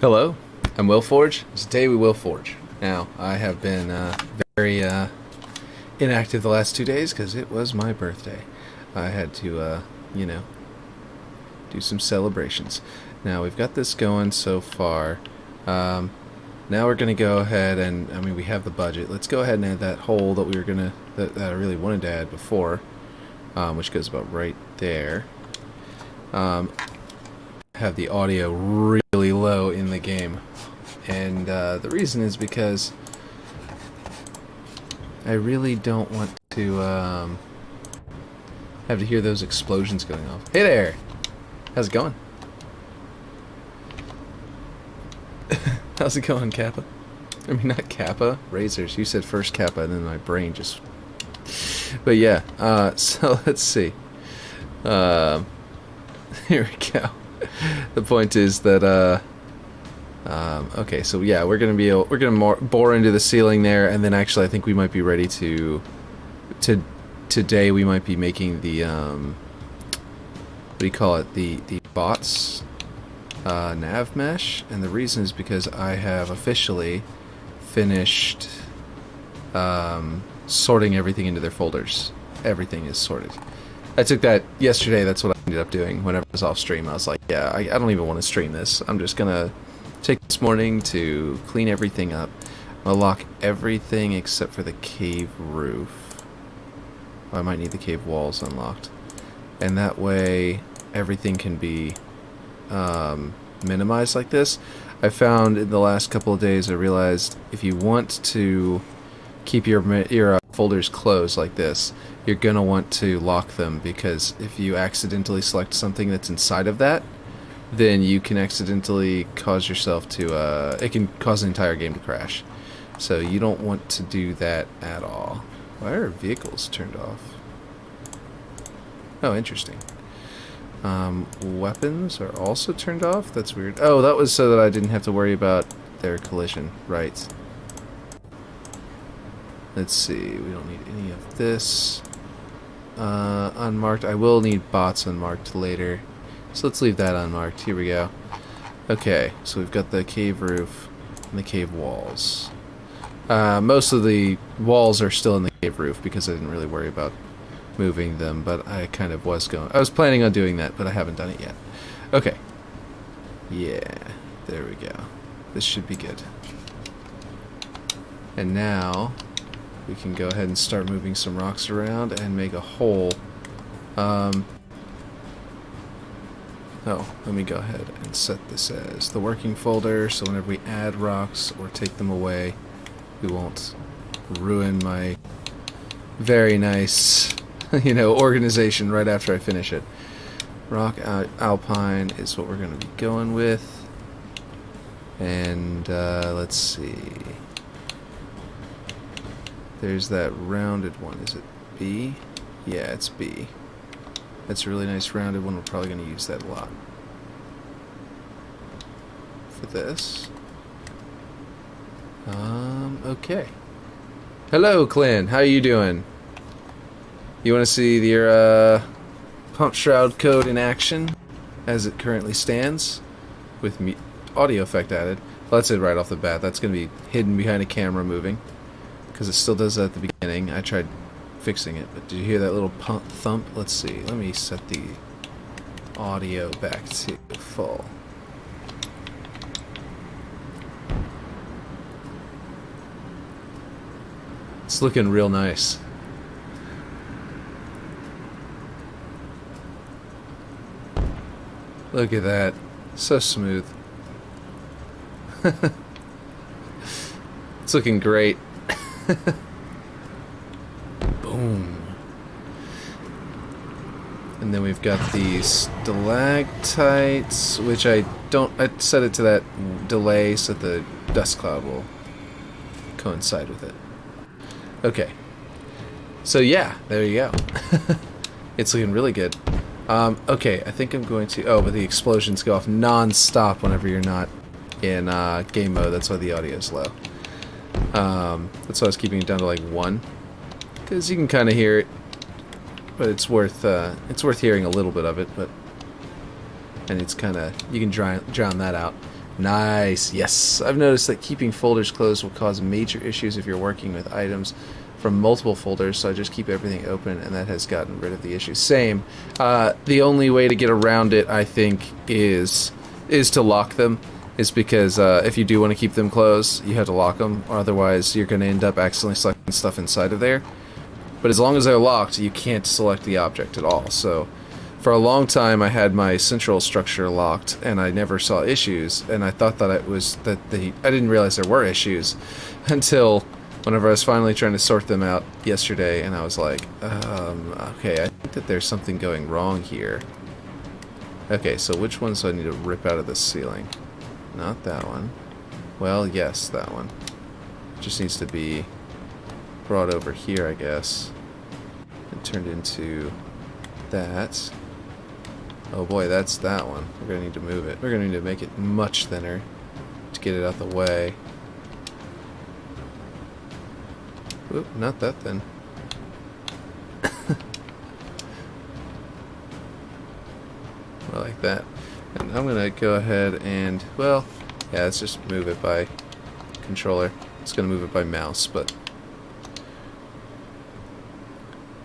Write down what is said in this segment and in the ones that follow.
Hello, I'm Will Forge. Today we will forge. Now, I have been very inactive the last 2 days because it was my birthday. I had to, do some celebrations. Now, we've got this going so far. Now we're going to go ahead and, we have the budget. Let's go ahead and add that hole that we were going to, that I really wanted to add before, which goes about right there. Have the audio really low in the game, and the reason is because I really don't want to have to hear those explosions going off. Hey there! How's it going? How's it going, Kappa? I mean, not Kappa, Razors. You said first Kappa, and then my brain just... But yeah, so let's see. Here we go. The point is that okay, so yeah, we're gonna bore into the ceiling there, and then actually I think we might be ready to today we might be making the what do you call it, the bots Nav-mesh, and the reason is because I have officially finished sorting everything into their folders. Everything is sorted. I took that yesterday. That's what I ended up doing whenever I was off stream. I was like, yeah, I don't even want to stream this. I'm just gonna take this morning to clean everything up. I'll lock everything except for the cave roof. I might need the cave walls unlocked, and that way everything can be minimized like this. I found in the last couple of days, I realized if you want to keep your folders closed like this, you're gonna want to lock them, because if you accidentally select something that's inside of that, then you can accidentally cause yourself to it can cause the entire game to crash. So you don't want to do that at all. Why are vehicles turned off? Oh, interesting. Weapons are also turned off? That's weird. Oh, that was so that I didn't have to worry about their collision. Right. Let's see, we don't need any of this unmarked. I will need bots unmarked later, so let's leave that unmarked. Here we go. Okay, so we've got the cave roof and the cave walls. Most of the walls are still in the cave roof because I didn't really worry about moving them, but I kind of was planning on doing that, but I haven't done it yet. Okay. Yeah, there we go. This should be good. And now we can go ahead and start moving some rocks around and make a hole. Oh, let me go ahead and set this as the working folder, so whenever we add rocks or take them away, we won't ruin my very nice, organization right after I finish it. Rock Alpine is what we're going to be going with. And let's see. There's that rounded one. Is it B? Yeah, it's B. That's a really nice rounded one. We're probably going to use that a lot for this. Okay. Hello, Clint. How are you doing? You want to see your pump shroud code in action as it currently stands with audio effect added? Well, that's it right off the bat. That's going to be hidden behind a camera moving, because it still does that at the beginning. I tried fixing it, but did you hear that little thump? Let's see. Let me set the audio back to full. It's looking real nice. Look at that. So smooth. It's looking great. Boom. And then we've got these stalactites, which I set it to that delay so that the dust cloud will coincide with it. Okay. So yeah, there you go. It's looking really good. Okay, I think I'm going to... Oh, but the explosions go off non-stop whenever you're not in game mode. That's why the audio is low. That's why I was keeping it down to like 1, because you can kind of hear it, but it's worth hearing a little bit of it. But and it's kind of, you can drown that out. Nice. Yes. I've noticed that keeping folders closed will cause major issues if you're working with items from multiple folders, so I just keep everything open, and that has gotten rid of the issue. Same. The only way to get around it, I think, is to lock them. Is because if you do want to keep them closed, you have to lock them, or otherwise you're going to end up accidentally selecting stuff inside of there. But as long as they're locked, you can't select the object at all. So for a long time, I had my central structure locked, and I never saw issues. And I thought that it was I didn't realize there were issues until whenever I was finally trying to sort them out yesterday, and I was like, okay, I think that there's something going wrong here. Okay, so which ones do I need to rip out of the ceiling? Not that one. Well, yes, that one. Just needs to be brought over here, I guess, and turned into that. Oh boy, that's that one. We're gonna need to move it. We're gonna need to make it much thinner to get it out the way. Oop, not that thin. I like that. And I'm gonna go ahead and, well, yeah, let's just move it by controller. It's gonna move it by mouse, but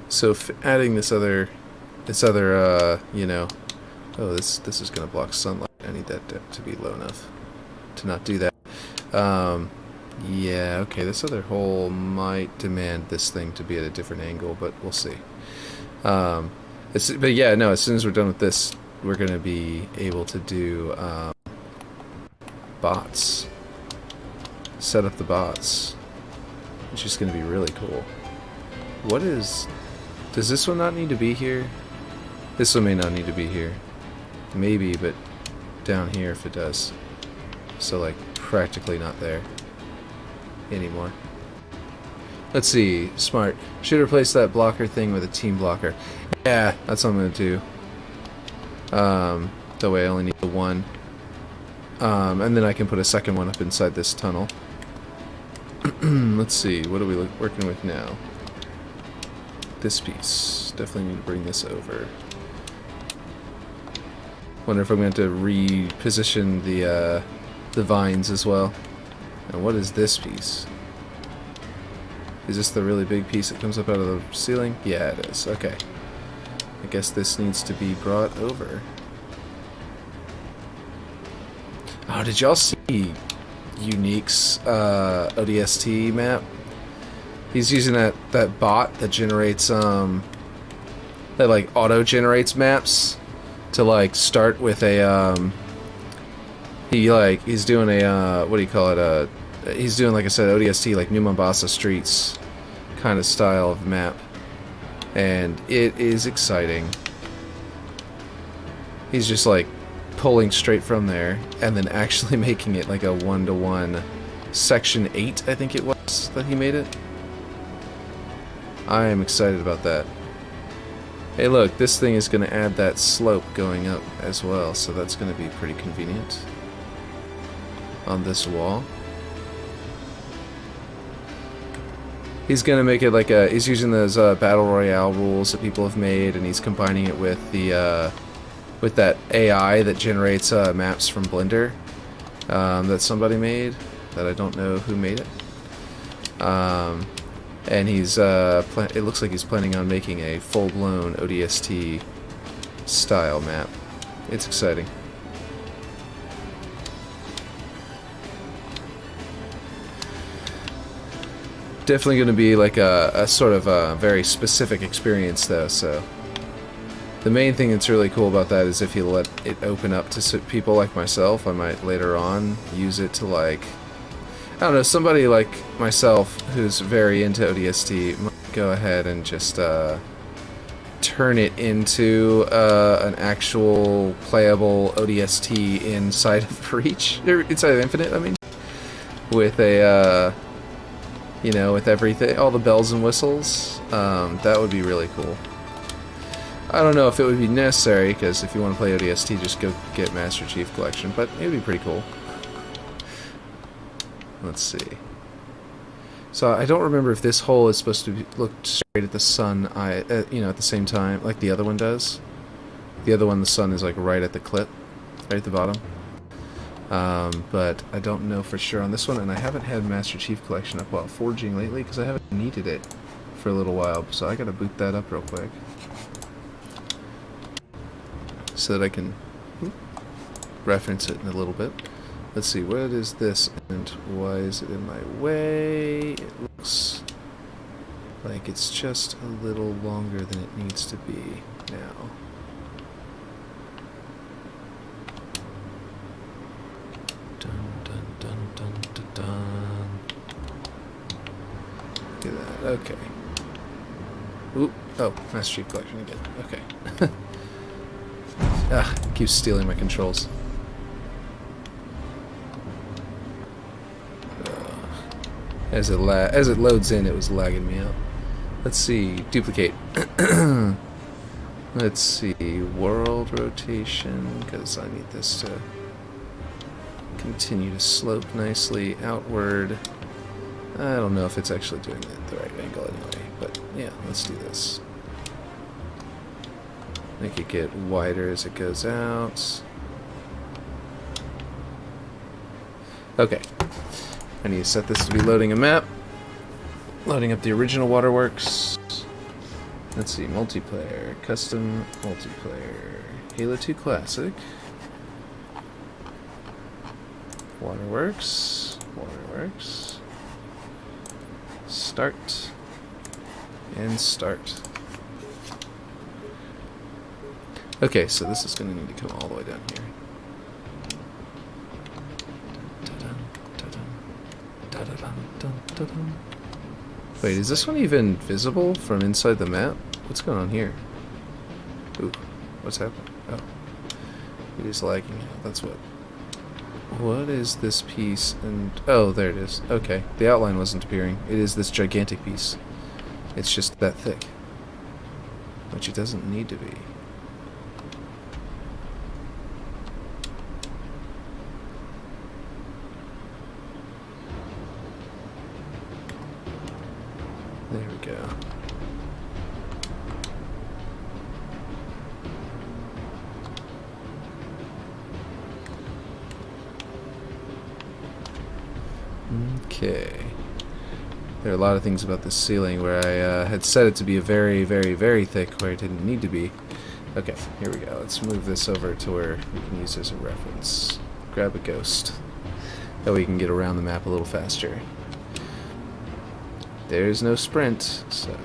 so adding this other, you know, oh, this is gonna block sunlight. I need that to be low enough to not do that. Yeah, okay, this other hole might demand this thing to be at a different angle, but we'll see. But yeah, no, as soon as we're done with this, we're going to be able to do bots. Set up the bots. Which is going to be really cool. What is... Does this one not need to be here? This one may not need to be here. Maybe, but down here if it does. So, like, practically not there anymore. Let's see. Smart. Should replace that blocker thing with a team blocker. Yeah, that's what I'm going to do. That way I only need the one. And then I can put a second one up inside this tunnel. Let's see, what are we working with now? This piece. Definitely need to bring this over. Wonder if I'm going to reposition the vines as well. And what is this piece? Is this the really big piece that comes up out of the ceiling? Yeah, it is. Okay. I guess this needs to be brought over. Oh, did y'all see Unique's ODST map? He's using that bot that generates that like auto generates maps to like start with a he's doing a what do you call it, he's doing, like I said, ODST, like New Mombasa Streets kind of style of map. And it is exciting. He's just like pulling straight from there and then actually making it like a 1-to-1 section 8, I think it was, that he made it. I am excited about that. Hey look, this thing is going to add that slope going up as well, so that's going to be pretty convenient on this wall. He's gonna make it like a. He's using those battle royale rules that people have made, and he's combining it with the with that AI that generates maps from Blender that somebody made that I don't know who made it. And he's it looks like he's planning on making a full-blown ODST style map. It's exciting. Definitely going to be like a sort of a very specific experience though, so the main thing that's really cool about that is if you let it open up to people like myself, I might later on use it to, like, I don't know, somebody like myself who's very into ODST might go ahead and just turn it into an actual playable ODST inside of Reach, or inside of Infinite, I mean, with a you know, with everything, all the bells and whistles. That would be really cool. I don't know if it would be necessary, because if you want to play ODST, just go get Master Chief Collection, but it would be pretty cool. Let's see. So I don't remember if this hole is supposed to look straight at the sun, you know, at the same time, like the other one does. The other one, the sun is like right at the clip, right at the bottom. But I don't know for sure on this one, and I haven't had Master Chief Collection up while forging lately because I haven't needed it for a little while, so I gotta boot that up real quick so that I can reference it in a little bit. Let's see, what is this and why is it in my way? It looks like it's just a little longer than it needs to be now. Dun, dun, dun, dun, dun, dun. Look at that, okay. Oop, oh, Master Chief Collection again, okay. Ah, it keeps stealing my controls. As it loads in, it was lagging me out. Let's see, duplicate. Let's see, world rotation, because I need this to continue to slope nicely outward. I don't know if it's actually doing it at the right angle anyway, but yeah, let's do this. Make it get wider as it goes out. Okay. I need to set this to be loading a map. Loading up the original Waterworks. Let's see, multiplayer, custom multiplayer, Halo 2 Classic, Waterworks, start, and start. Okay, so this is going to need to come all the way down here. Wait, is this one even visible from inside the map? What's going on here? Ooh, what's happening? Oh, it is lagging out. That's what. What is this piece? And oh, there it is. Okay, the outline wasn't appearing. It is this gigantic piece. It's just that thick, which it doesn't need to be. There we go. Okay. There are a lot of things about this ceiling where I had set it to be a very, very, very thick where it didn't need to be. Okay, here we go. Let's move this over to where we can use as a reference. Grab a ghost. That way we can get around the map a little faster. There's no sprint, so...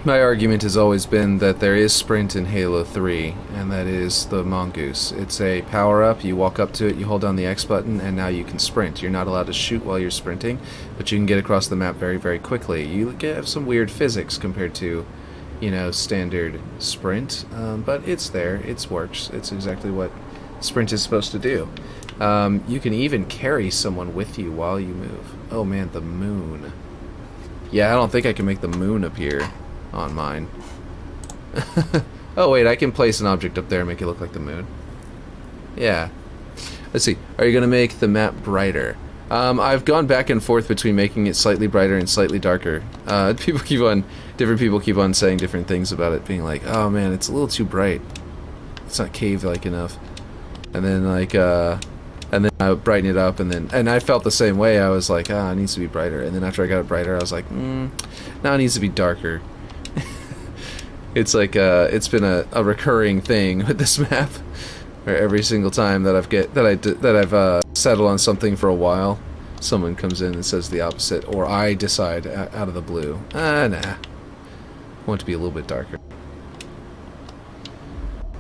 My argument has always been that there is sprint in Halo 3, and that is the Mongoose. It's a power-up, you walk up to it, you hold down the X button, and now you can sprint. You're not allowed to shoot while you're sprinting, but you can get across the map very, very quickly. You have some weird physics compared to, you know, standard sprint, but it's there, it works. It's exactly what sprint is supposed to do. You can even carry someone with you while you move. Oh man, the moon. Yeah, I don't think I can make the moon appear on mine. Oh wait, I can place an object up there and make it look like the moon. Yeah. Let's see. Are you going to make the map brighter? I've gone back and forth between making it slightly brighter and slightly darker. Different people keep on saying different things about it, being like, oh man, it's a little too bright. It's not cave-like enough. And then like, and then I brighten it up, and I felt the same way. I was like, it needs to be brighter. And then after I got it brighter, I was like, now it needs to be darker. It's like it's been a recurring thing with this map, where every single time that I've settled on something for a while, someone comes in and says the opposite, or I decide out of the blue, nah, I want it to be a little bit darker.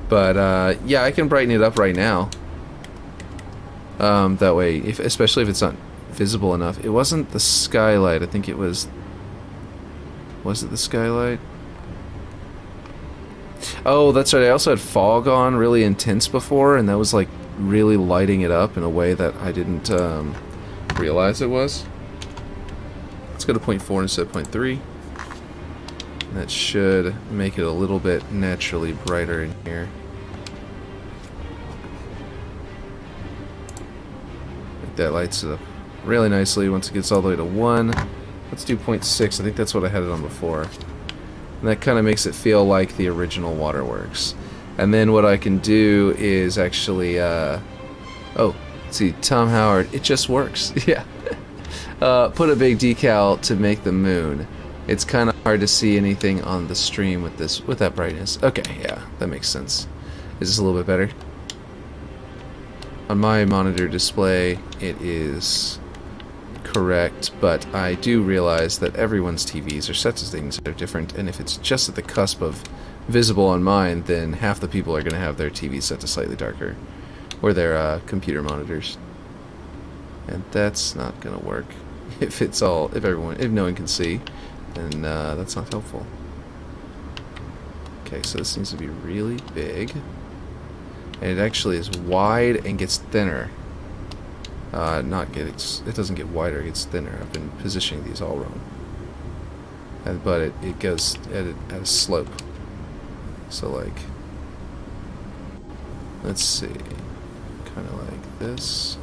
But yeah, I can brighten it up right now. That way, especially if it's not visible enough. It wasn't the skylight. I think it was. Was it the skylight? Oh, that's right. I also had fog on really intense before, and that was like really lighting it up in a way that I didn't realize it was. Let's go to 0.4 instead of 0.3. That should make it a little bit naturally brighter in here. That lights it up really nicely once it gets all the way to 1. Let's do 0.6. I think that's what I had it on before. And that kind of makes it feel like the original Waterworks. And then what I can do is actually, oh, let's see, Tom Howard, it just works. Yeah. Put a big decal to make the moon. It's kind of hard to see anything on the stream with that brightness. Okay, yeah, that makes sense. Is this a little bit better? On my monitor display, it is correct, but I do realize that everyone's TVs or sets of things are different, and if it's just at the cusp of visible on mine, then half the people are going to have their TVs set to slightly darker, or their computer monitors, and that's not going to work. If no one can see, then that's not helpful. Okay, so this needs to be really big, and it actually is wide and gets thinner. It doesn't get wider, it gets thinner. I've been positioning these all wrong. But it goes at a slope. So like, let's see, kind of like this.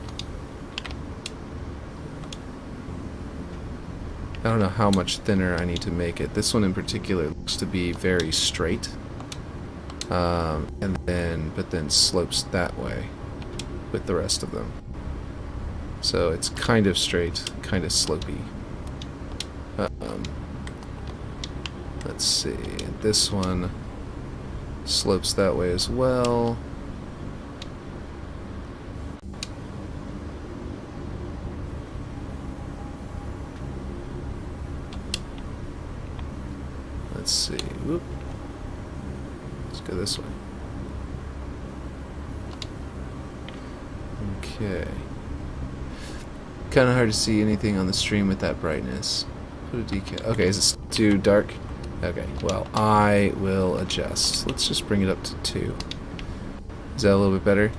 I don't know how much thinner I need to make it. This one in particular looks to be very straight. But then slopes that way with the rest of them. So it's kind of straight, kind of slopey. Let's see, this one slopes that way as well. Let's see, whoop. Let's go this way. Okay. Kind of hard to see anything on the stream with that brightness. Put a decal. Okay, is this too dark? Okay, well, I will adjust. Let's just bring it up to 2. Is that a little bit better?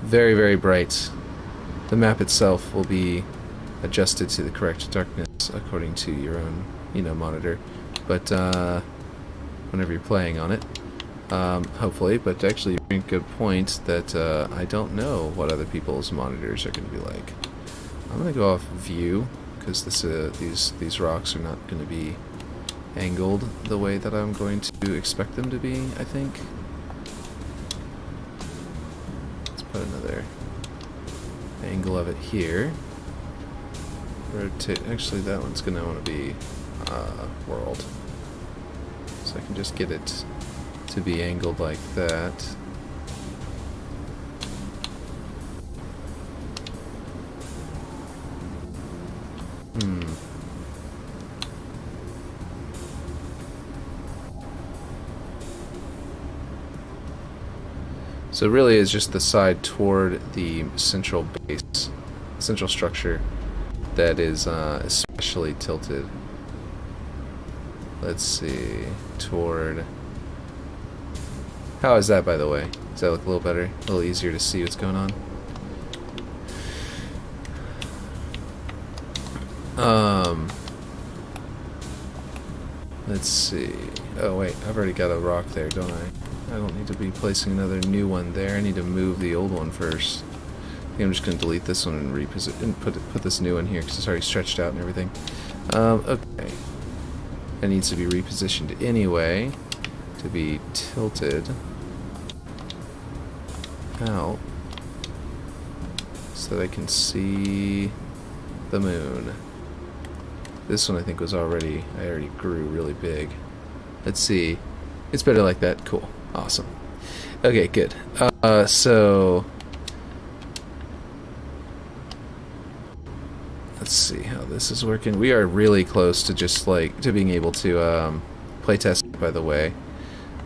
Very, very bright. The map itself will be adjusted to the correct darkness according to your own, monitor. But whenever you're playing on it, hopefully. But actually, you bring a good point that I don't know what other people's monitors are going to be like. I'm going to go off view because these rocks are not going to be angled the way that I'm going to expect them to be, I think. Let's put another angle of it here. Rotate. Actually, that one's going to want to be world. So I can just get it to be angled like that. So really it's just the side toward the central base, central structure that is especially tilted. Let's see, toward... How is that, by the way? Does that look a little better? A little easier to see what's going on? Let's see. Oh wait, I've already got a rock there, don't I? I don't need to be placing another new one there. I need to move the old one first. I think I'm just going to delete this one and put this new one here because it's already stretched out and everything. Okay. It needs to be repositioned anyway to be tilted out so that I can see the moon. This one I think was I already grew really big. Let's see. It's better like that. Cool. Awesome. Okay, good. So let's see how this is working. We are really close to just to being able to playtest it, by the way.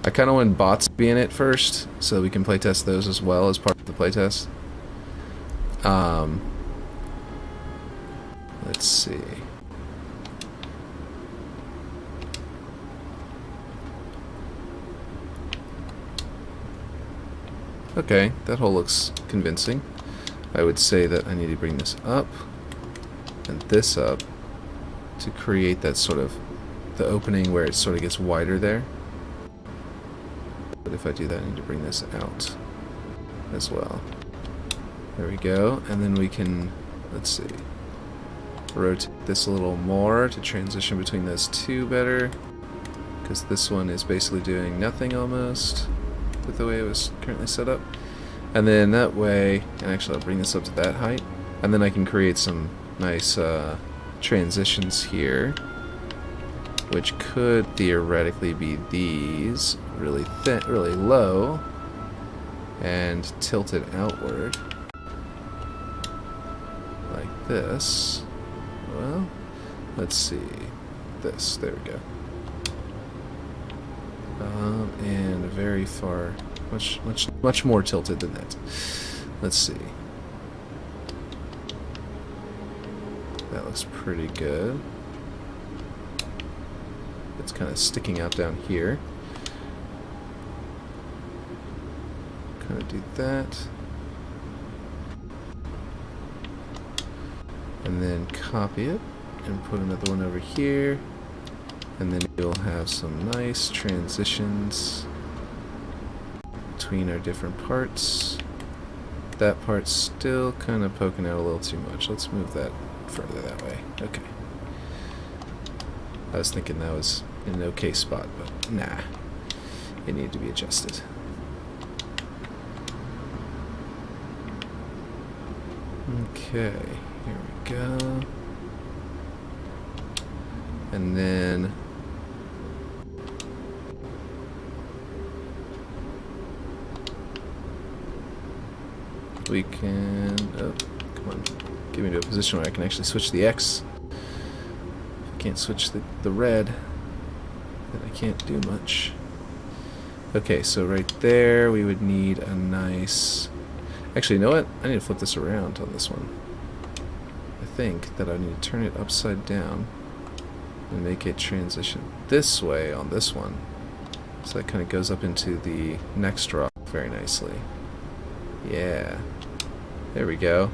I kind of want bots to be in it first so we can playtest those as well as part of the playtest. Let's see. Okay, that hole looks convincing. I would say that I need to bring this up and this up to create that sort of the opening where it sort of gets wider there. But if I do that, I need to bring this out as well. There we go. And then we can, let's see, rotate this a little more to transition between those two better. because this one is basically doing nothing almost with the way it was currently set up. And then that way, and actually I'll bring this up to that height, and then I can create some nice transitions here, which could theoretically be these, really thin, really low, and tilted outward, like this. Well, let's see, this, there we go. And very far, much more tilted than that. Let's see. That looks pretty good. It's kind of sticking out down here. Kind of do that. And then copy it and put another one over here. And then you'll have some nice transitions between our different parts. That part's still kind of poking out a little too much. Let's move that further that way. Okay. I was thinking that was in an okay spot, but nah. It needed to be adjusted. Okay, here we go. And then we can, oh, come on, get me to a position where I can actually switch the X. If I can't switch the red, then I can't do much. Okay, so right there we would need a nice, actually, you know what? I need to flip this around on this one. I think that I need to turn it upside down and make it transition this way on this one. So that kind of goes up into the next rock very nicely. Yeah. There we go.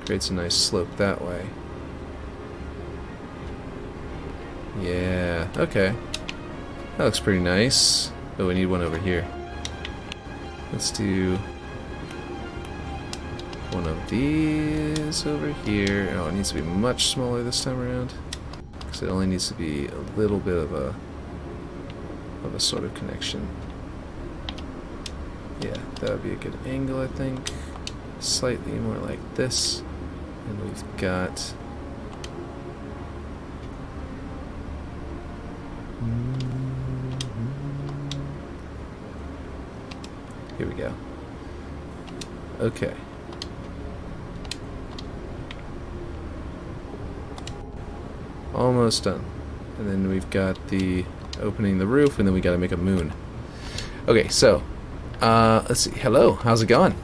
Creates a nice slope that way. Yeah, okay. That looks pretty nice. Oh, we need one over here. Let's do one of these over here. Oh, it needs to be much smaller this time around, because it only needs to be a little bit of a sort of connection. Yeah, that would be a good angle, I think. Slightly more like this. And we've got... Here we go. Okay. Almost done. And then we've got the opening the roof, and then we got to make a moon. Okay, so let's see. Hello, how's it going?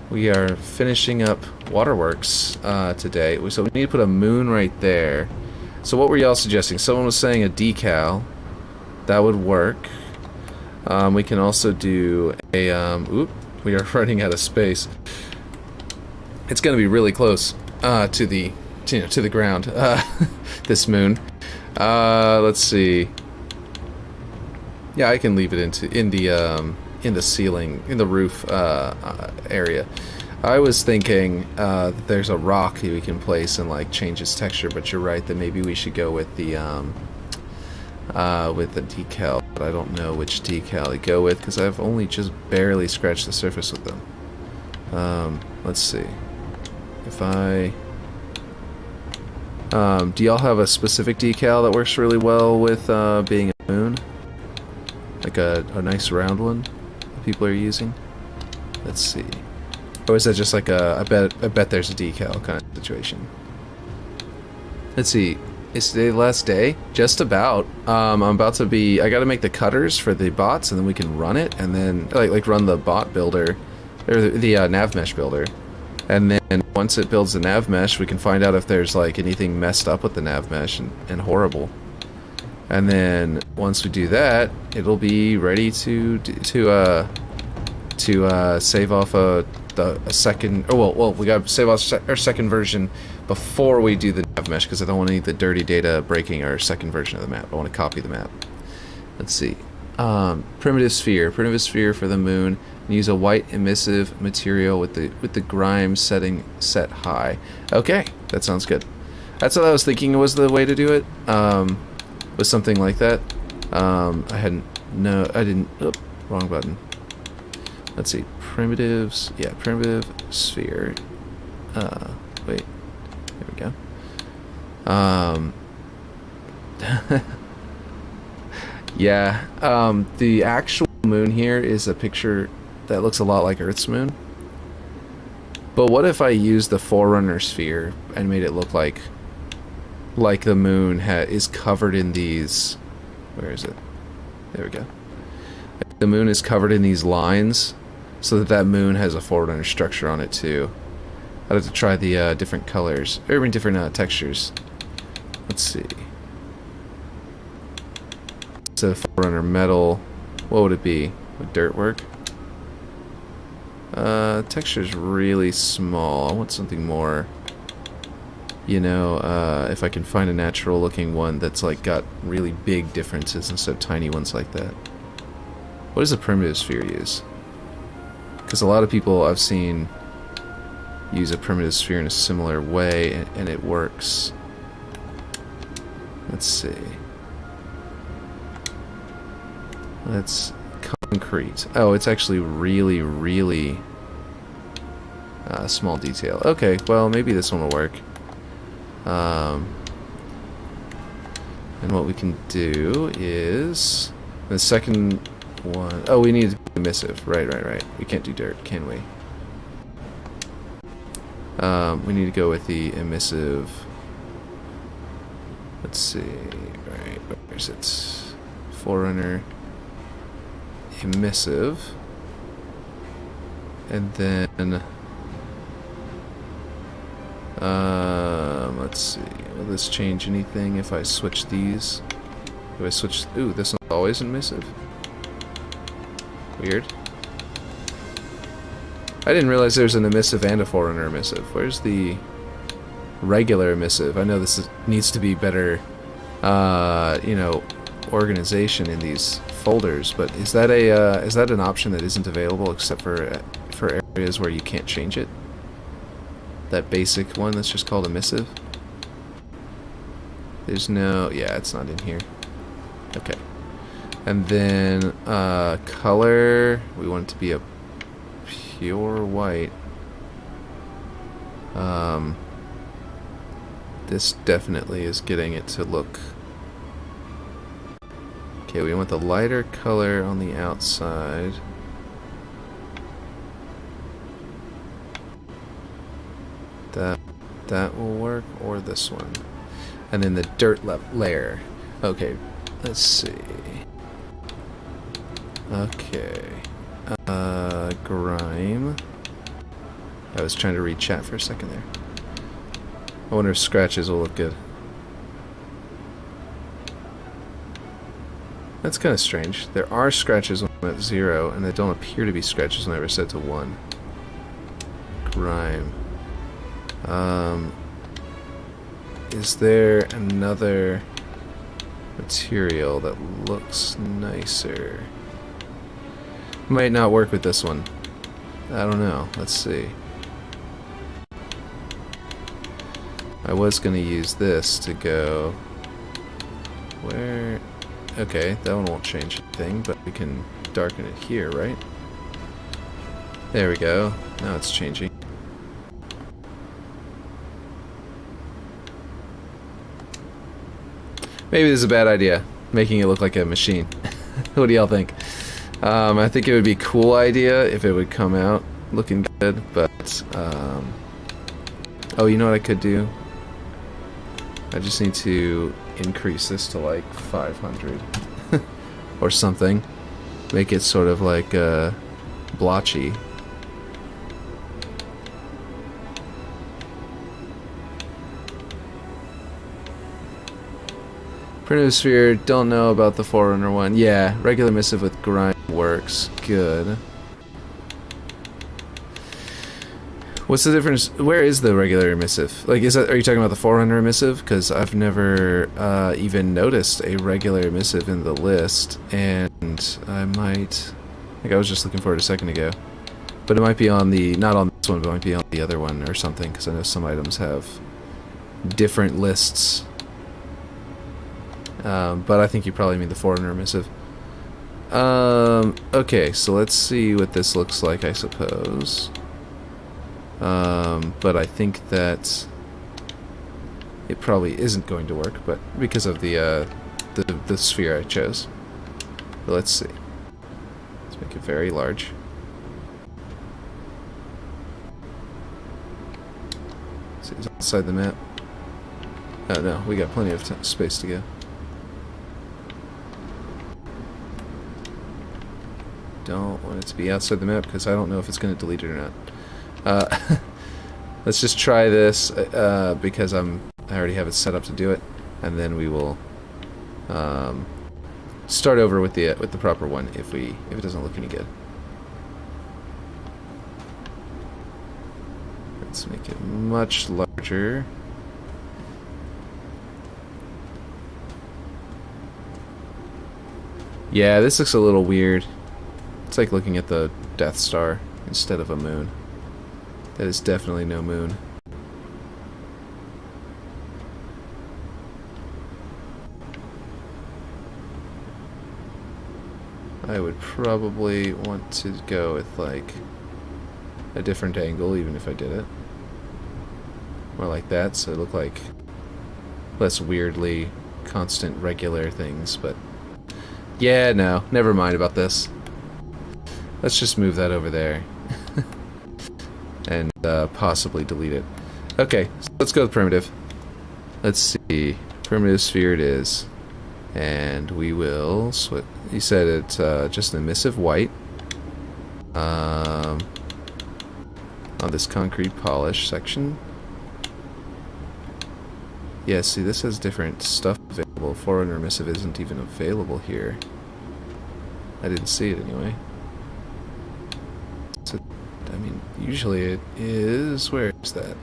We are finishing up Waterworks today, so we need to put a moon right there. So what were y'all suggesting? Someone was saying a decal. That would work. We can also do a oop, we are running out of space. It's going to be really close to the to the ground. This moon. Let's see. Yeah, I can leave it in the ceiling, in the roof area. I was thinking that there's a rock that we can place and like change its texture, but you're right that maybe we should go with the decal. But I don't know which decal to go with because I've only just barely scratched the surface with them. Let's see. If I do y'all have a specific decal that works really well with being a moon? Like a nice round one that people are using? Let's see. Or is that just like a I bet there's a decal kind of situation? Let's see. Is today the last day? Just about. I'm about to be... I gotta make the cutters for the bots, and then we can run it, and then... Like run the bot builder, or the Nav-mesh builder. And then once it builds the Nav-mesh, we can find out if there's like anything messed up with the Nav-mesh and horrible. And then once we do that, it'll be ready to save off a second... Oh, well, we gotta save off our second version before we do the Nav-mesh, because I don't want any of the dirty data breaking our second version of the map. I want to copy the map. Let's see. Primitive sphere for the moon. And use a white emissive material with the grime setting set high. Okay, that sounds good. That's what I was thinking was the way to do it. Was something like that. I hadn't. No, I didn't. Oh, wrong button. Let's see. Primitives. Yeah, primitive sphere. Wait. There we go. Yeah. The actual moon here is a picture that looks a lot like Earth's moon. But what if I used the Forerunner sphere and made it look like the moon is covered in these... Where is it? There we go. The moon is covered in these lines, so that moon has a Forerunner structure on it too. I'd have to try the different colors, or different textures. Let's see. So Forerunner metal, what would it be? Would dirt work? Texture's really small. I want something more, you know, if I can find a natural looking one that's like got really big differences instead of tiny ones like that. What does a primitive sphere use? Because a lot of people I've seen use a primitive sphere in a similar way, and it works. Let's see. That's concrete. Oh, it's actually really, really small detail. Okay, well, maybe this one will work. And what we can do is... The second one... Oh, we need to be emissive. Right. We can't do dirt, can we? We need to go with the emissive... Let's see... Right, where's it? Forerunner... Emissive... And then... let's see. Will this change anything if I switch these? If I switch... Ooh, this one's always emissive. Weird. I didn't realize there's an emissive and a Forerunner emissive. Where's the regular emissive? I know this needs to be better, you know, organization in these folders, but is that an option that isn't available except for areas where you can't change it? That basic one that's just called emissive? There's no... Yeah, it's not in here. Okay. And then, color... We want it to be a pure white. This definitely is getting it to look... Okay, we want the lighter color on the outside. That will work, or this one. And then the dirt layer. Okay, let's see. Okay. Grime. I was trying to read chat for a second there. I wonder if scratches will look good. That's kind of strange. There are scratches when I'm at 0, and they don't appear to be scratches whenever set to 1. Grime. Is there another material that looks nicer? Might not work with this one. I don't know. Let's see. I was going to use this to go... Where... Okay, that one won't change anything, but we can darken it here, right? There we go. Now it's changing. Maybe this is a bad idea, making it look like a machine. What do y'all think? I think it would be a cool idea if it would come out looking good, but... Oh, you know what I could do? I just need to increase this to like 500 or something. Make it sort of like blotchy. Primitive sphere, don't know about the Forerunner one. Yeah, regular emissive with grime works. Good. What's the difference? Where is the regular emissive? Like, are you talking about the Forerunner emissive? Because I've never even noticed a regular emissive in the list, and I might... Like, I was just looking for it a second ago. But it might be on the... Not on this one, but it might be on the other one or something, because I know some items have different lists. But I think you probably mean the Forerunner emissive. Okay, so let's see what this looks like, I suppose. But I think that it probably isn't going to work, but because of the sphere I chose. But let's see. Let's make it very large. See, it's outside the map. Oh no, we got plenty of space to go. Don't want it to be outside the map because I don't know if it's going to delete it or not. Let's just try this because I already have it set up to do it, and then we will start over with the proper one if it doesn't look any good. Let's make it much larger. Yeah, this looks a little weird. It's like looking at the Death Star instead of a moon. That is definitely no moon. I would probably want to go with like a different angle even if I did it. More like that, so it looked like less weirdly constant regular things, but yeah, no, never mind about this. Let's just move that over there. And possibly delete it. Okay, so let's go with primitive. Let's see. Primitive sphere it is. And we will switch. You said it's just an emissive white. On this concrete polish section. Yeah, see, this has different stuff available. Forerunner emissive isn't even available here. I didn't see it anyway. So, I mean, usually it is. Where is that?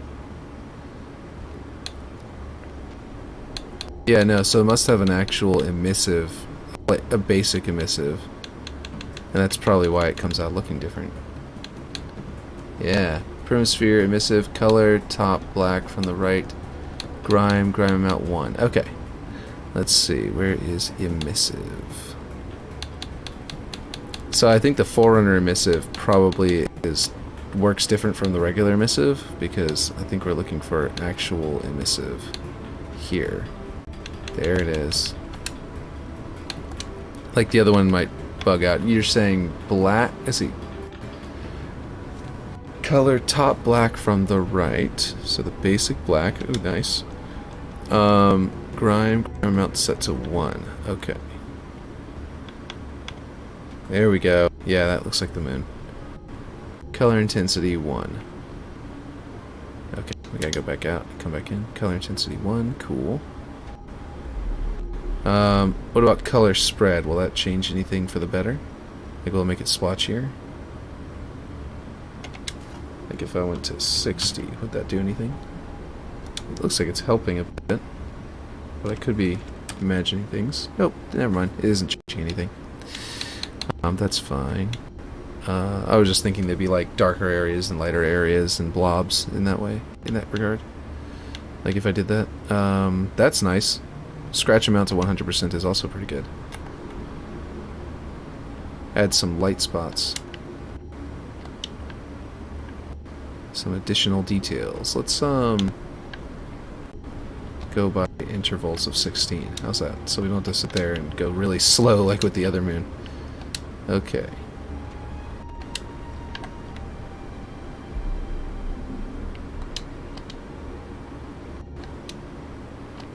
Yeah, no, so it must have an actual emissive, like a basic emissive. And that's probably why it comes out looking different. Yeah. Primisphere, emissive, color, top, black from the right. Grime amount 1. Okay. Let's see, where is emissive? So I think the Forerunner emissive probably works different from the regular emissive, because I think we're looking for actual emissive here. There it is. Like the other one might bug out. You're saying black? I see. Color top black from the right. So the basic black. Ooh, nice. Grime amount set to 1. Okay. There we go. Yeah, that looks like the moon. Color intensity 1. Okay, we gotta go back out. Come back in. Color intensity 1. Cool. What about color spread? Will that change anything for the better? Like, will it make it splotchier? Like if I went to 60, would that do anything? It looks like it's helping a bit, but I could be imagining things. Nope, never mind. It isn't changing anything. That's fine. I was just thinking there'd be like darker areas and lighter areas and blobs in that way, in that regard. Like if I did that. That's nice. Scratch amount to 100% is also pretty good. Add some light spots. Some additional details. Let's go by intervals of 16. How's that? So we don't have to sit there and go really slow like with the other moon. Okay.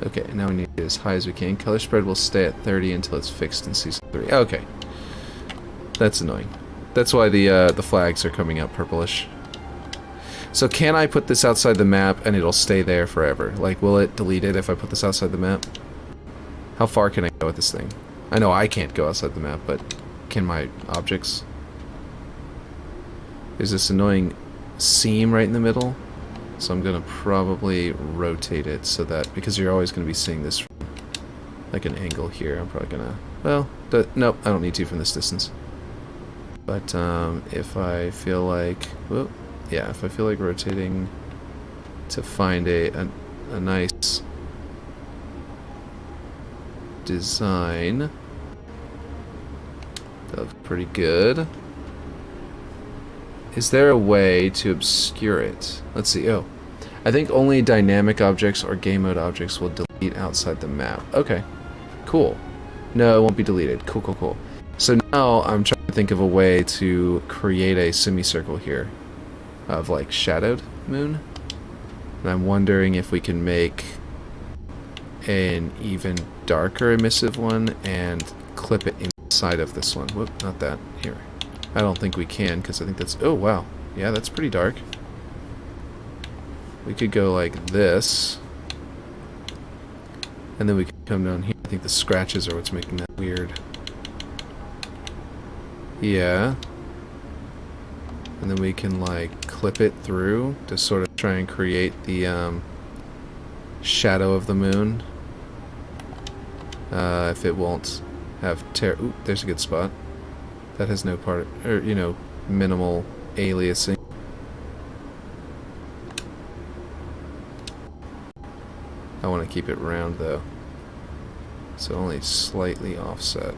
Okay, now we need it as high as we can. Color spread will stay at 30 until it's fixed in Season 3. Okay. That's annoying. That's why the flags are coming out purplish. So can I put this outside the map and it'll stay there forever? Like, will it delete it if I put this outside the map? How far can I go with this thing? I know I can't go outside the map, but can my objects? There's this annoying seam right in the middle. So I'm going to probably rotate it so that, because you're always going to be seeing this from like an angle here, I'm probably going to, well, nope, I don't need to from this distance. But if I feel like, whoop, yeah, if I feel like rotating to find a nice design. That looks pretty good. Is there a way to obscure it? Let's see. Oh, I think only dynamic objects or game mode objects will delete outside the map. Okay, cool. No, it won't be deleted. Cool, cool, cool. So now I'm trying to think of a way to create a semicircle here of like shadowed moon. And I'm wondering if we can make an even darker emissive one and clip it inside of this one. Whoop, not that. Here. I don't think we can, because I think that's... Oh, wow. Yeah, that's pretty dark. We could go like this. And then we could come down here. I think the scratches are what's making that weird. Yeah. And then we can, like, clip it through to sort of try and create the shadow of the moon. If it won't have Ooh, there's a good spot. That has no part, or, you know, minimal aliasing. I want to keep it round, though. So only slightly offset.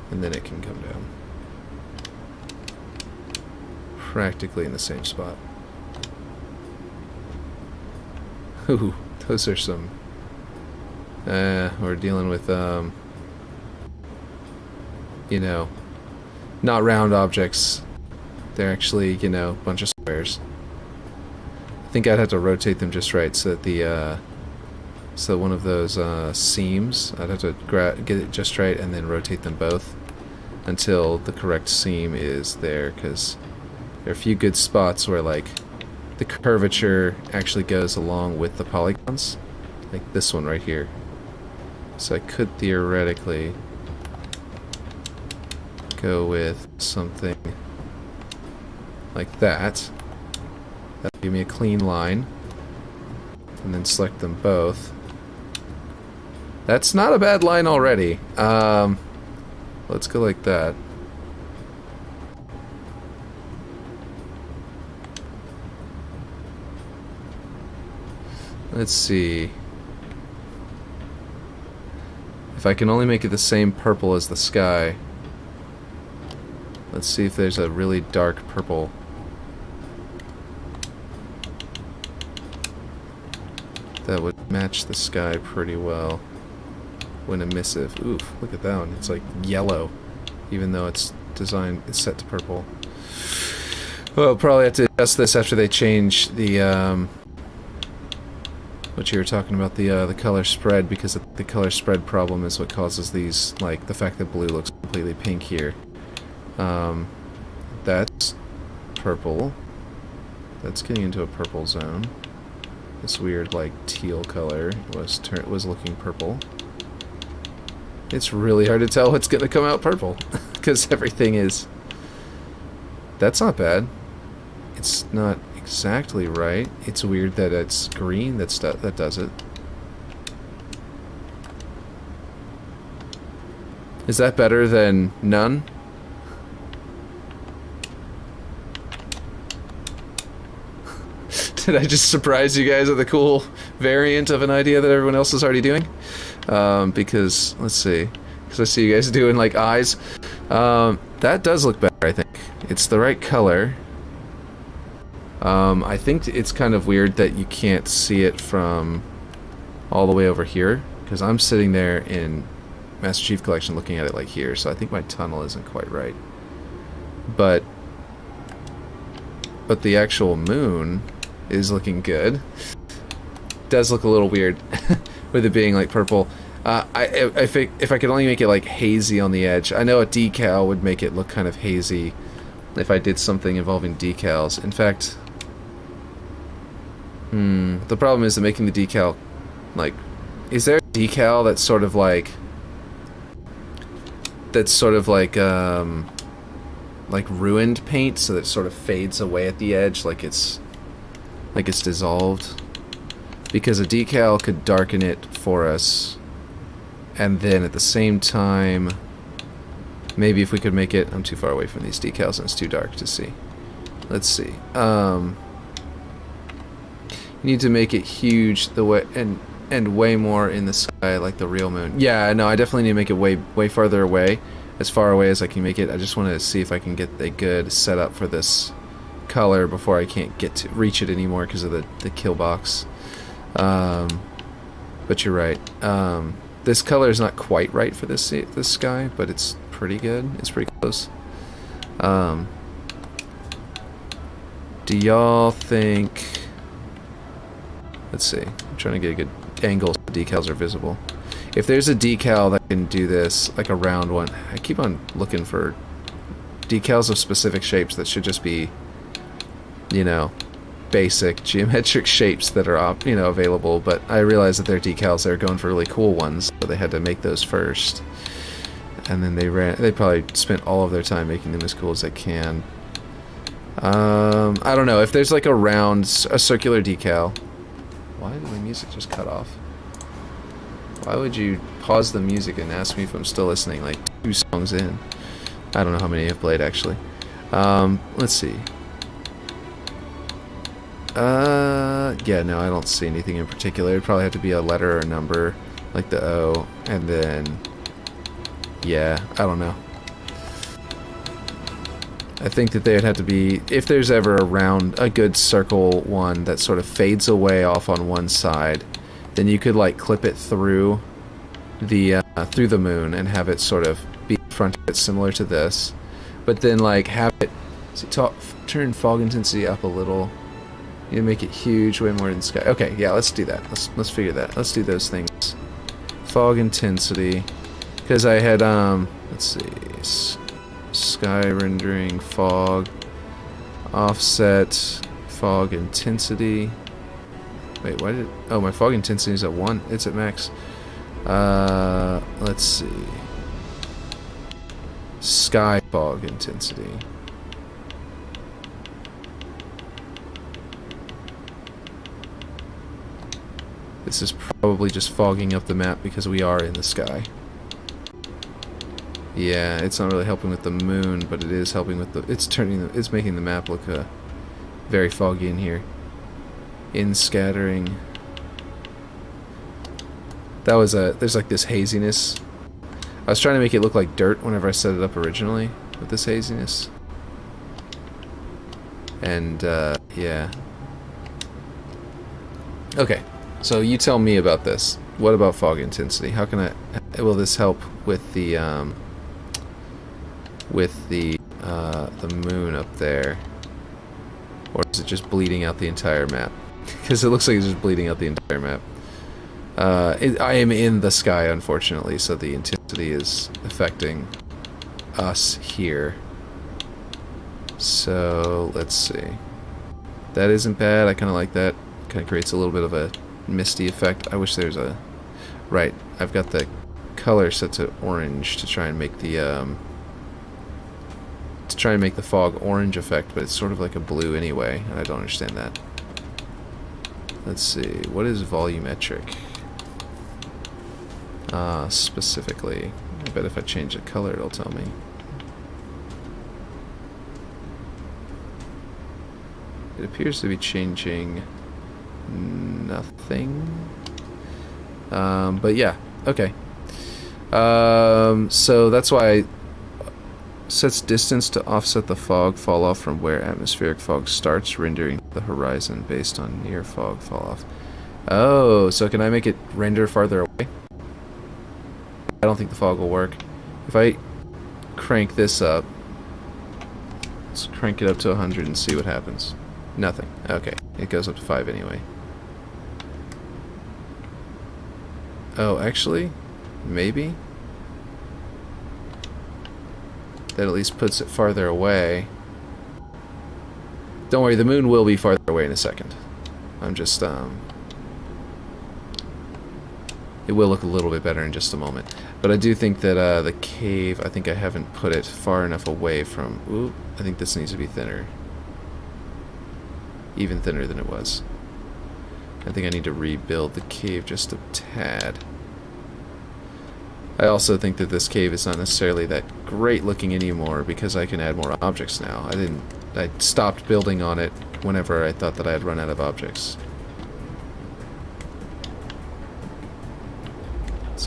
And then it can come down. Practically in the same spot. Ooh, those are some... we're dealing with, you know... not round objects. They're actually, you know, a bunch of squares. I think I'd have to rotate them just right so that the, so one of those seams, I'd have to get it just right and then rotate them both until the correct seam is there, because there are a few good spots where, like, the curvature actually goes along with the polygons. Like this one right here. So I could theoretically go with something like that. That'll give me a clean line. And then select them both. That's not a bad line already. Let's go like that. Let's see. If I can only make it the same purple as the sky. Let's see if there's a really dark purple. That would match the sky pretty well. When emissive. Oof, look at that one. It's like yellow. Even though it's designed, it's set to purple. Well, I'll probably have to adjust this after they change the, what you were talking about, the color spread, because the color spread problem is what causes these, like, the fact that blue looks completely pink here. That's purple. That's getting into a purple zone. This weird, like, teal color was looking purple. It's really hard to tell what's gonna come out purple, because everything is... That's not bad. It's not exactly right. It's weird that it's green that does it. Is that better than none? Did I just surprise you guys with a cool variant of an idea that everyone else is already doing? Because, let's see. Because I see you guys doing, like, eyes. That does look better, I think. It's the right color. I think it's kind of weird that you can't see it from all the way over here. Because I'm sitting there in Master Chief Collection looking at it like here. So I think my tunnel isn't quite right. But the actual moon is looking good. Does look a little weird with it being like purple. If I could only make it like hazy on the edge. I know a decal would make it look kind of hazy if I did something involving decals. In fact, the problem is that making the decal, like, is there a decal that's sort of like ruined paint, so that it sort of fades away at the edge, like it's dissolved? Because a decal could darken it for us, and then at the same time, maybe if we could make it... I'm too far away from these decals and it's too dark to see. Let's see. You need to make it huge the way... And and way more in the sky like the real moon. Yeah, no, I definitely need to make it way farther away, as far away as I can make it. I just want to see if I can get a good setup for this color before I can't get to reach it anymore because of the kill box. But you're right. This color is not quite right for this sky, but it's pretty good. It's pretty close. Do y'all think... Let's see. I'm trying to get a good angle so the decals are visible. If there's a decal that can do this, like a round one, I keep on looking for decals of specific shapes that should just be, you know, basic geometric shapes that are, you know, available. But I realize that they're decals. They're going for really cool ones, so they had to make those first. And then they probably spent all of their time making them as cool as they can. I don't know. If there's like a circular decal... Why did my music just cut off? Why would you pause the music and ask me if I'm still listening, like 2 songs in? I don't know how many I've played, actually. Let's see. Yeah, no, I don't see anything in particular. It'd probably have to be a letter or a number, like the O, and then... Yeah, I don't know. I think that they'd have to be, if there's ever a good circle one that sort of fades away off on one side, then you could like clip it through the moon and have it sort of be in front of it, similar to this, but then like have it turn fog intensity up a little. You make it huge, way more than sky. Okay, yeah, let's do that. Let's figure that. Let's do those things. Fog intensity, because I had let's see. Sky rendering, fog, offset, fog intensity. Wait, why did... Oh, my fog intensity is at 1. It's at max. Let's see. Sky fog intensity. This is probably just fogging up the map because we are in the sky. Yeah, it's not really helping with the moon, but it is helping with the... It's making the map look very foggy in here. In scattering. That was there's like this haziness. I was trying to make it look like dirt whenever I set it up originally with this haziness. And, yeah. Okay, so you tell me about this. What about fog intensity? How can will this help with the moon up there, or is it just bleeding out the entire map? Because it looks like it's just bleeding out the entire map. I am in the sky, unfortunately, so the intensity is affecting us here. So let's see. That isn't bad. I kind of like that. Kind of creates a little bit of a misty effect. I wish there's a... Right, I've got the color set to orange to try and make the fog orange effect, but it's sort of like a blue anyway, and I don't understand that. Let's see, what is volumetric? Specifically, I bet if I change the color it'll tell me. It appears to be changing nothing. But yeah, okay. So that's why sets distance to offset the fog fall off from where atmospheric fog starts, rendering the horizon based on near fog fall off. Oh, so can I make it render farther away? I don't think the fog will work. If I crank this up, let's crank it up to 100 and see what happens. Nothing. Okay, it goes up to 5 anyway. Oh, actually, maybe that at least puts it farther away. Don't worry, the moon will be farther away in a second. I'm just, it will look a little bit better in just a moment. But I do think that the cave, I think I haven't put it far enough away from... Ooh, I think this needs to be thinner. Even thinner than it was. I think I need to rebuild the cave just a tad. I also think that this cave is not necessarily that great looking anymore because I can add more objects now. I stopped building on it whenever I thought that I had run out of objects.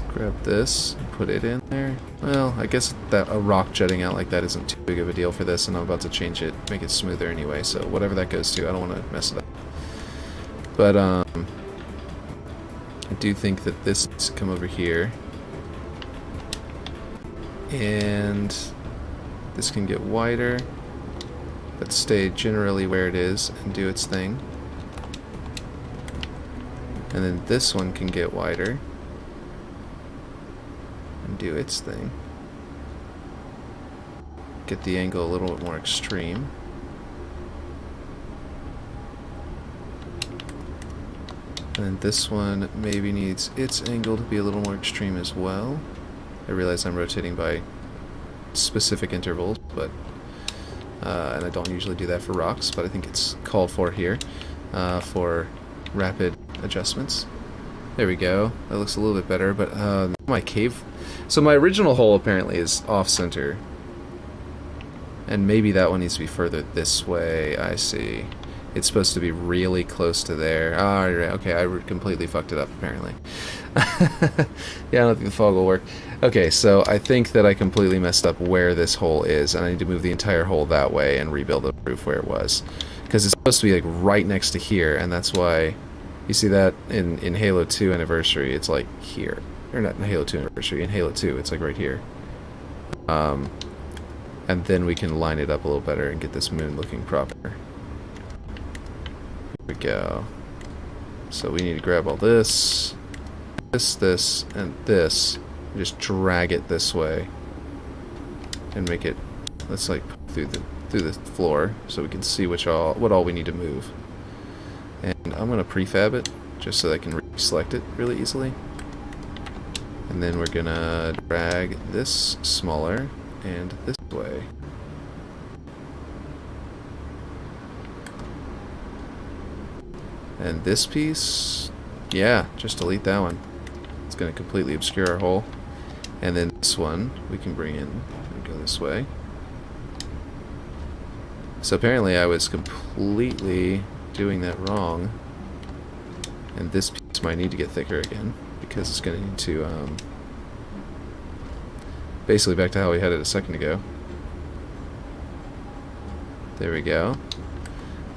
grab this and put it in there. Well, I guess that a rock jutting out like that isn't too big of a deal for this, and I'm about to change it, make it smoother anyway, so whatever that goes to, I don't want to mess it up. But, I do think that this needs to come over here. And this can get wider, but stay generally where it is and do its thing. And then this one can get wider and do its thing. Get the angle a little bit more extreme. And then this one maybe needs its angle to be a little more extreme as well. I realize I'm rotating by specific intervals, but and I don't usually do that for rocks, but I think it's called for here for rapid adjustments. There we go. That looks a little bit better, but my cave... So my original hole apparently is off-center. And maybe that one needs to be further this way. I see. It's supposed to be really close to there. Ah, you're right. Okay, I completely fucked it up, apparently. Yeah, I don't think the fog will work. Okay, so I think that I completely messed up where this hole is, and I need to move the entire hole that way and rebuild the roof where it was. Because it's supposed to be like right next to here, and that's why... You see that in Halo 2 Anniversary, it's like here. Or not in Halo 2 Anniversary, in Halo 2, it's like right here. And then we can line it up a little better and get this moon looking proper. Here we go. So we need to grab all this, this, and this, and just drag it this way. And make it, let's like through the floor, so we can see what all we need to move. And I'm going to prefab it, just so I can select it really easily. And then we're going to drag this smaller and this way. And this piece, yeah, just delete that one. It's going to completely obscure our hole. And then this one, we can bring in and go this way. So apparently I was completely doing that wrong, and this piece might need to get thicker again because it's going to need to basically back to how we had it a second ago. There we go.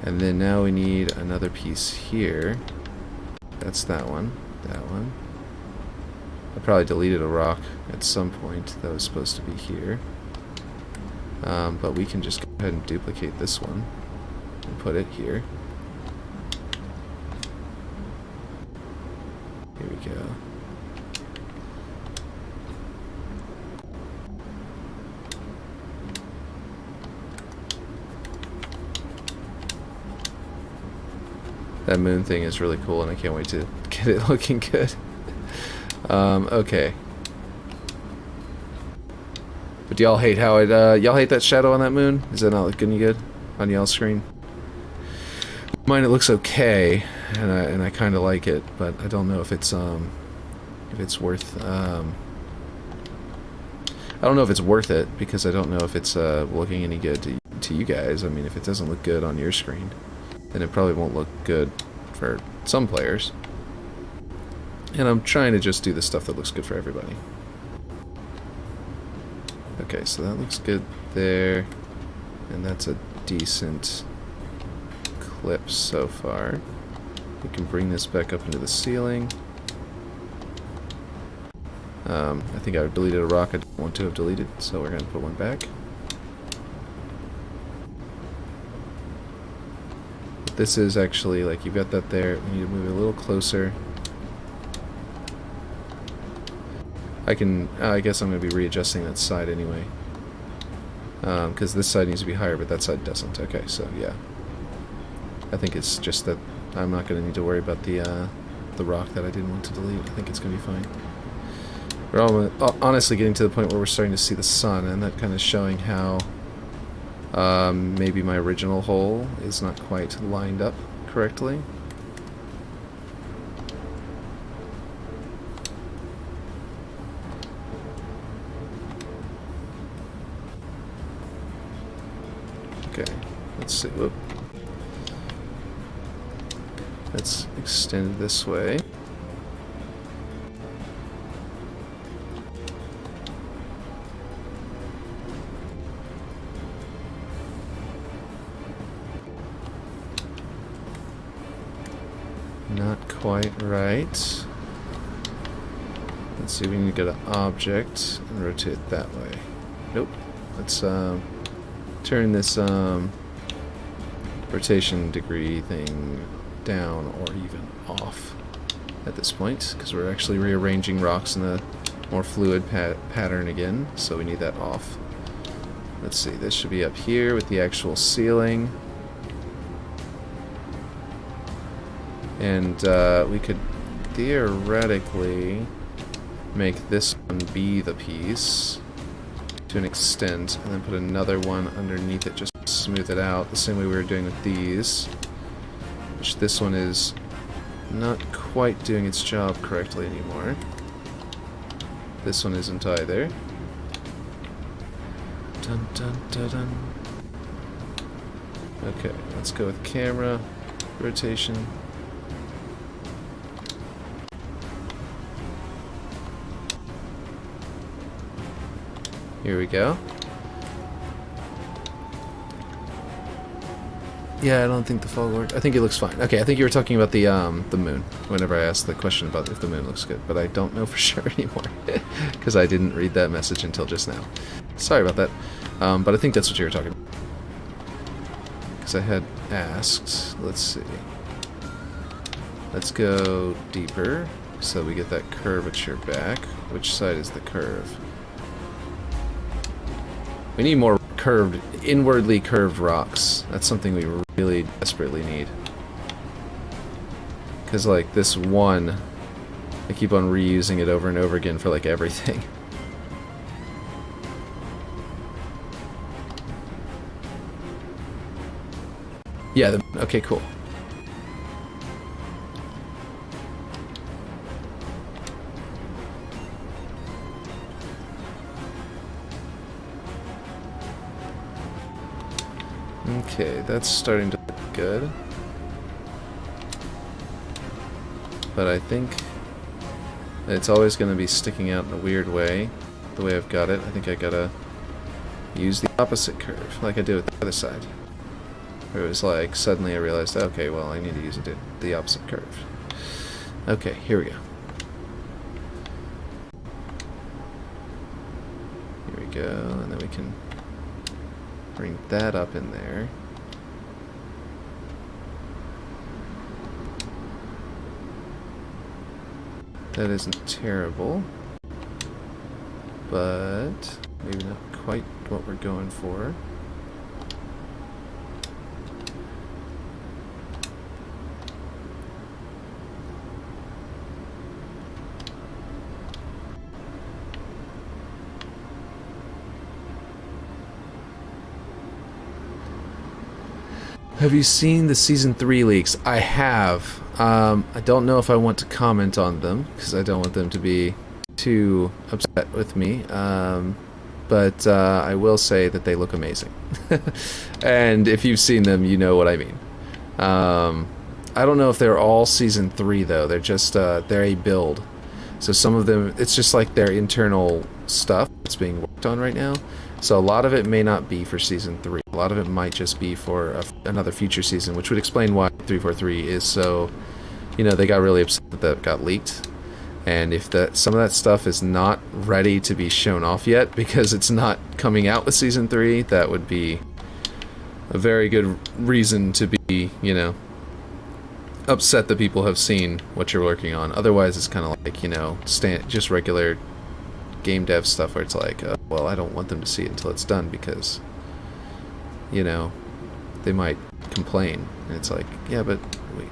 And then now we need another piece here. That's that one. That one. I probably deleted a rock at some point that was supposed to be here, but we can just go ahead and duplicate this one and put it here. Here we go. That moon thing is really cool, and I can't wait to get it looking good. Okay. But do y'all hate how it, y'all hate that shadow on that moon? Is that not looking any good on y'all's screen? Mine, it looks okay, and I kind of like it, but I don't know if it's worth, I don't know if it's worth it, because I don't know if it's, looking any good to you guys. I mean, if it doesn't look good on your screen, then it probably won't look good for some players. And I'm trying to just do the stuff that looks good for everybody. Okay, so that looks good there, and that's a decent clip so far. We can bring this back up into the ceiling. I think I deleted a rock I didn't want to have deleted, so we're going to put one back. This is actually, like, you've got that there, we need to move it a little closer. I guess I'm going to be readjusting that side anyway. Because this side needs to be higher, but that side doesn't. Okay, so yeah. I think it's just that I'm not going to need to worry about the rock that I didn't want to delete. I think it's going to be fine. We're honestly getting to the point where we're starting to see the sun, and that kind of showing how maybe my original hole is not quite lined up correctly. Okay, let's see. Whoop. Let's extend it this way. quite right. Let's see, we need to go to object and rotate it that way. Nope. Let's turn this rotation degree thing down or even off at this point, because we're actually rearranging rocks in a more fluid pattern again, so we need that off. Let's see, this should be up here with the actual ceiling. And we could theoretically make this one be the piece to an extent, and then put another one underneath it just to smooth it out, the same way we were doing with these. Which this one is not quite doing its job correctly anymore. This one isn't either. Dun dun dun dun. Okay, let's go with camera rotation. Here we go. Yeah, I don't think the fog worked. I think it looks fine. Okay, I think you were talking about the moon whenever I asked the question about if the moon looks good, but I don't know for sure anymore because I didn't read that message until just now. Sorry about that. But I think that's what you were talking about. Because I had asked, let's see. Let's go deeper so we get that curvature back. Which side is the curve? We need more curved, inwardly curved rocks. That's something we really desperately need. Because, like, this one, I keep on reusing it over and over again for, like, everything. Yeah, okay, cool. Okay, that's starting to look good. But I think it's always going to be sticking out in a weird way, the way I've got it. I think I gotta use the opposite curve, like I did with the other side. Where it was like, suddenly I realized, okay, well, I need to use the opposite curve. Okay, here we go. Here we go, and then we can bring that up in there. That isn't terrible, but maybe not quite what we're going for. Have you seen the Season 3 leaks? I have. I don't know if I want to comment on them, because I don't want them to be too upset with me. But I will say that they look amazing. And if you've seen them, you know what I mean. I don't know if they're all Season 3, though. They're just, they're a build. So some of them, it's just like their internal stuff that's being worked on right now. So a lot of it may not be for Season 3. A lot of it might just be for another future season, which would explain why 343 is so, you know, they got really upset that that got leaked. And if some of that stuff is not ready to be shown off yet because it's not coming out with Season 3, that would be a very good reason to be, you know, upset that people have seen what you're working on. Otherwise, it's kind of like, you know, just regular game dev stuff where it's like, well, I don't want them to see it until it's done because, you know, they might complain. And it's like, yeah, but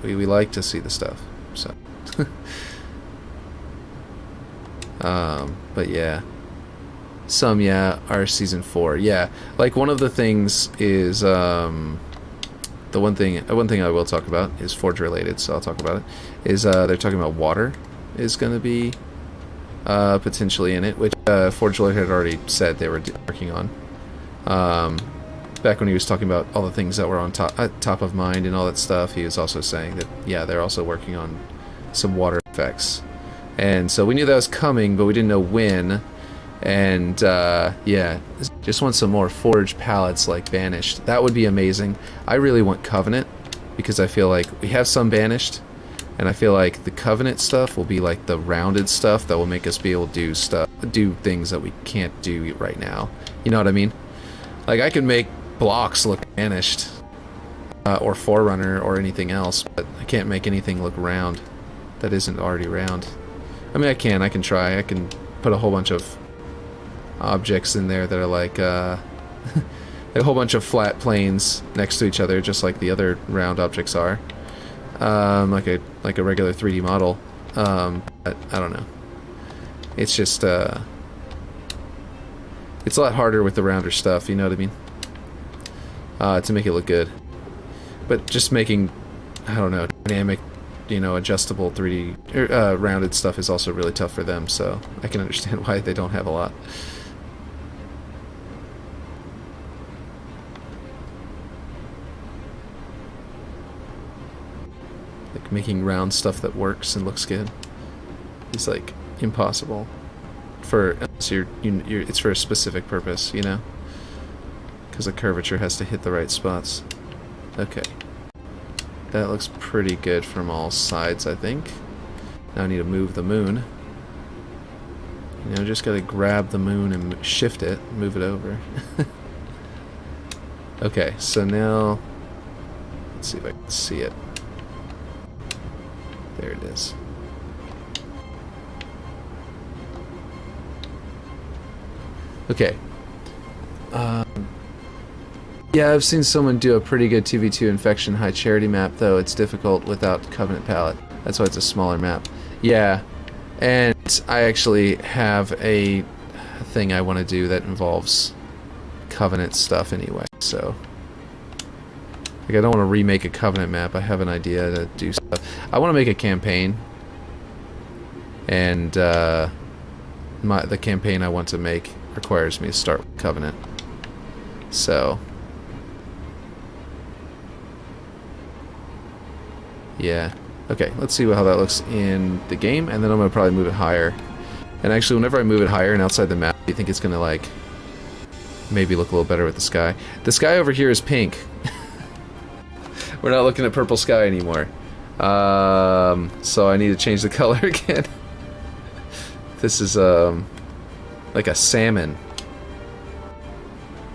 we like to see the stuff, so. But yeah. Some, yeah, are Season 4. Yeah, like one of the things is, the one thing I will talk about is Forge related, so I'll talk about it, is they're talking about water is going to be potentially in it, which Forge Lord had already said they were working on. Back when he was talking about all the things that were on top of mind and all that stuff, he was also saying that, yeah, they're also working on some water effects. And so we knew that was coming, but we didn't know when. And yeah, just want some more Forge palettes like Banished. That would be amazing. I really want Covenant, because I feel like we have some Banished, And I feel like the Covenant stuff will be like the rounded stuff that will make us be able to do things that we can't do right now. You know what I mean? Like, I can make blocks look vanished, or Forerunner, or anything else, but I can't make anything look round that isn't already round. I mean, I can try. I can put a whole bunch of objects in there that are like, a whole bunch of flat planes next to each other, just like the other round objects are. Like a regular 3D model. But I don't know. It's just, it's a lot harder with the rounder stuff, you know what I mean? To make it look good. But just making, I don't know, dynamic, you know, adjustable 3D, rounded stuff is also really tough for them, so I can understand why they don't have a lot. Like, making round stuff that works and looks good is, like, impossible. Unless it's for a specific purpose, you know? Because the curvature has to hit the right spots. Okay. That looks pretty good from all sides, I think. Now I need to move the moon. You know, just gotta grab the moon and shift it, move it over. Okay, so now, let's see if I can see it. There it is. Okay. Yeah, I've seen someone do a pretty good 2v2 Infection High Charity map, though it's difficult without Covenant palette. That's why it's a smaller map. Yeah, and I actually have a thing I want to do that involves Covenant stuff anyway, so... Like, I don't want to remake a Covenant map, I have an idea to do stuff. I want to make a campaign, and the campaign I want to make requires me to start with Covenant. So... yeah. Okay, let's see how that looks in the game, and then I'm going to probably move it higher. And actually, whenever I move it higher and outside the map, do you think it's going to, like, maybe look a little better with the sky? The sky over here is pink. We're not looking at purple sky anymore. So I need to change the color again. This is, like a salmon.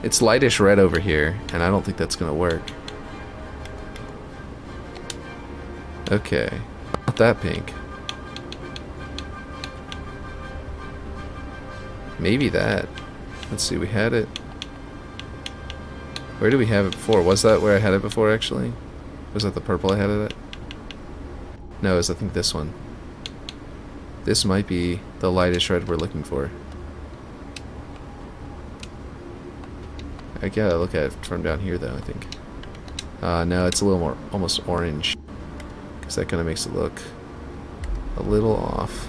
It's lightish red over here, and I don't think that's going to work. Okay, not that pink. Maybe that. Let's see, we had it. Where did we have it before? Was that where I had it before, actually? Was that the purple I had it at? No, it was, I think, this one. This might be the lightest red we're looking for. I gotta look at it from down here, though, I think. No, it's a little more, almost orange. Because that kind of makes it look a little off.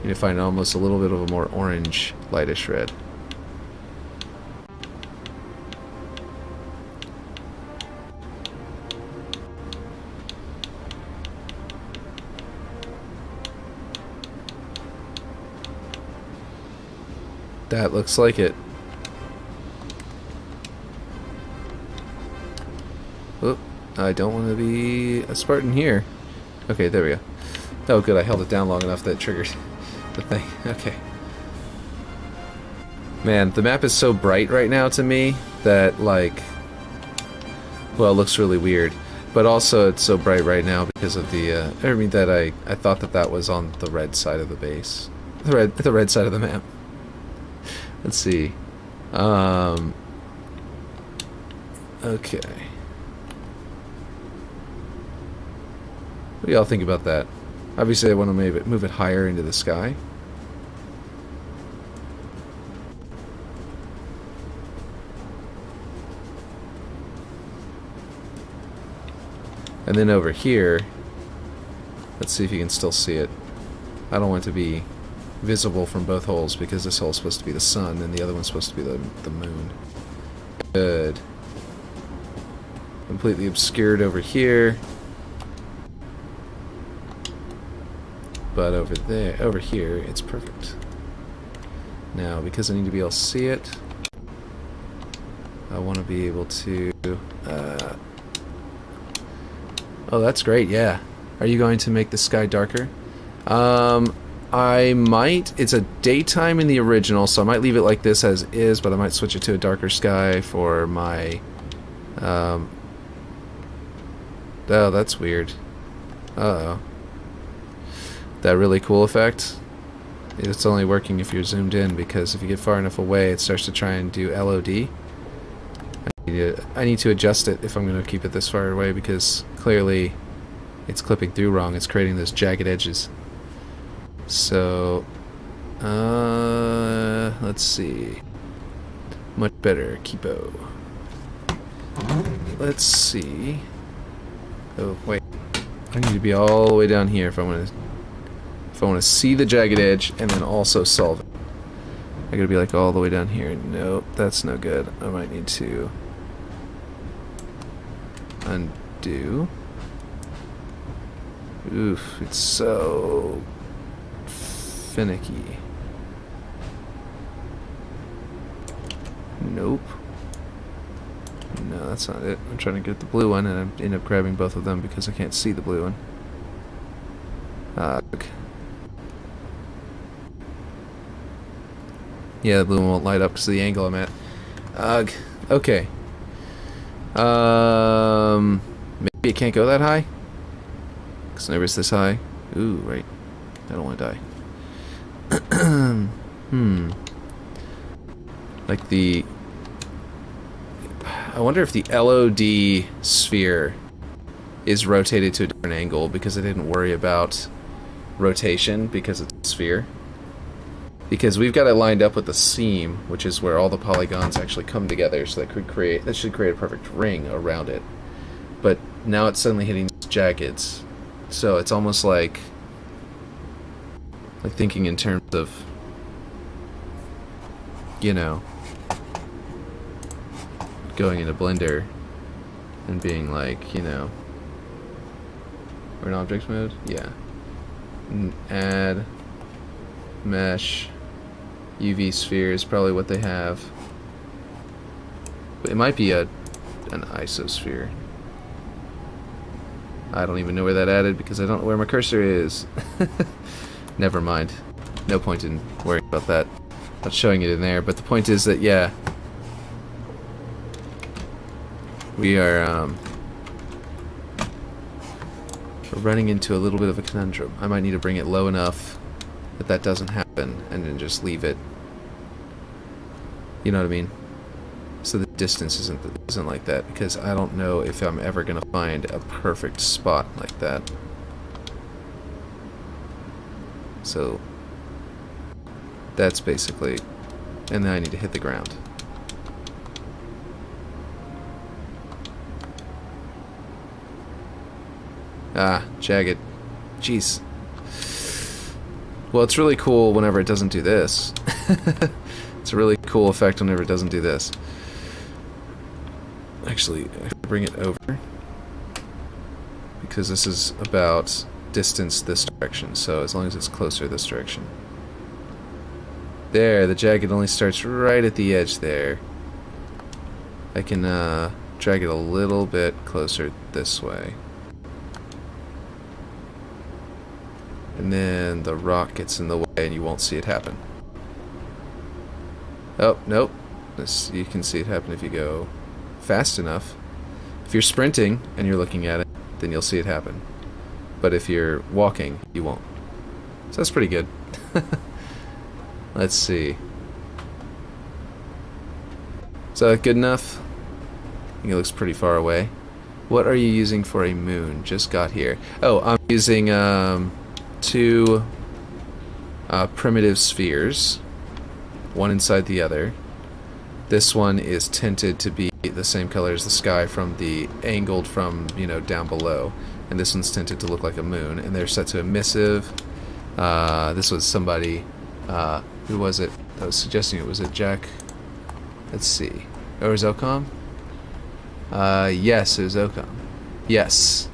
You need to find almost a little bit of a more orange, lightish red. That looks like it. Oop. I don't want to be a Spartan here. Okay, there we go. Oh, good, I held it down long enough that it triggered the thing. Okay. Man, the map is so bright right now to me that, like... well, it looks really weird. But also, it's so bright right now because of the, I mean, that I thought that was on the red side of the base. The red side of the map. Let's see. Okay. What do y'all think about that? Obviously, I want to move it higher into the sky. And then over here, let's see if you can still see it. I don't want it to be visible from both holes because this hole is supposed to be the sun and the other one's supposed to be the moon. Good. Completely obscured over here. But over here, it's perfect. Now, because I need to be able to see it, I want to be able to... oh, that's great, yeah. Are you going to make the sky darker? I might. It's a daytime in the original, so I might leave it like this as is, but I might switch it to a darker sky for my... Oh, that's weird. Uh-oh. That really cool effect? It's only working if you're zoomed in, because if you get far enough away, it starts to try and do LOD. I need to adjust it if I'm going to keep it this far away, because clearly it's clipping through wrong. It's creating those jagged edges. So, let's see. Much better, Keepo. Let's see. Oh, wait. I need to be all the way down here if I want to see the jagged edge and then also solve it. I gotta be like all the way down here. Nope, that's no good. I might need to undo. Oof, it's so finicky. Nope. No, that's not it. I'm trying to get the blue one, and I end up grabbing both of them because I can't see the blue one. Okay. Yeah, the blue one won't light up because of the angle I'm at. Okay. Maybe it can't go that high? Because whenever it's this high... Ooh, right. I don't want to die. Like the... I wonder if the LOD sphere is rotated to a different angle because I didn't worry about rotation because it's a sphere. Because we've got it lined up with the seam, which is where all the polygons actually come together, so that should create a perfect ring around it. But now it's suddenly hitting these jaggeds. So it's almost like thinking in terms of, you know, going into Blender and being like, you know, we're in object mode? Yeah. Add mesh UV sphere is probably what they have. But it might be an isosphere. I don't even know where that added because I don't know where my cursor is. Never mind. No point in worrying about that. Not showing it in there, but the point is that, yeah, we are we're running into a little bit of a conundrum. I might need to bring it low enough that that doesn't happen and then just leave it. You know what I mean? So the distance isn't like that, because I don't know if I'm ever gonna find a perfect spot like that. So that's basically, and then I need to hit the ground. Ah, jagged. Jeez. Well, it's really cool whenever it doesn't do this. It's a really cool effect whenever it doesn't do this. Actually, I have to bring it over, because this is about distance this direction, so as long as it's closer this direction. There, the jagged only starts right at the edge there. I can drag it a little bit closer this way. And then the rock gets in the way and you won't see it happen. Oh, nope. You can see it happen if you go fast enough. If you're sprinting and you're looking at it, then you'll see it happen. But if you're walking, you won't. So that's pretty good. Let's see. Is that good enough? I think it looks pretty far away. What are you using for a moon? Just got here. Oh, I'm using two primitive spheres, one inside the other. This one is tinted to be the same color as the sky from the angled from, you know, down below, and this one's tinted to look like a moon, and they're set to emissive. This was somebody, who was it that was suggesting it? Was it Jack? Let's see. Or was Ocom? Yes, it was Ocom. Yes.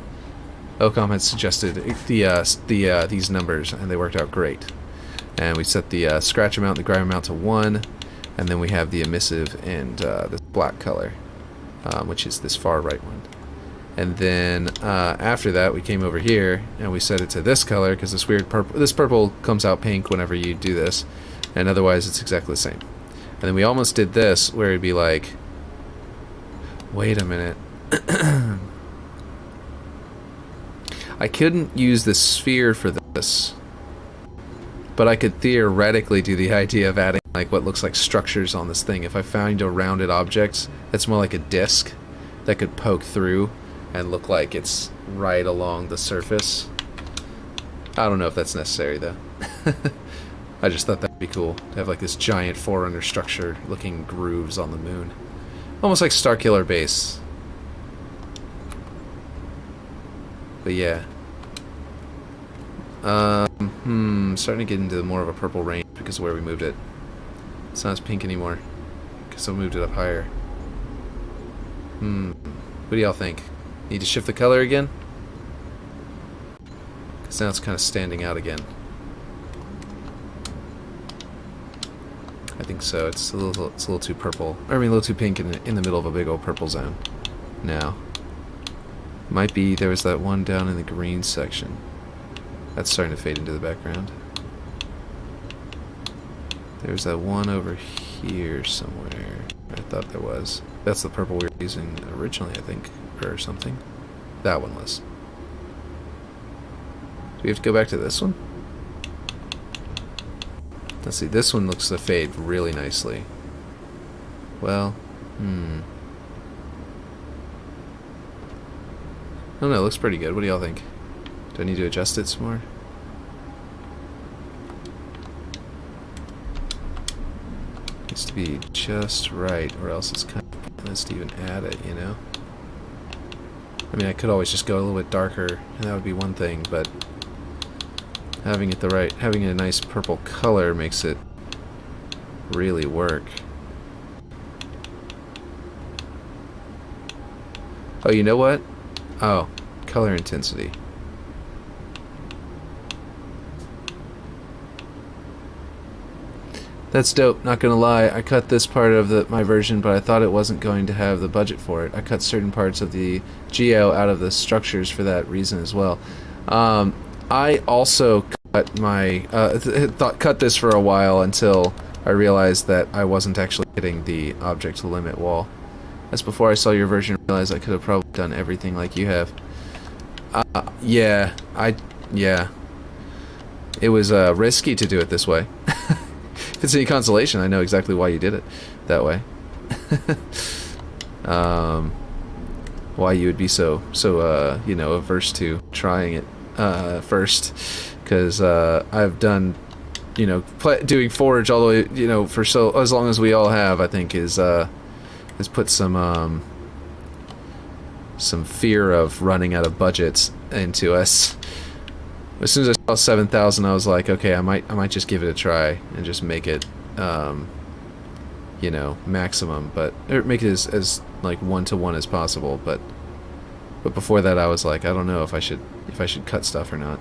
Ocom had suggested these numbers, and they worked out great. And we set the scratch amount and the grime amount to 1, and then we have the emissive and this black color, which is this far right one. And then after that, we came over here and we set it to this color because this weird purple. This purple comes out pink whenever you do this, and otherwise it's exactly the same. And then we almost did this where it'd be like, wait a minute. I couldn't use the sphere for this, but I could theoretically do the idea of adding like what looks like structures on this thing. If I found a rounded object that's more like a disc that could poke through and look like it's right along the surface. I don't know if that's necessary though. I just thought that'd be cool to have like this giant Forerunner structure looking grooves on the moon. Almost like Starkiller Base. But yeah. Starting to get into more of a purple range because of where we moved it. It's not as pink anymore because I moved it up higher. What do y'all think? Need to shift the color again? Because now it's kind of standing out again. I think so. It's a little too purple. I mean, a little too pink in the middle of a big old purple zone. Now, might be there was that one down in the green section. That's starting to fade into the background. There's that one over here somewhere. I thought there was. That's the purple we were using originally, I think, or something. That one was. Do we have to go back to this one? Let's see, this one looks to fade really nicely. Well, I don't know, it looks pretty good. What do y'all think? Do I need to adjust it some more? Needs to be just right, or else it's kind of pointless to even add it, you know? I mean, I could always just go a little bit darker, and that would be one thing, but having it having a nice purple color makes it really work. Oh, you know what? Oh, color intensity. That's dope, not gonna lie. I cut this part of my version, but I thought it wasn't going to have the budget for it. I cut certain parts of the geo out of the structures for that reason as well. I also cut my cut this for a while until I realized that I wasn't actually hitting the object limit wall. That's before I saw your version and realized I could have probably done everything like you have. Yeah. It was risky to do it this way. If it's any consolation, I know exactly why you did it that way. Why you would be so you know, averse to trying it first, because I've done, you know, doing Forge all the way, you know, for as long as we all have, I think has put some fear of running out of budgets into us. As soon as I saw 7,000, I was like, okay, I might just give it a try and just make it, you know, maximum, or make it as like 1-to-1 as possible. But before that, I was like, I don't know if I should cut stuff or not.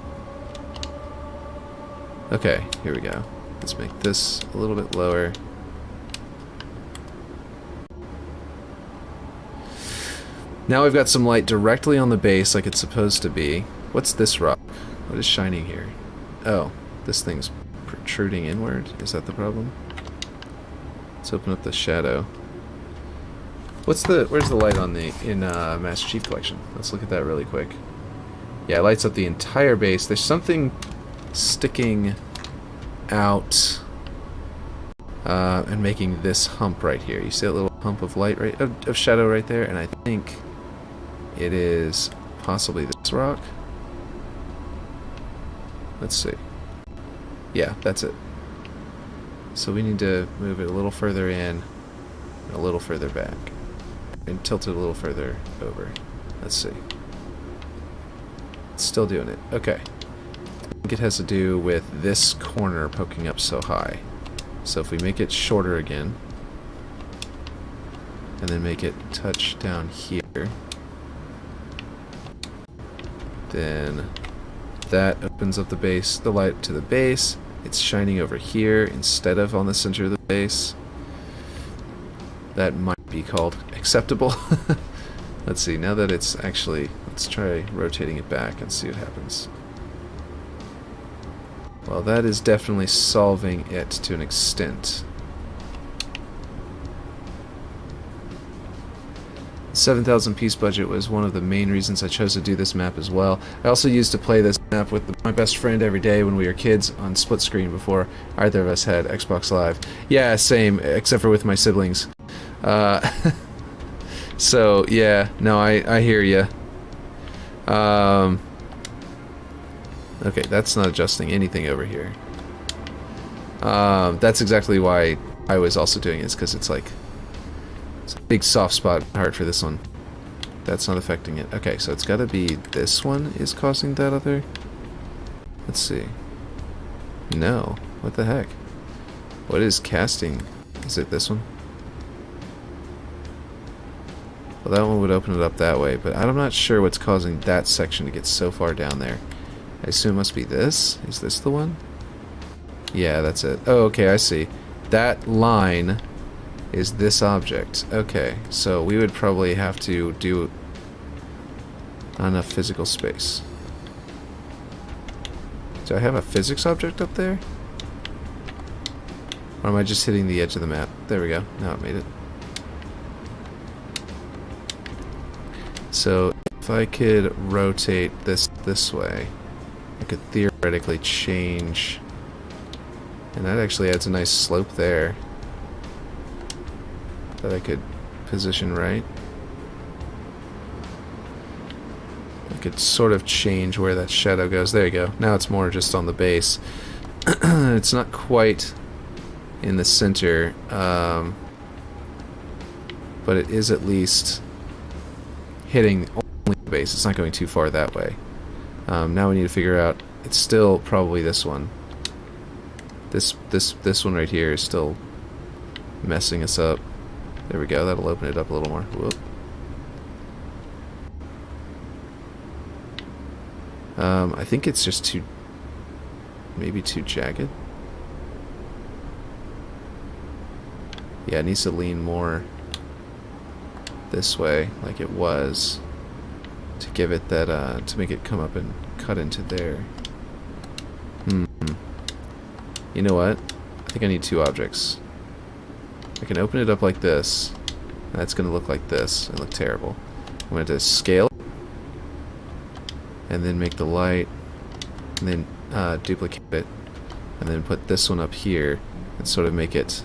Okay, here we go. Let's make this a little bit lower. Now we've got some light directly on the base like it's supposed to be. What's this rock? What is shining here? Oh, this thing's protruding inward? Is that the problem? Let's open up the shadow. Where's the light on in Master Chief Collection? Let's look at that really quick. Yeah, it lights up the entire base. There's something sticking out and making this hump right here. You see that little hump of light of shadow right there? And I think it is possibly this rock. Let's see. Yeah, that's it. So we need to move it a little further in, a little further back, and tilt it a little further over. Let's see. It's still doing it. Okay. I think it has to do with this corner poking up so high. So if we make it shorter again, and then make it touch down here, then that opens up the light to the base. It's shining over here instead of on the center of the base. That might be called acceptable. Let's see, now that it's actually... Let's try rotating it back and see what happens. Well, that is definitely solving it to an extent. 7,000 piece budget was one of the main reasons I chose to do this map as well. I also used to play this map with my best friend every day when we were kids on split screen before either of us had Xbox Live. Yeah, same, except for with my siblings. So, yeah, no, I hear ya. Okay, that's not adjusting anything over here. That's exactly why I was also doing it, because it's like... It's a big soft spot in my heart for this one. That's not affecting it. Okay, so it's gotta be this one is causing that other... Let's see. No. What the heck? What is casting? Is it this one? Well, that one would open it up that way, but I'm not sure what's causing that section to get so far down there. I assume it must be this? Is this the one? Yeah, that's it. Oh, okay, I see. That line is this object. Okay, so we would probably have to do not enough physical space. Do I have a physics object up there? Or am I just hitting the edge of the map? There we go. Now it made it. So if I could rotate this way, I could theoretically change, and that actually adds a nice slope there that I could position right. I could sort of change where that shadow goes. There you go. Now it's more just on the base. It's not quite in the center, but it is at least hitting only the base. It's not going too far that way. Now we need to figure out, it's still probably this one. This one right here is still messing us up. There we go, that'll open it up a little more. Whoop. I think it's just maybe too jagged. Yeah, it needs to lean more this way, like it was, to give it that, to make it come up and cut into there. You know what? I think I need two objects. I can open it up like this. That's going to look like this and look terrible. I'm going to scale it, and then make the light, and then duplicate it, and then put this one up here, and sort of make it...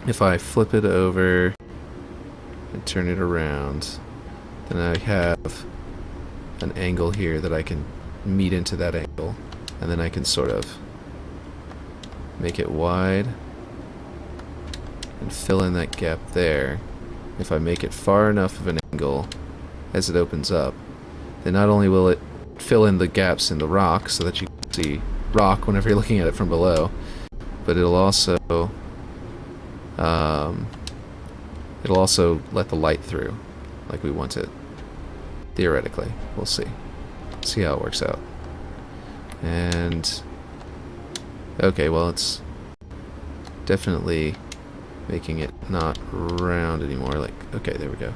If I flip it over and turn it around, then I have an angle here that I can meet into that angle, and then I can sort of make it wide and fill in that gap there. If I make it far enough of an angle as it opens up, then not only will it fill in the gaps in the rock so that you can see rock whenever you're looking at it from below, but it'll also let the light through like we want it. Theoretically. We'll see. See how it works out. And okay, well, it's definitely making it not round anymore. Like, okay, there we go.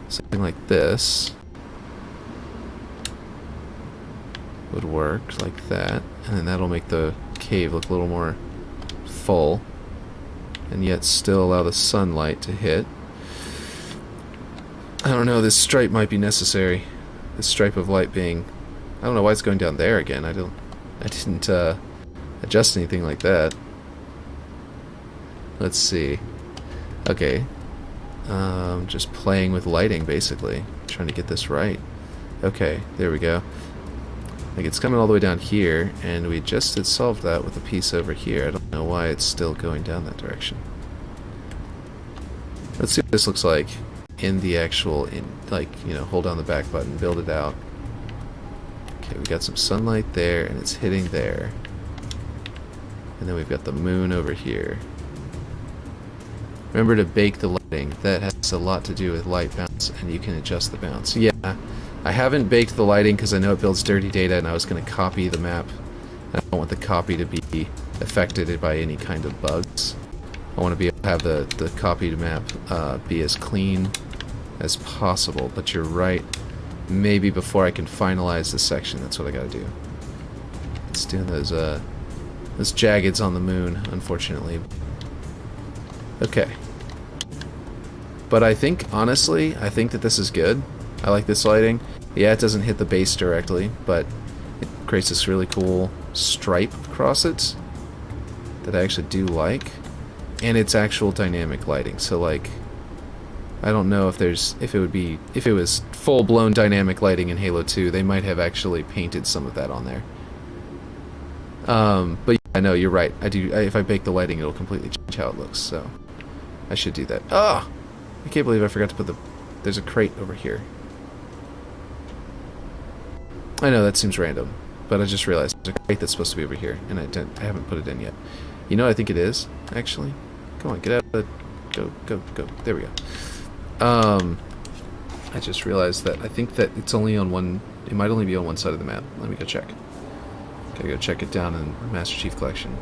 Something like this would work like that, and then that'll make the cave look a little more full, and yet still allow the sunlight to hit. I don't know, this stripe might be necessary. This stripe of light being... I don't know why it's going down there again. I didn't adjust anything like that. Let's see. Okay. Just playing with lighting, basically. Trying to get this right. Okay, there we go. Like, it's coming all the way down here, and we just had solved that with a piece over here. I don't know why it's still going down that direction. Let's see what this looks like in the actual, like, you know, hold down the back button, build it out. Okay, we got some sunlight there, and it's hitting there. And then we've got the moon over here. Remember to bake the lighting. That has a lot to do with light bounce, and you can adjust the bounce. Yeah, I haven't baked the lighting because I know it builds dirty data, and I was going to copy the map. I don't want the copy to be affected by any kind of bugs. I want to be able to have the copied map be as clean as possible, but you're right. Maybe before I can finalize this section, that's what I gotta do. It's doing those jaggeds on the moon, unfortunately. Okay. But I think, honestly, I think that this is good. I like this lighting. Yeah, it doesn't hit the base directly, but it creates this really cool stripe across it that I actually do like. And it's actual dynamic lighting, so like, I don't know if it was full-blown dynamic lighting in Halo 2, they might have actually painted some of that on there. But yeah, I know, you're right. If I bake the lighting, it'll completely change how it looks, so I should do that. Ah! I can't believe I forgot to put there's a crate over here. I know, that seems random, but I just realized there's a crate that's supposed to be over here, and I haven't put it in yet. You know what I think it is, actually? Come on, get out of the... Go. There we go. I just realized that I think that it's only on one... It might only be on one side of the map. Let me go check. Gotta go check it down in Master Chief Collection.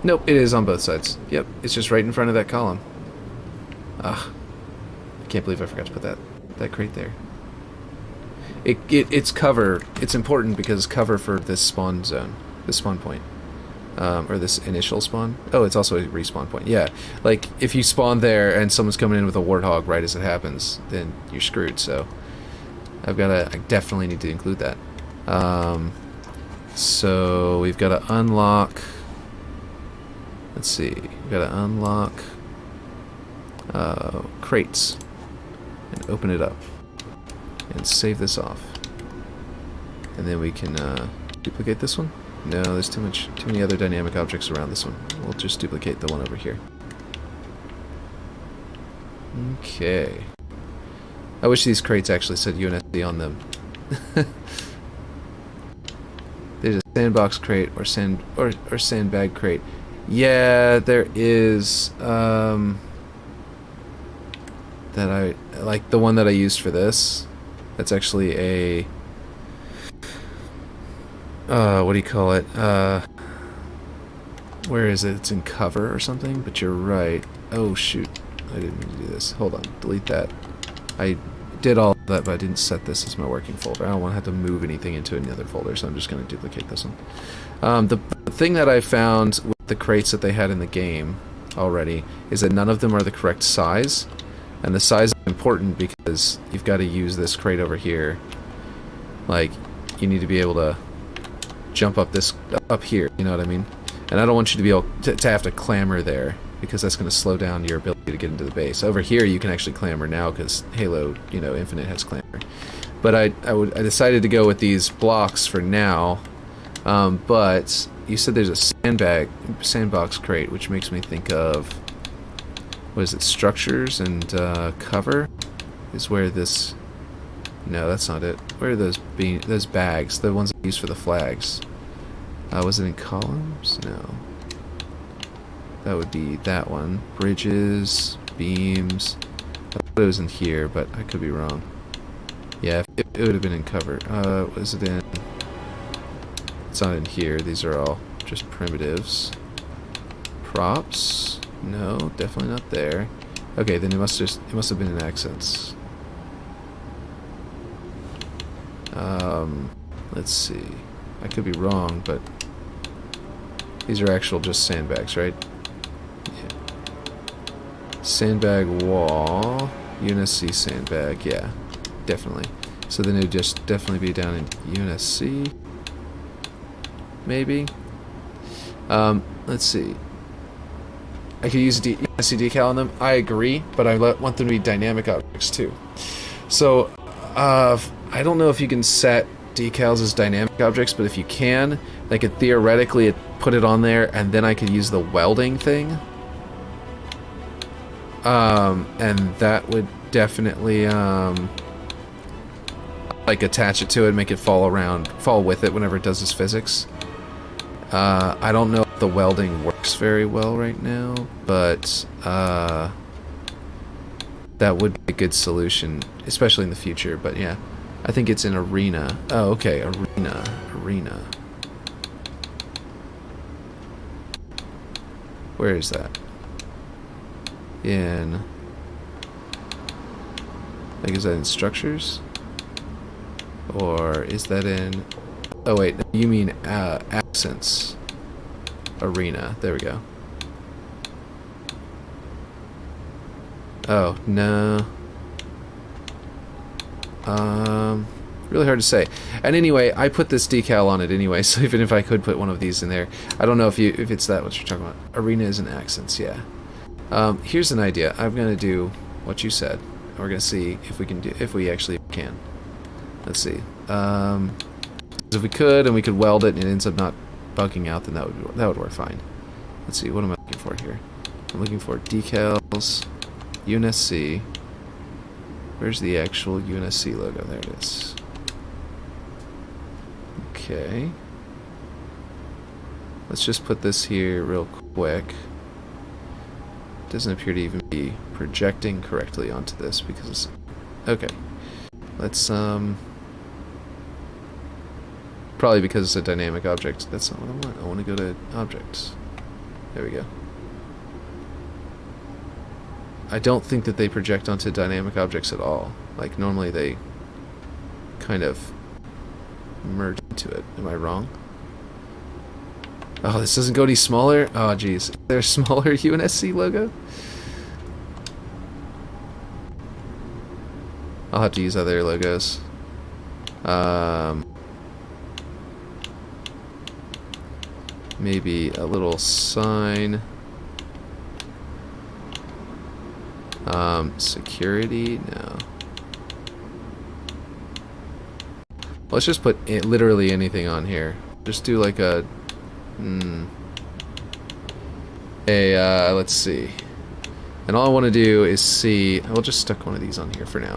Nope, it is on both sides. Yep, it's just right in front of that column. Ah, I can't believe I forgot to put that crate there. It's cover. It's important because cover for this spawn zone, this spawn point, or this initial spawn. Oh, it's also a respawn point. Yeah, like if you spawn there and someone's coming in with a warthog right as it happens, then you're screwed. So I definitely need to include that. So we've got to unlock. Let's see. We've got to unlock crates and open it up and save this off, and then we can duplicate this one. No, there's too many other dynamic objects around this one. We'll just duplicate the one over here. Okay. I wish these crates actually said UNSC on them. There's a sandbox crate or sandbag crate. Yeah, there is. That I like the one that I used for this. That's actually a. What do you call it? Where is it? It's in cover or something. But you're right. Oh shoot! I didn't mean to do this. Hold on. Delete that. I did all that, but I didn't set this as my working folder. I don't want to have to move anything into another folder, so I'm just going to duplicate this one. The thing that I found with the crates that they had in the game already is that none of them are the correct size, and the size is important because you've got to use this crate over here. Like, you need to be able to jump up here, you know what I mean? And I don't want you to be able to have to clamber there, because that's going to slow down your ability to get into the base. Over here you can actually clamber now because Halo, Infinite has clamber. But I decided to go with these blocks for now. But you said there's a sandbox crate, which makes me think of, what is it, structures and cover is where this. No, that's not it. Where are those bags? The ones I use for the flags. Was it in columns? No. That would be that one. Bridges, beams. I thought it was in here, but I could be wrong. Yeah, it would have been in cover. Was it in? It's not in here. These are all just primitives. Props? No, definitely not there. Okay, then it must have been in accents. Let's see. I could be wrong, but these are actual just sandbags, right? Sandbag wall, UNSC sandbag, yeah, definitely. So then it would just definitely be down in UNSC, maybe. Let's see. I could use UNSC decal on them. I agree, but I want them to be dynamic objects too. So I don't know if you can set decals as dynamic objects, but if you can, I could theoretically put it on there, and then I could use the welding thing. And that would definitely, like, attach it to it, make it fall with it whenever it does its physics. I don't know if the welding works very well right now, but, that would be a good solution, especially in the future, but yeah. I think it's in arena. Oh, okay, arena. Where is that? In Like, is that in structures? Or is that in... Oh wait, you mean accents. Arena, there we go. Oh, no. Really hard to say. And anyway, I put this decal on it anyway, so even if I could put one of these in there, I don't know if it's that what you're talking about. Arena is in accents, yeah. Here's an idea. I'm gonna do what you said. We're gonna see if we can do, if we actually can. Let's see. If we could, and we could weld it, and it ends up not bugging out, then that would work fine. Let's see. What am I looking for here? I'm looking for decals, UNSC. Where's the actual UNSC logo? There it is. Okay. Let's just put this here real quick. Doesn't appear to even be projecting correctly onto this because it's... Okay. Let's, probably because it's a dynamic object. That's not what I want. I want to go to objects. There we go. I don't think that they project onto dynamic objects at all. Like, normally they kind of merge into it. Am I wrong? Oh, this doesn't go any smaller? Oh, geez. Is there a smaller UNSC logo? I'll have to use other logos. Maybe a little sign. Security? No. Let's just put literally anything on here. Just do like a... let's see. And all I want to do is see... We'll just stick one of these on here for now.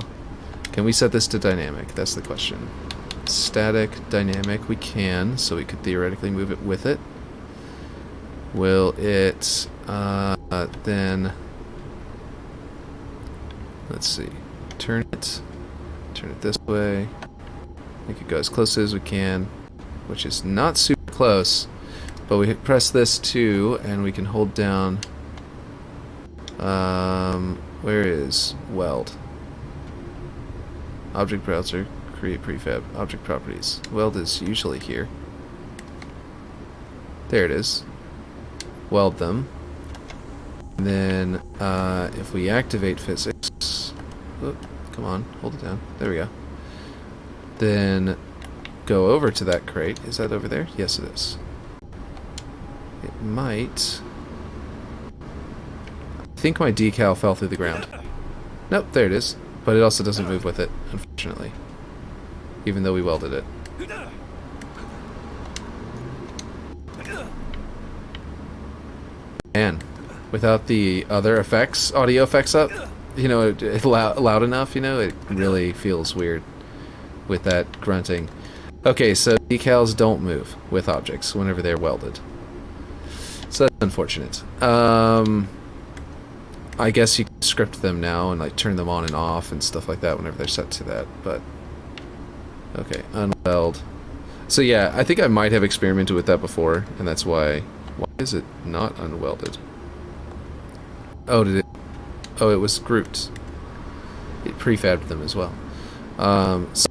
Can we set this to dynamic? That's the question. Static, dynamic, we can, so we could theoretically move it with it. Will it, then... Let's see. Turn it this way. Make it go as close as we can, which is not super close, but we press this too, and we can hold down, where is weld? Object browser, create prefab, object properties. Weld is usually here. There it is. Weld them. And then, if we activate physics, oh, come on, hold it down. There we go. Then go over to that crate. Is that over there? Yes, it is. It might. I think my decal fell through the ground. Nope, there it is. But it also doesn't move with it, unfortunately. Even though we welded it. Man, without the other effects, audio effects up, you know, loud enough, you know, it really feels weird with that grunting. Okay, so decals don't move with objects whenever they're welded. So that's unfortunate. I guess you can script them now and like turn them on and off and stuff like that whenever they're set to that, but okay, unweld. So yeah, I think I might have experimented with that before, and that's why is it not unwelded? Oh, did it? Oh, it was grouped. It prefabbed them as well.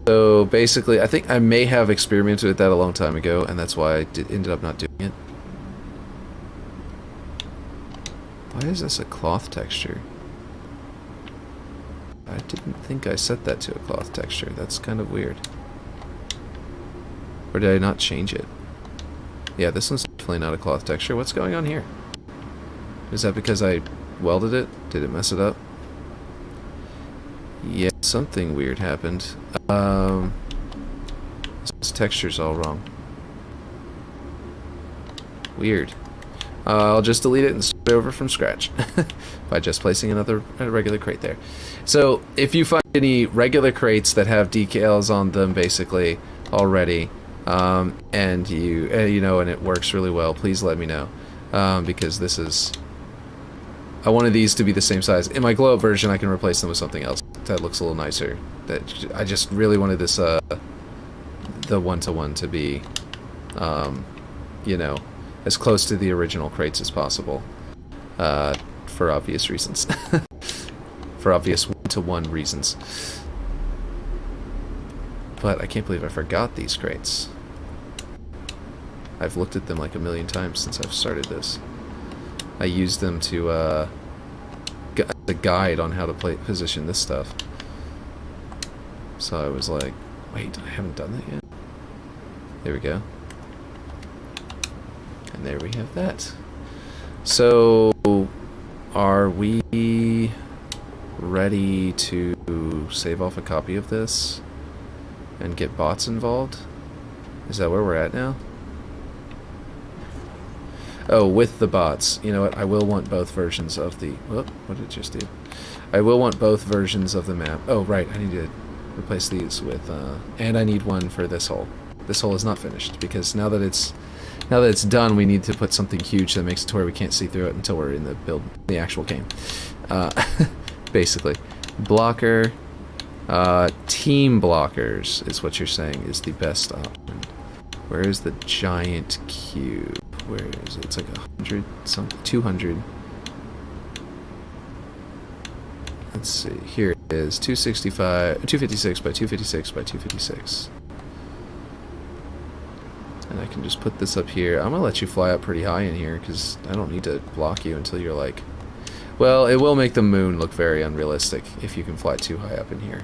So basically, I think I may have experimented with that a long time ago, and that's why I ended up not doing it. Why is this a cloth texture? I didn't think I set that to a cloth texture. That's kind of weird. Or did I not change it? Yeah, this one's definitely not a cloth texture. What's going on here? Is that because I welded it? Did it mess it up? Yeah, something weird happened. This texture's all wrong. Weird. I'll just delete it and start over from scratch by just placing a regular crate there. So if you find any regular crates that have decals on them basically already, and you know, and it works really well, please let me know, because this is... I wanted these to be the same size. In my glow up version, I can replace them with something else that looks a little nicer. I just really wanted this, the one-to-one to be, you know, as close to the original crates as possible, for obvious reasons. For obvious 1-to-1 reasons. But I can't believe I forgot these crates. I've looked at them like a million times since I've started this. I used them to the guide on how to position this stuff. So I was like, wait, I haven't done that yet. There we go. And there we have that. So, are we ready to save off a copy of this and get bots involved? Is that where we're at now? Oh, with the bots. You know what? I will want both versions of the... Whoop, what did it just do? I will want both versions of the map. Oh, right. I need to replace these with... and I need one for this hole. This hole is not finished, because now that it's done, we need to put something huge that makes it to where we can't see through it until we're in the actual game. Basically. Blocker. Team blockers is what you're saying is the best option. Where is the giant cube? Where is it? It's like 100 something, 200. Let's see. Here it is. 256 by 256 by 256. And I can just put this up here. I'm gonna let you fly up pretty high in here because I don't need to block you until you're like... Well, it will make the moon look very unrealistic if you can fly too high up in here.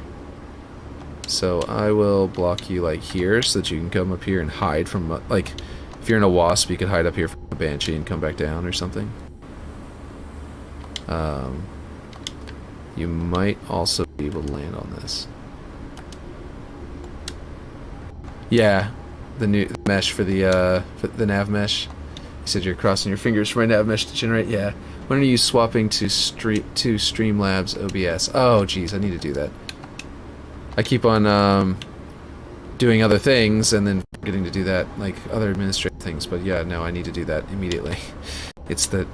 So I will block you like here so that you can come up here and hide from, like, if you're in a wasp, you could hide up here from a banshee and come back down or something. You might also be able to land on this. Yeah, the new mesh for the Nav-mesh. You said you're crossing your fingers for my Nav-mesh to generate. Yeah. When are you swapping to Streamlabs OBS? Oh, geez, I need to do that. I keep on doing other things and then forgetting to do that, like other administrative things. But yeah, no, I need to do that immediately. It's the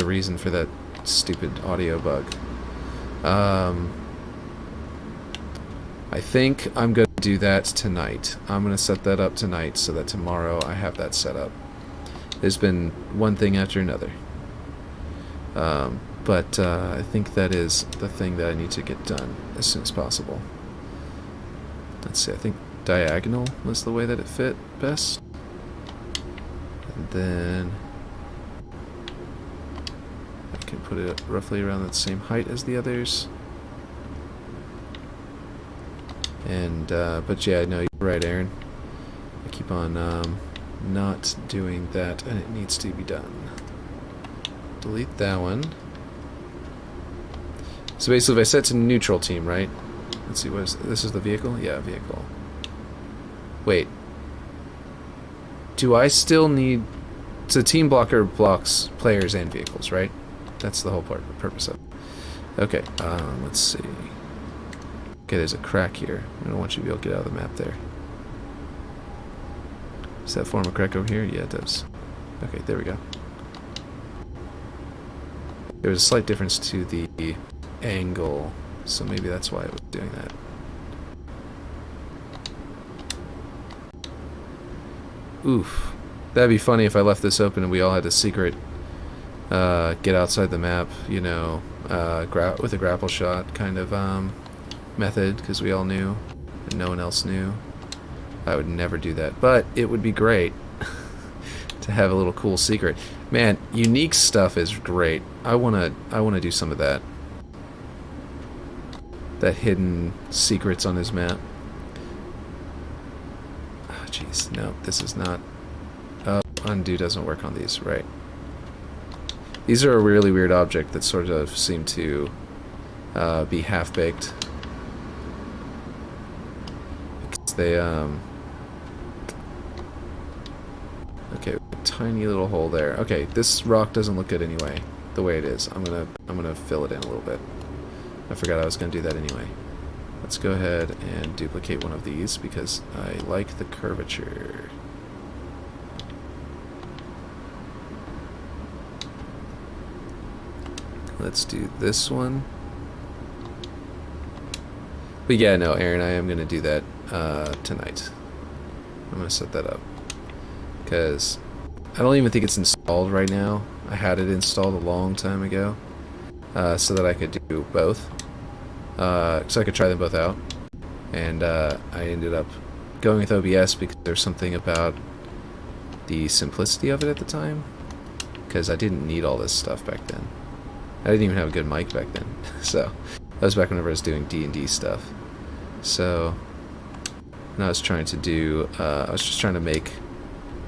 reason for that stupid audio bug. I think I'm going to do that tonight. I'm going to set that up tonight so that tomorrow I have that set up. There's been one thing after another. But I think that is the thing that I need to get done as soon as possible. Let's see, I think diagonal was the way that it fit best. And then I can put it roughly around the same height as the others. And, but yeah, no, you're right, Aaron. I keep on not doing that, and it needs to be done. Delete that one. So basically, if I set to neutral team, right? Let's see, what is this? Is the vehicle? Yeah, vehicle. Wait. Do I still need... So team blocker blocks players and vehicles, right? That's the whole purpose of it. Okay, let's see. Okay, there's a crack here. I don't want you to be able to get out of the map there. Does that form a crack over here? Yeah, it does. Okay, there we go. There was a slight difference to the angle, so maybe that's why it was doing that. Oof. That'd be funny if I left this open and we all had a secret get outside the map, you know, with a grapple shot kind of method, because we all knew and no one else knew. I would never do that, but it would be great to have a little cool secret. Man, unique stuff is great. I wanna do some of that. That hidden secrets on his map. Oh, jeez, no, this is not. Oh, undo doesn't work on these, right? These are a really weird object that sort of seem to be half-baked. Because they, okay, tiny little hole there. Okay, this rock doesn't look good anyway, the way it is. I'm gonna fill it in a little bit. I forgot I was gonna do that anyway. Let's go ahead and duplicate one of these because I like the curvature. Let's do this one. But yeah, no, Aaron, I am gonna do that tonight. I'm gonna set that up because I don't even think it's installed right now. I had it installed a long time ago so that I could do both. so I could try them both out. And I ended up going with OBS because there's something about the simplicity of it at the time. Because I didn't need all this stuff back then. I didn't even have a good mic back then. So that was back whenever I was doing D&D stuff. So and I was trying to do, I was just trying to make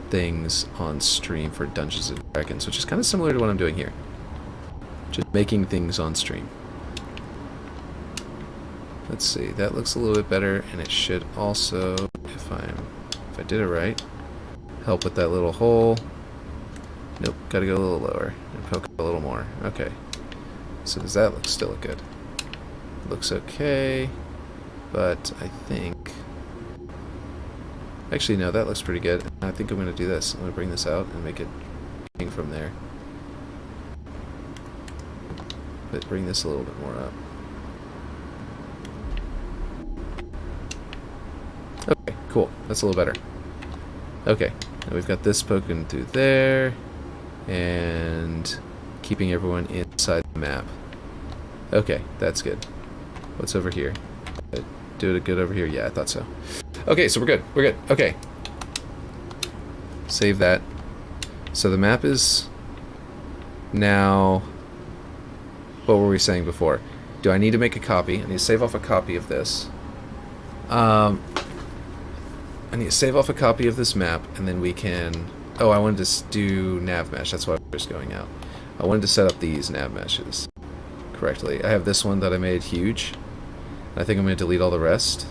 things on stream for Dungeons & Dragons, which is kind of similar to what I'm doing here. Just making things on stream. Let's see, that looks a little bit better, and it should also, if I did it right, help with that little hole. Nope, gotta go a little lower and poke a little more. Okay. So does that look still good? Looks okay, but I think... Actually, no, that looks pretty good. I think I'm gonna do this. I'm gonna bring this out and make it hang from there. But bring this a little bit more up. Okay, cool. That's a little better. Okay, now we've got this poking through there, and keeping everyone inside the map. Okay, that's good. What's over here? Do it good over here? Yeah, I thought so. Okay, so we're good. We're good. Okay. Save that. So the map is now... What were we saying before? Do I need to make a copy? I need to save off a copy of this. I need to save off a copy of this map, and then we can... Oh, I wanted to do Nav-mesh. That's why I was going out. I wanted to set up these Nav-meshes correctly. I have this one that I made huge. I think I'm going to delete all the rest.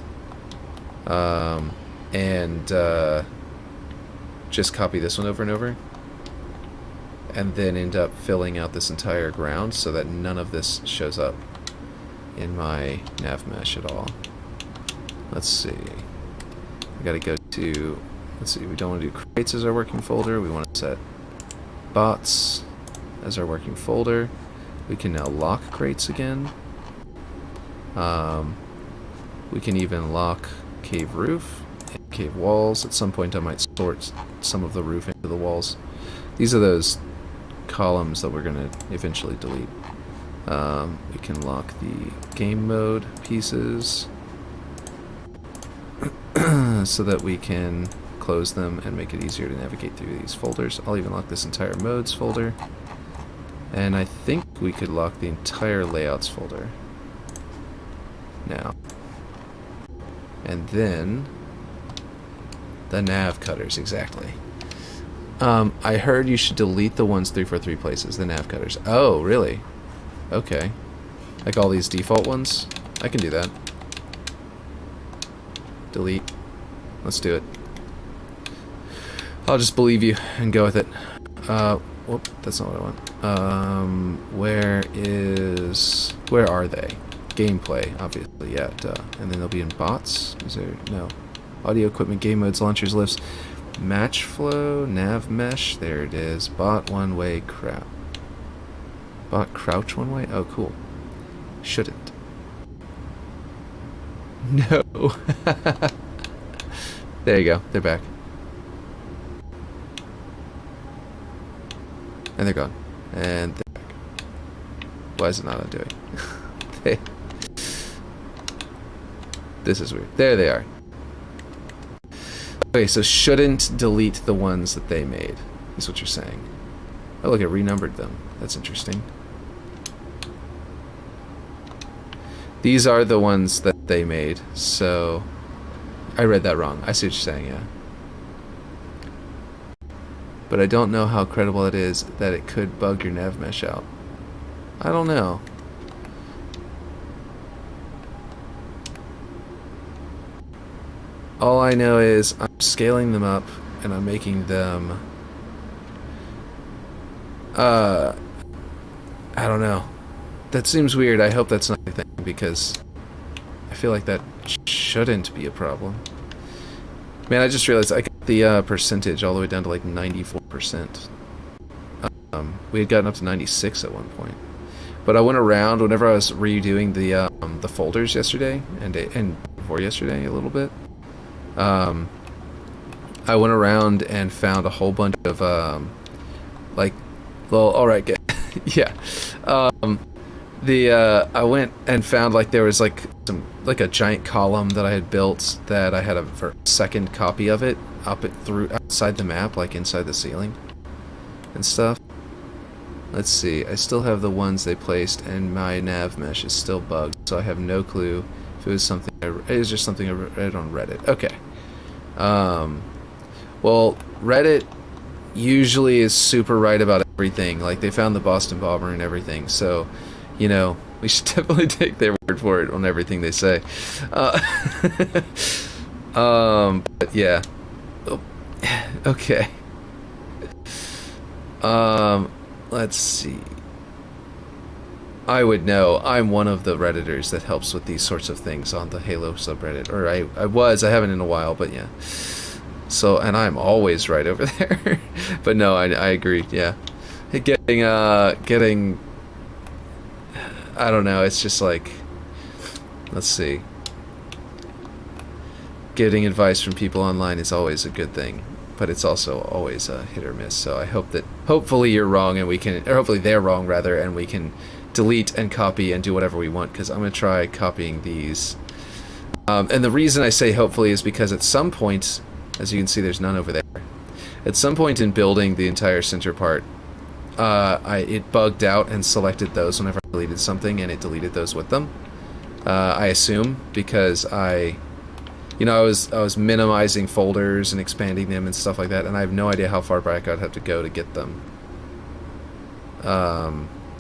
Just copy this one over and over. And then end up filling out this entire ground so that none of this shows up in my Nav-mesh at all. Let's see. We gotta go to... Let's see, we don't want to do crates as our working folder. We want to set bots as our working folder. We can now lock crates again. We can even lock cave roof and cave walls. At some point I might sort some of the roof into the walls. These are those columns that we're going to eventually delete. We can lock the game mode pieces so that we can close them and make it easier to navigate through these folders. I'll even lock this entire modes folder. And I think we could lock the entire layouts folder now. And then the nav cutters, exactly. I heard you should delete the ones 343 places, the nav cutters. Oh, really? Okay. Like all these default ones? I can do that. Delete. Let's do it. I'll just believe you and go with it. Whoop, that's not what I want. Where are they? Gameplay, obviously, yeah, duh. And then they'll be in bots. Is there, no. Audio equipment, game modes, launchers, lifts, match flow, Nav-mesh, there it is. Bot one way, crap. Bot crouch one way? Oh, cool. Shouldn't. No. There you go, they're back. And they're gone. And they're back. Why is it not undoing? This is weird. There they are. Okay, so shouldn't delete the ones that they made, is what you're saying. Oh, look, it renumbered them. That's interesting. These are the ones that they made, so... I read that wrong. I see what you're saying, yeah. But I don't know how credible it is that it could bug your Nav-mesh out. I don't know. All I know is I'm scaling them up and I'm making them... I don't know. That seems weird. I hope that's not a thing because I feel like that shouldn't be a problem. Man, I just realized I got the percentage all the way down to like 94%. We had gotten up to 96 at one point. But I went around whenever I was redoing the folders yesterday and before yesterday a little bit. I went around and found a whole bunch of like, well, all right, yeah, I went and found like there was like a giant column that I had built that I had a second copy of it up it through outside the map, like inside the ceiling and stuff. Let's see, I still have the ones they placed, and my Nav-mesh is still bugged, so I have no clue if it was something. It was just something I read on Reddit. Okay. Well, Reddit usually is super right about everything. Like, they found the Boston bomber and everything, so, you know, we should definitely take their word for it on everything they say. But yeah. Oh, okay. Let's see. I would know. I'm one of the Redditors that helps with these sorts of things on the Halo subreddit. Or I haven't in a while, but yeah. So, and I'm always right over there. But no, I agree, yeah. Getting, I don't know, it's just like, let's see. Getting advice from people online is always a good thing. But it's also always a hit or miss. So I hope that, hopefully you're wrong and we can, or hopefully they're wrong rather, and we can delete and copy and do whatever we want, because I'm going to try copying these. And the reason I say hopefully is because at some point, as you can see there's none over there, at some point in building the entire center part, it bugged out and selected those whenever I deleted something, and it deleted those with them. I assume because you know, I was minimizing folders and expanding them and stuff like that, and I have no idea how far back I'd have to go to get them.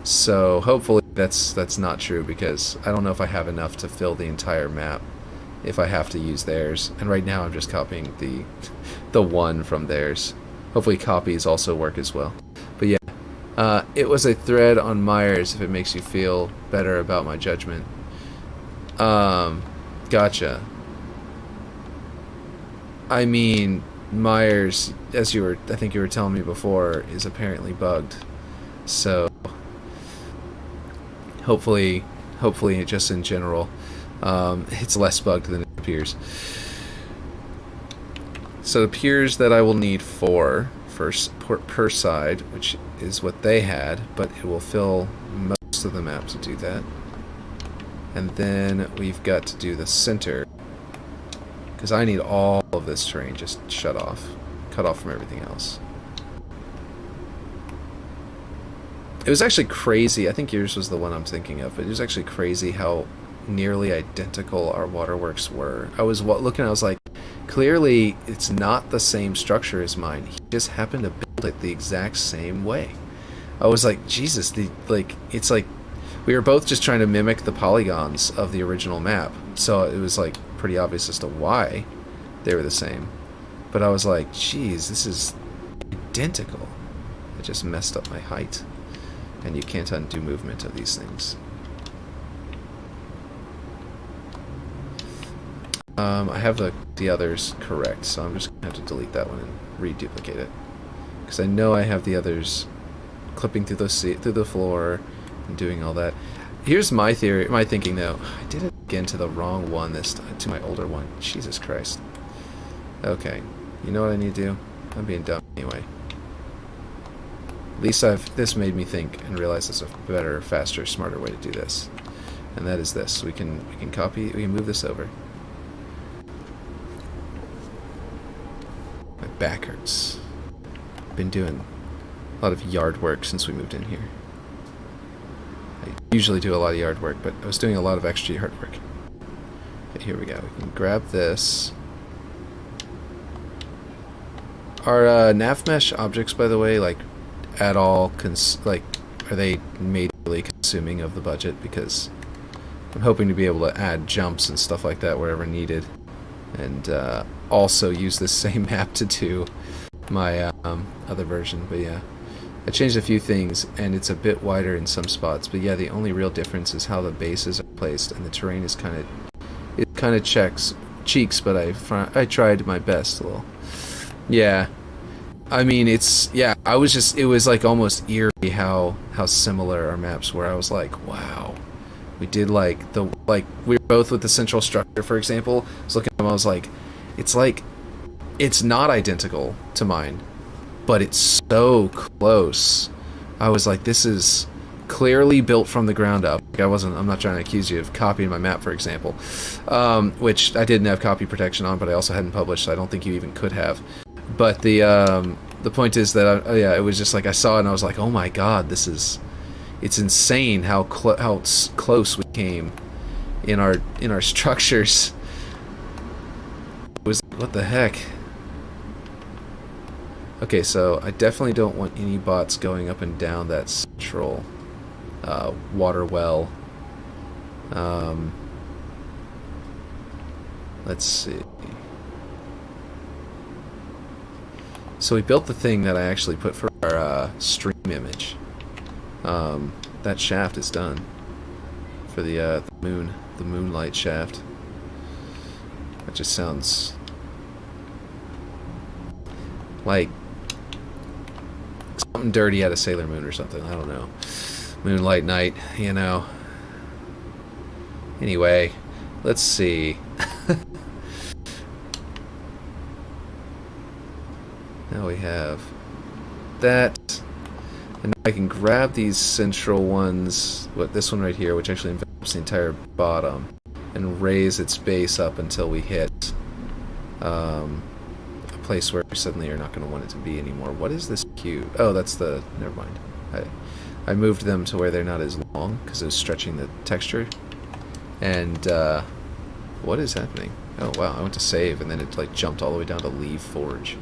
So hopefully that's not true, because I don't know if I have enough to fill the entire map if I have to use theirs. And right now I'm just copying the one from theirs. Hopefully copies also work as well. But yeah, it was a thread on Myers, if it makes you feel better about my judgment. Gotcha. I mean, Myers, as I think you were telling me before, is apparently bugged. So, hopefully, just in general, it's less bugged than it appears. So it appears that I will need 4 per side, which is what they had, but it will fill most of the map to do that. And then we've got to do the center, because I need all of this terrain just cut off from everything else. It was actually crazy. I think yours was the one I'm thinking of, but it was actually crazy how nearly identical our waterworks were. I was looking, I was like, clearly it's not the same structure as mine. He just happened to build it the exact same way. I was like, Jesus, it's like we were both just trying to mimic the polygons of the original map. So it was like pretty obvious as to why they were the same. But I was like, geez, this is identical. It just messed up my height. And you can't undo movement of these things. I have the others correct, so I'm just going to have to delete that one and reduplicate it. Because I know I have the others clipping through the floor and doing all that. Here's my theory, my thinking though. I did it again to the wrong one this time, to my older one. Jesus Christ. Okay, you know what I need to do? I'm being dumb anyway. At least this made me think and realize there's a better, faster, smarter way to do this. And that is this. We can move this over. My back hurts. Been doing a lot of yard work since we moved in here. I usually do a lot of yard work, but I was doing a lot of extra yard work. Okay, here we go. We can grab this. Are Nav-mesh objects, by the way, like, at all, are they majorly consuming of the budget? Because I'm hoping to be able to add jumps and stuff like that wherever needed, and also use this same map to do my other version. But yeah, I changed a few things, and it's a bit wider in some spots. But yeah, the only real difference is how the bases are placed, and the terrain is kind of cheeks. But I tried my best a little. Yeah. I mean, it was like almost eerie how similar our maps were. I was like, wow. We did we were both with the central structure, for example. I was looking at them, I was like, it's not identical to mine, but it's so close. I was like, this is clearly built from the ground up. Like I'm not trying to accuse you of copying my map, for example, which I didn't have copy protection on, but I also hadn't published, so I don't think you even could have. But the point is that yeah, it was just like I saw it and I was like, oh my god, it's insane how close we came in our structures. It was like, what the heck? Okay, so I definitely don't want any bots going up and down that central water well. Let's see. So we built the thing that I actually put for our stream image. That shaft is done for the moonlight shaft. That just sounds like something dirty out of Sailor Moon or something. I don't know. Moonlight night, you know. Anyway, let's see. Now we have that. And now I can grab these central ones, this one right here, which actually envelops the entire bottom, and raise its base up until we hit a place where we suddenly are not going to want it to be anymore. What is this cube? Oh, that's the... Never mind. I moved them to where they're not as long, because it was stretching the texture. And, what is happening? Oh, wow, I went to save, and then it, like, jumped all the way down to leave forge.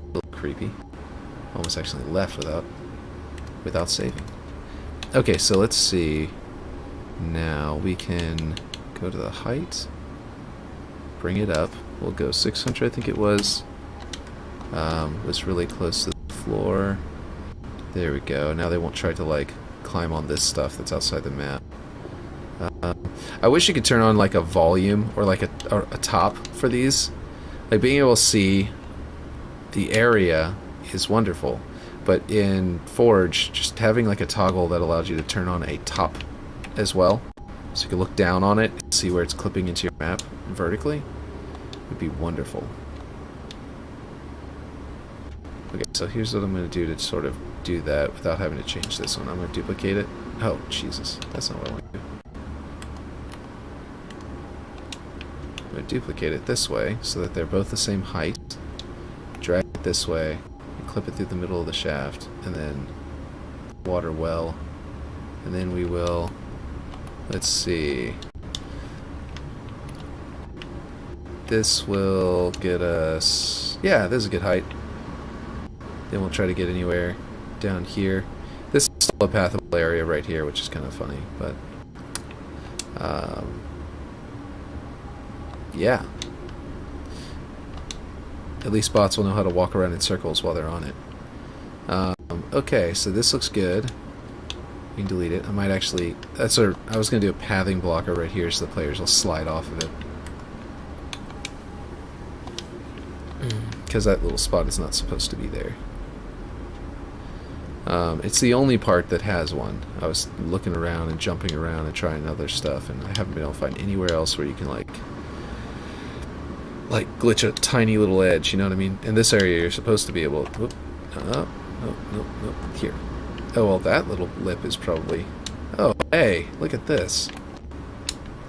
A little creepy. Almost actually left without saving. Okay, so let's see. Now we can go to the height, bring it up. We'll go 600, I think it was. Was really close to the floor. There we go. Now they won't try to like climb on this stuff that's outside the map. I wish you could turn on like a volume or like a top for these. Like being able to see the area is wonderful, but in Forge, just having like a toggle that allows you to turn on a top as well, so you can look down on it and see where it's clipping into your map vertically, would be wonderful. Okay, so here's what I'm going to do to sort of do that without having to change this one. I'm going to duplicate it. Oh, Jesus. That's not what I want to do. I'm going to duplicate it this way so that they're both the same height. Drag it this way, and clip it through the middle of the shaft, and then water well. And then we will... Let's see. This will get us... Yeah, this is a good height. Then we'll try to get anywhere down here. This is still a pathable area right here, which is kind of funny, but... yeah. At least bots will know how to walk around in circles while they're on it. Okay, so this looks good. We can delete it. I might actually... I was going to do a pathing blocker right here so the players will slide off of it. Because that little spot is not supposed to be there. It's the only part that has one. I was looking around and jumping around and trying other stuff, and I haven't been able to find anywhere else where you can like glitch a tiny little edge, you know what I mean? In this area you're supposed to be able to... Whoop, nope, here. Oh, well, that little lip is probably... Oh, hey, look at this.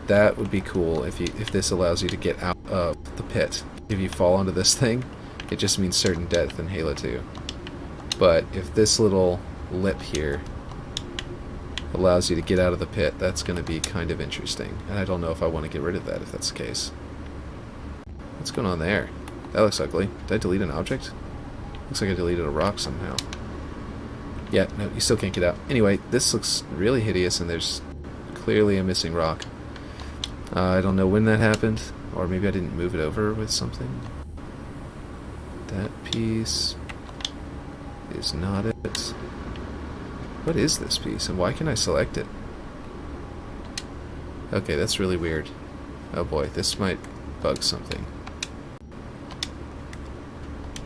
That would be cool if this allows you to get out of the pit. If you fall onto this thing, it just means certain death in Halo 2. But if this little lip here allows you to get out of the pit, that's going to be kind of interesting. And I don't know if I want to get rid of that if that's the case. What's going on there? That looks ugly. Did I delete an object? Looks like I deleted a rock somehow. Yeah, no, you still can't get out. Anyway, this looks really hideous, and there's clearly a missing rock. I don't know when that happened, or maybe I didn't move it over with something. That piece is not it. What is this piece, and why can I select it? Okay, that's really weird. Oh boy, this might bug something.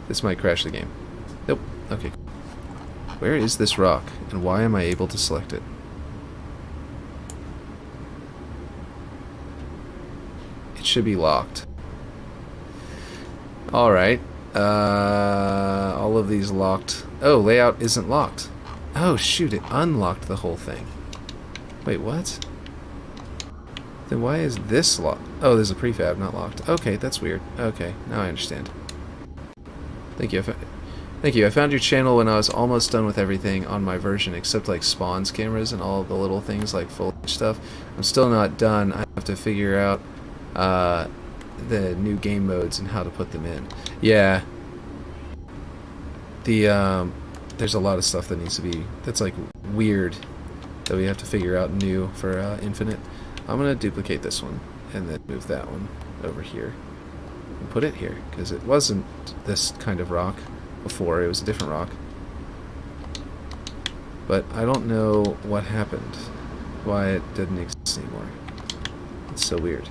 This might crash the game. Nope. Okay. Where is this rock, and why am I able to select it? It should be locked. Alright. All of these locked. Oh, layout isn't locked. Oh, shoot, it unlocked the whole thing. Wait, what? Then why is this locked? Oh, there's a prefab, not locked. Okay, that's weird. Okay, now I understand. Thank you. Thank you. I found your channel when I was almost done with everything on my version, except like spawns cameras and all the little things like full stuff. I'm still not done. I have to figure out the new game modes and how to put them in. Yeah. There's a lot of stuff that needs to be, that's like weird, that we have to figure out new for Infinite. I'm gonna duplicate this one and then move that one over here and put it here, because it wasn't this kind of rock before. It was a different rock, but I don't know what happened, why it didn't exist anymore. It's so weird.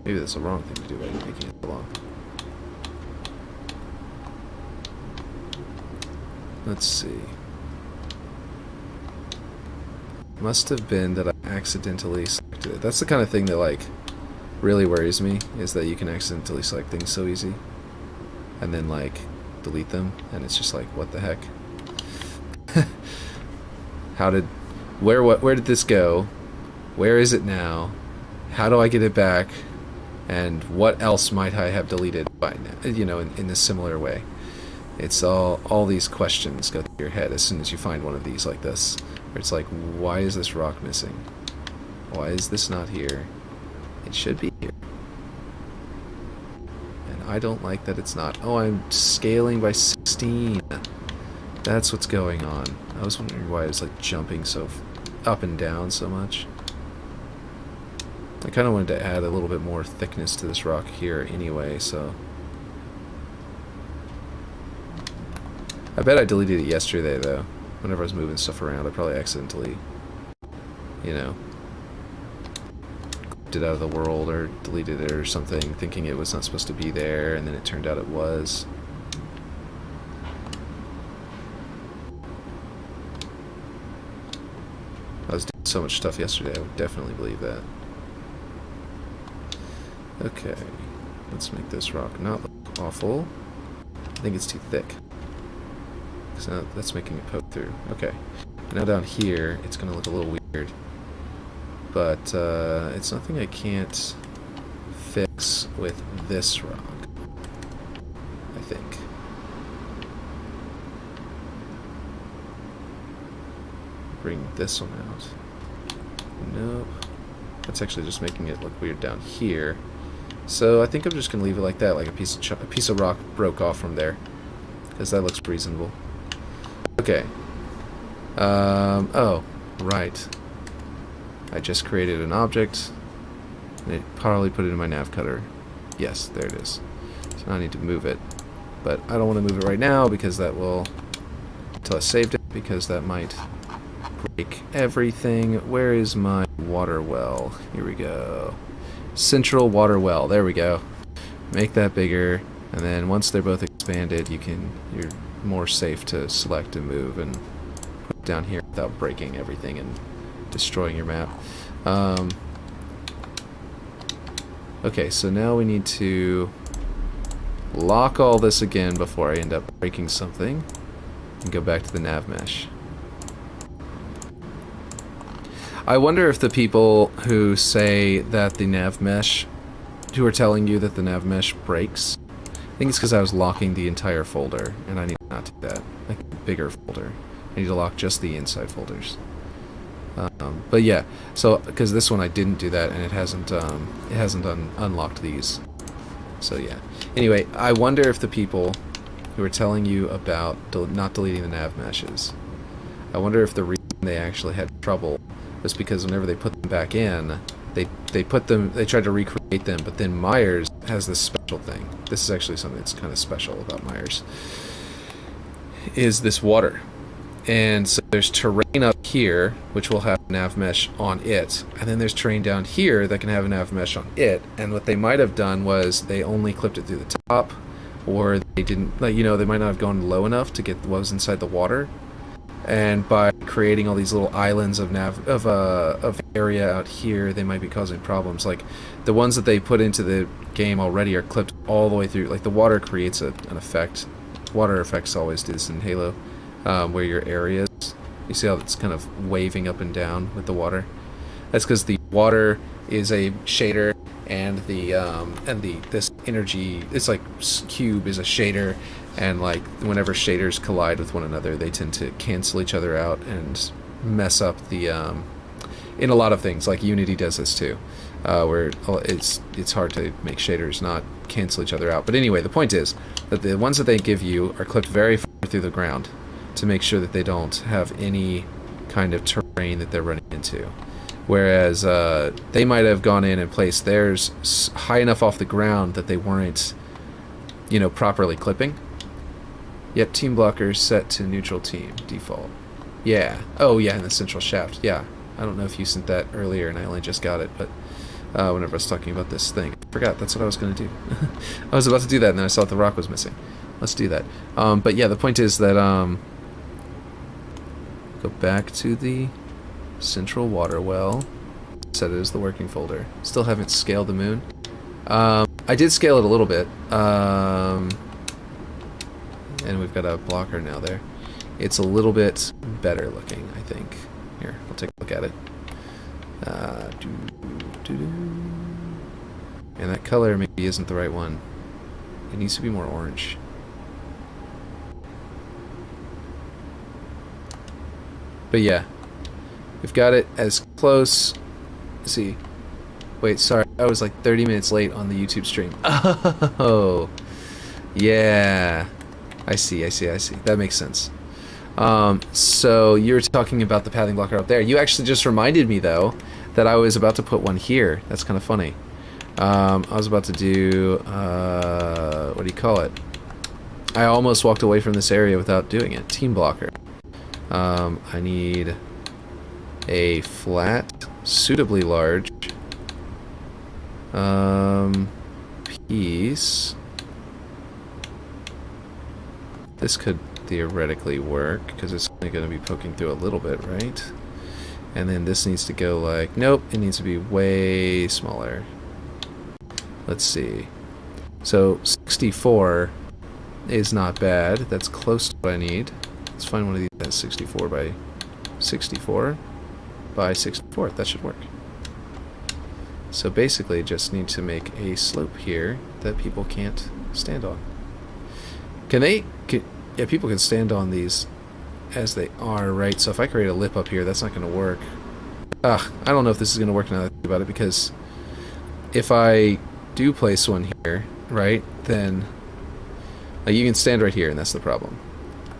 Maybe that's the wrong thing to do by making it long. Let's see. Must have been that I accidentally selected it. That's the kind of thing that like really worries me, is that you can accidentally select things so easy and then like delete them, and it's just like, what the heck? Where did this go? Where is it now? How do I get it back? And what else might I have deleted by now, you know, in a similar way? It's all these questions go through your head as soon as you find one of these like this, where it's like, why is this rock missing? Why is this not here? It should be here. And I don't like that it's not. Oh, I'm scaling by 16. That's what's going on. I was wondering why it was like jumping so up and down so much. I kind of wanted to add a little bit more thickness to this rock here anyway, so... I bet I deleted it yesterday, though. Whenever I was moving stuff around, I probably accidentally, you know, clipped it out of the world or deleted it or something, thinking it was not supposed to be there, and then it turned out it was. I was doing so much stuff yesterday, I would definitely believe that. Okay, let's make this rock not look awful. I think it's too thick. So that's making it poke through. Okay, now down here, it's going to look a little weird. But it's nothing I can't fix with this rock, I think. Bring this one out. Nope. That's actually just making it look weird down here. So I think I'm just going to leave it like that, like a piece of rock broke off from there, because that looks reasonable. Okay. Oh, right. I just created an object, and it probably put it in my nav cutter. Yes, there it is. So now I need to move it, but I don't want to move it right now because that will, until I saved it, because that might break everything. Where is my water well? Here we go. Central water well. There we go. Make that bigger, and then once they're both expanded, you're more safe to select and move and put it down here without breaking everything and destroying your map. Okay, so now we need to lock all this again before I end up breaking something and go back to the Nav-mesh. I wonder if the people who say that the Nav-mesh, who are telling you that the Nav-mesh breaks, I think it's because I was locking the entire folder, and I need not to do that. Like a bigger folder. I need to lock just the inside folders. But yeah, so because this one I didn't do that, and it hasn't unlocked these. So yeah. Anyway, I wonder if the people who are telling you about not deleting the Nav-meshes, I wonder if the reason they actually had trouble was because whenever they put them back in, they tried to recreate them, but then Myers has this special thing. This is actually something that's kind of special about Myers, is this water. And so there's terrain up here, which will have Nav-mesh on it, and then there's terrain down here that can have a Nav-mesh on it, and what they might have done was they only clipped it through the top, or they didn't, like, you know, they might not have gone low enough to get what was inside the water, and by creating all these little islands of area out here, they might be causing problems. Like the ones that they put into the game already are clipped all the way through. Like the water creates an effect. Water effects always do this in Halo, where your areas, you see how it's kind of waving up and down with the water. That's because the water is a shader, and this energy, it's like cube is a shader, and like whenever shaders collide with one another, they tend to cancel each other out and mess up the in a lot of things. Like Unity does this too, where it's hard to make shaders not cancel each other out. But anyway, the point is that the ones that they give you are clipped very far through the ground to make sure that they don't have any kind of terrain that they're running into. Whereas they might have gone in and placed theirs high enough off the ground that they weren't, properly clipping. Yep, team blockers set to neutral team default. Yeah. Oh yeah, in the central shaft. Yeah. I don't know if you sent that earlier and I only just got it, but whenever I was talking about this thing, I forgot that's what I was going to do. I was about to do that and then I saw that the rock was missing. Let's do that. But yeah, the point is that go back to the central water well, set it as the working folder. Still haven't scaled the moon. I did scale it a little bit, and we've got a blocker now there. It's a little bit better looking, I think. Here, we'll take a look at it. And that color maybe isn't the right one. It needs to be more orange. But yeah, we've got it as close. Let's see. Wait, sorry. I was like 30 minutes late on the YouTube stream. Oh. Yeah. I see. That makes sense. So you were talking about the pathing blocker up there. You actually just reminded me, though, that I was about to put one here. That's kind of funny. I was about to do... what do you call it? I almost walked away from this area without doing it. Team blocker. I need a flat, suitably large piece. This could theoretically work because it's only going to be poking through a little bit, right? And then this needs to go like, nope, it needs to be way smaller. Let's see. So 64 is not bad. That's close to what I need. Let's find one of these that's 64 by 64 by 64. That should work. So basically just need to make a slope here that people can't stand on. Yeah, people can stand on these as they are, right? So if I create a lip up here, that's not going to work. I don't know if this is going to work now that I think about it, because if I do place one here, right, then you can stand right here, and that's the problem.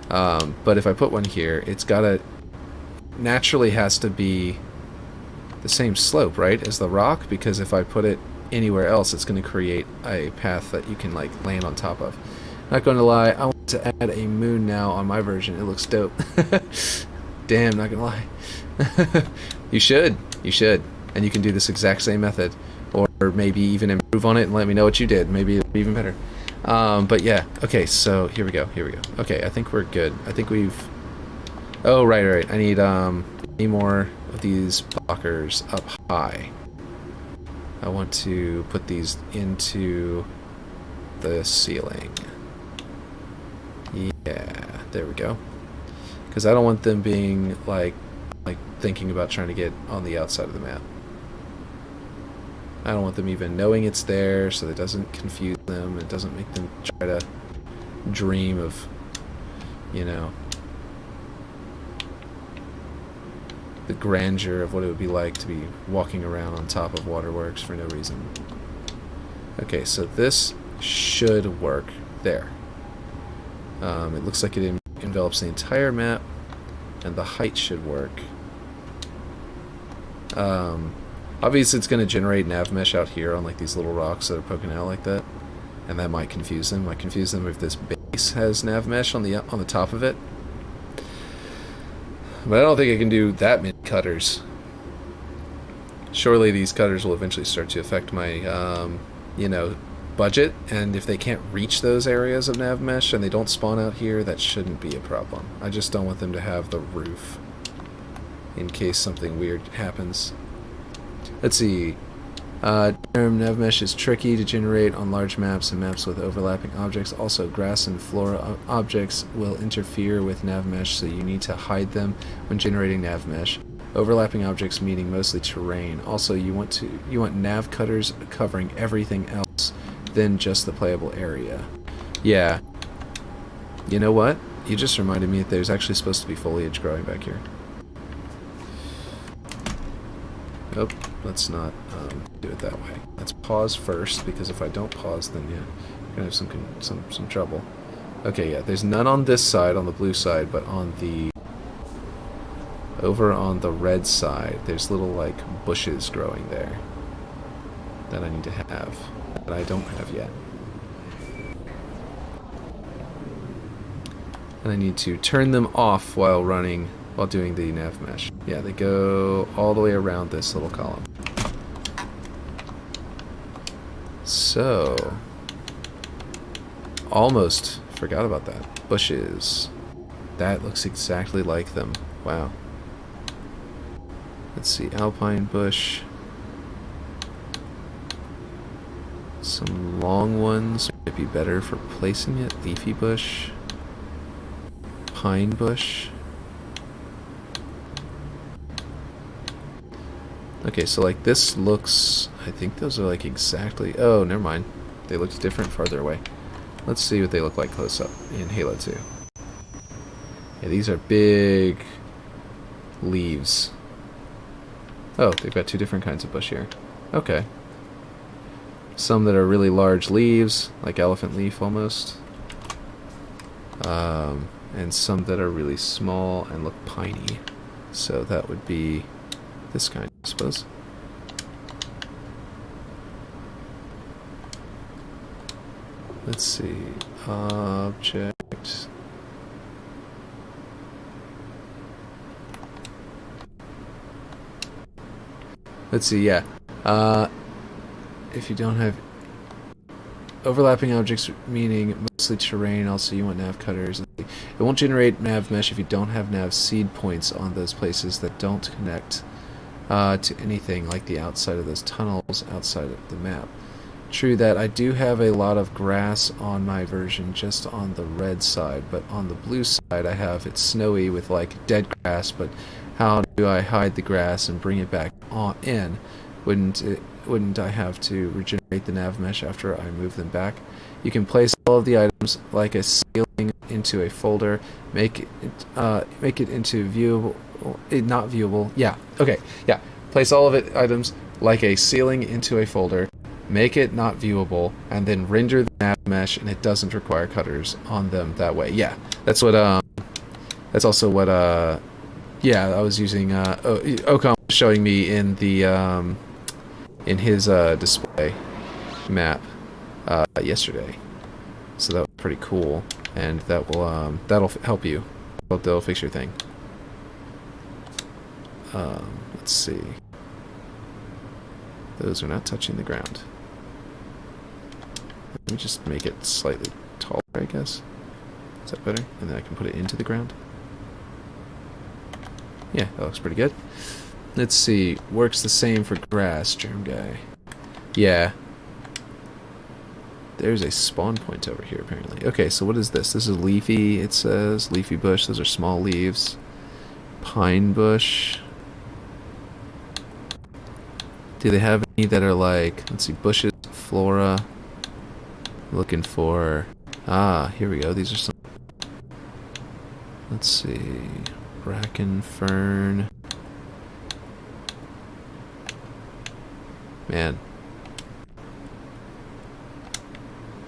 But if I put one here, it's gotta naturally has to be the same slope, right, as the rock, because if I put it anywhere else, it's going to create a path that you can like land on top of. Not going to lie, I want to add a moon now on my version. It looks dope. Damn, not gonna lie. You should, and you can do this exact same method, or maybe even improve on it and let me know what you did. Maybe it'll be even better. But yeah, okay, so here we go. Okay, I think we're good. I think we've... Oh, right. I need any more of these blockers up high. I want to put these into the ceiling. Yeah, there we go. Because I don't want them being like thinking about trying to get on the outside of the map. I don't want them even knowing it's there, so that it doesn't confuse them. It doesn't make them try to dream of, the grandeur of what it would be like to be walking around on top of Waterworks for no reason. Okay, so this should work there. It looks like it envelops the entire map, and the height should work. Obviously, it's going to generate Nav-mesh out here on like these little rocks that are poking out like that, and that might confuse them. Might confuse them if this base has Nav-mesh on the top of it. But I don't think I can do that many cutters. Surely these cutters will eventually start to affect my, budget, and if they can't reach those areas of Nav-mesh and they don't spawn out here, that shouldn't be a problem. I just don't want them to have the roof in case something weird happens. Let's see. Nav-mesh is tricky to generate on large maps and maps with overlapping objects. Also, grass and flora objects will interfere with Nav-mesh, so you need to hide them when generating Nav-mesh. Overlapping objects meaning mostly terrain. Also, you want nav cutters covering everything else than just the playable area. Yeah. You know what? You just reminded me that there's actually supposed to be foliage growing back here. Nope, let's not do it that way. Let's pause first, because if I don't pause, then yeah, we're gonna have some trouble. Okay, yeah, there's none on this side, on the blue side, but on the over on the red side, there's little like bushes growing there that I need to have that I don't have yet, and I need to turn them off while doing the Nav-mesh. Yeah, they go all the way around this little column. So, almost forgot about that. Bushes. That looks exactly like them. Wow. Let's see, alpine bush. Some long ones might be better for placing it. Leafy bush. Pine bush. Okay, so like this looks, I think those are like exactly, oh, never mind. They looked different farther away. Let's see what they look like close up in Halo 2. Yeah, these are big leaves. Oh, they've got two different kinds of bush here. Okay. Some that are really large leaves, like elephant leaf almost. And some that are really small and look piney. So that would be this kind, I suppose. Let's see. Object. Let's see, yeah. If you don't have overlapping objects, meaning mostly terrain, also you want nav cutters. It won't generate nav mesh if you don't have nav seed points on those places that don't connect to anything like the outside of those tunnels outside of the map. True that I do have a lot of grass on my version just on the red side, but on the blue side I have it's snowy with like dead grass, but how do I hide the grass and bring it back in? Wouldn't I have to regenerate the nav mesh after I move them back? You can place all of the items like a ceiling into a folder, make it into viewable, not viewable. Yeah, okay, yeah. Place all of it items like a ceiling into a folder, make it not viewable, and then render the nav mesh, and it doesn't require cutters on them that way. Yeah, that's what. That's also what. Yeah, I was using. Ocon was showing me in the in his display map yesterday, so that was pretty cool, and that will that'll help you. That'll fix your thing. Let's see. Those are not touching the ground. Let me just make it slightly taller, I guess. Is that better? And then I can put it into the ground. Yeah, that looks pretty good. Let's see. Works the same for grass, germ guy. Yeah. There's a spawn point over here, apparently. Okay, so what is this? This is leafy, it says. Leafy bush. Those are small leaves. Pine bush. Do they have any that are like, let's see, bushes, flora. Looking for, here we go. These are some, let's see, bracken, fern. Man.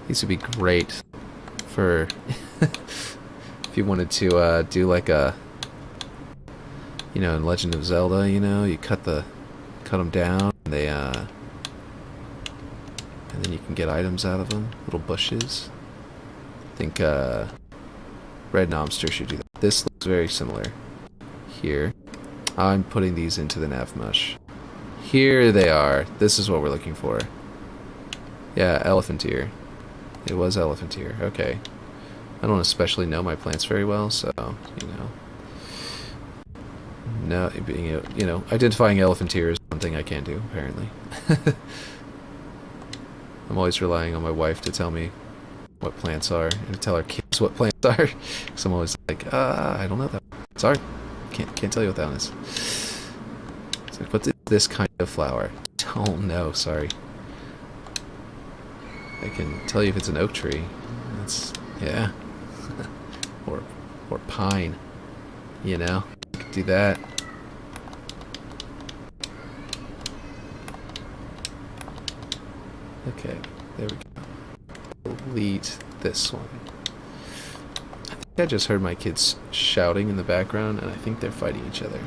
These would be great for if you wanted to do like a, you know, in Legend of Zelda, you know, you cut them down, and they and then you can get items out of them, little bushes. I think Red Knobster should do that. This looks very similar here. I'm putting these into the Nav-mesh. Here they are. This is what we're looking for. Yeah, elephantier. It was elephantier. Okay. I don't especially know my plants very well, so, you know. No, being, you know, identifying elephantier is one thing I can't do, apparently. I'm always relying on my wife to tell me what plants are, and to tell our kids what plants are. Because I'm always like, I don't know that. Sorry. Can't tell you what that one is. It's like, what is this kind of flower? Oh no, sorry. I can tell you if it's an oak tree. That's, yeah. or pine. You know? I could do that. Okay, there we go. Delete this one. I think I just heard my kids shouting in the background, and I think they're fighting each other.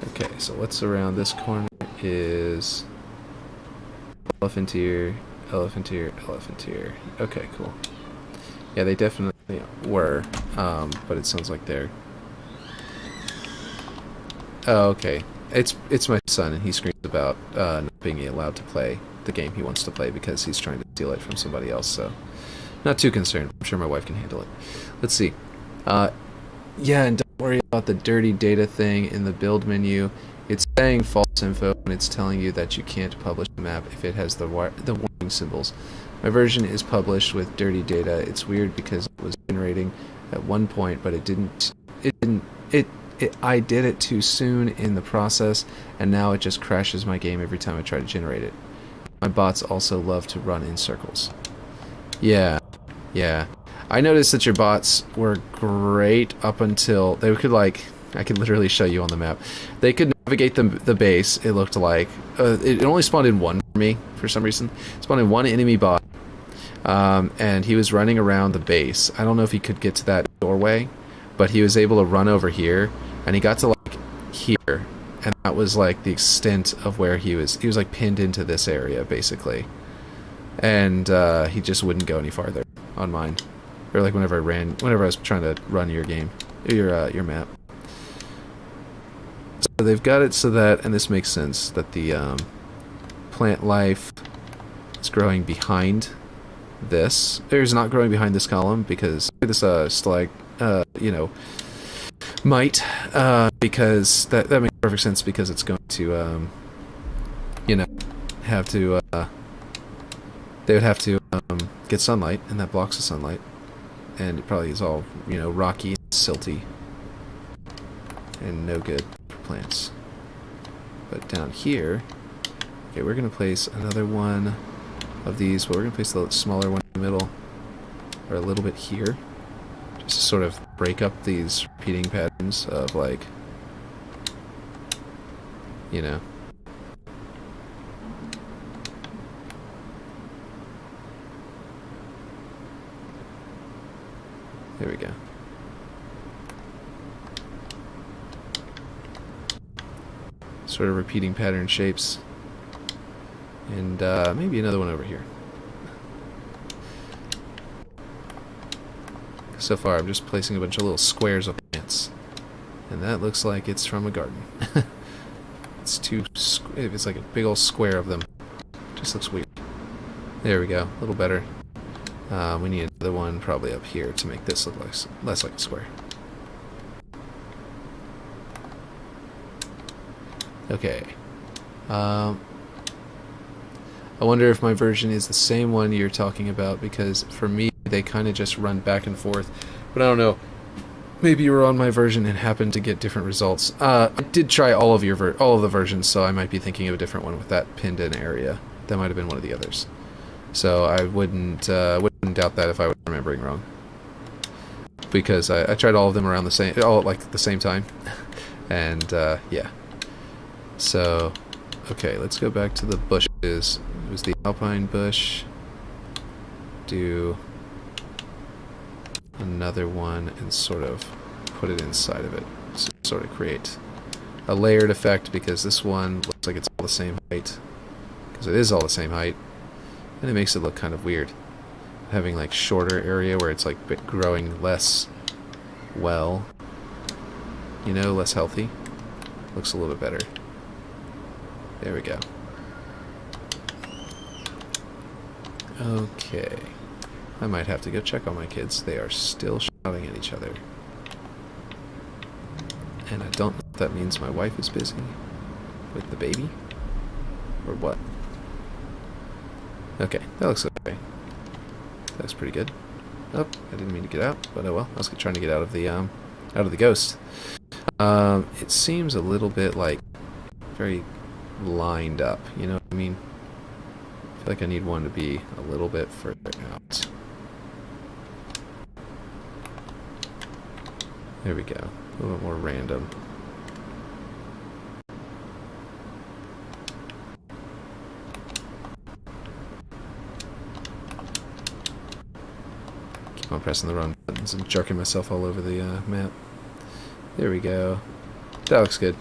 Okay, so what's around this corner is elephantier, elephantier, elephantier. Okay, cool. Yeah, they definitely were, but it sounds like they're... Oh, okay. It's my son, and he screams about not being allowed to play the game he wants to play because he's trying to steal it from somebody else, so not too concerned. I'm sure my wife can handle it. Let's see. Yeah, and don't worry about the dirty data thing in the build menu. It's saying false info, and it's telling you that you can't publish the map if it has the warning symbols. My version is published with dirty data. It's weird because it was generating at one point, but I did it too soon in the process, and now it just crashes my game every time I try to generate it. My bots also love to run in circles. Yeah. I noticed that your bots were great up until they could, like, I could literally show you on the map. They could navigate the base, it looked like. It only spawned in one for me, for some reason. It spawned in one enemy bot, and he was running around the base. I don't know if he could get to that doorway, but he was able to run over here, and he got to, like, here, and that was, like, the extent of where he was like, pinned into this area, basically. And, he just wouldn't go any farther on mine. Or, like, whenever I was trying to run your game, your map. So they've got it so that, and this makes sense, that the, plant life is growing behind this. It's not growing behind this column, because this, you know, might, because that makes perfect sense, because it's going to, you know, have to, they would have to, get sunlight, and that blocks the sunlight, and it probably is all, you know, rocky and silty, and no good for plants. But down here, okay, we're going to place another one of these, but we're going to place the smaller one in the middle, or a little bit here, just to sort of break up these repeating patterns of, like, you know. There we go. Sort of repeating pattern shapes. And maybe another one over here. So far I'm just placing a bunch of little squares of plants. And that looks like it's from a garden. It's like a big old square of them. Just looks weird. There we go, a little better. We need another one probably up here to make this look less like a square. Okay. I wonder if my version is the same one you're talking about, because for me they kind of just run back and forth. But I don't know. Maybe you were on my version and happened to get different results. I did try all of the versions, so I might be thinking of a different one with that pinned in area. That might have been one of the others. So I wouldn't doubt that if I was remembering wrong, because I tried all of them around all like the same time, and yeah. So okay, let's go back to the bushes. It was the alpine bush. Do another one and sort of put it inside of it, so sort of create a layered effect, because this one looks like it's all the same height, because it is all the same height. And it makes it look kind of weird, having like shorter area where it's like growing less well, you know, less healthy. Looks a little bit better. There we go. Okay. I might have to go check on my kids. They are still shouting at each other. And I don't know if that means my wife is busy with the baby or what. Okay, that looks okay. That looks pretty good. Oh, I didn't mean to get out, but oh well. I was trying to get out of the ghost. It seems a little bit like very lined up, you know what I mean? I feel like I need one to be a little bit further out. There we go. A little bit more random. Keep on pressing the wrong buttons and jerking myself all over the map. There we go. That looks good.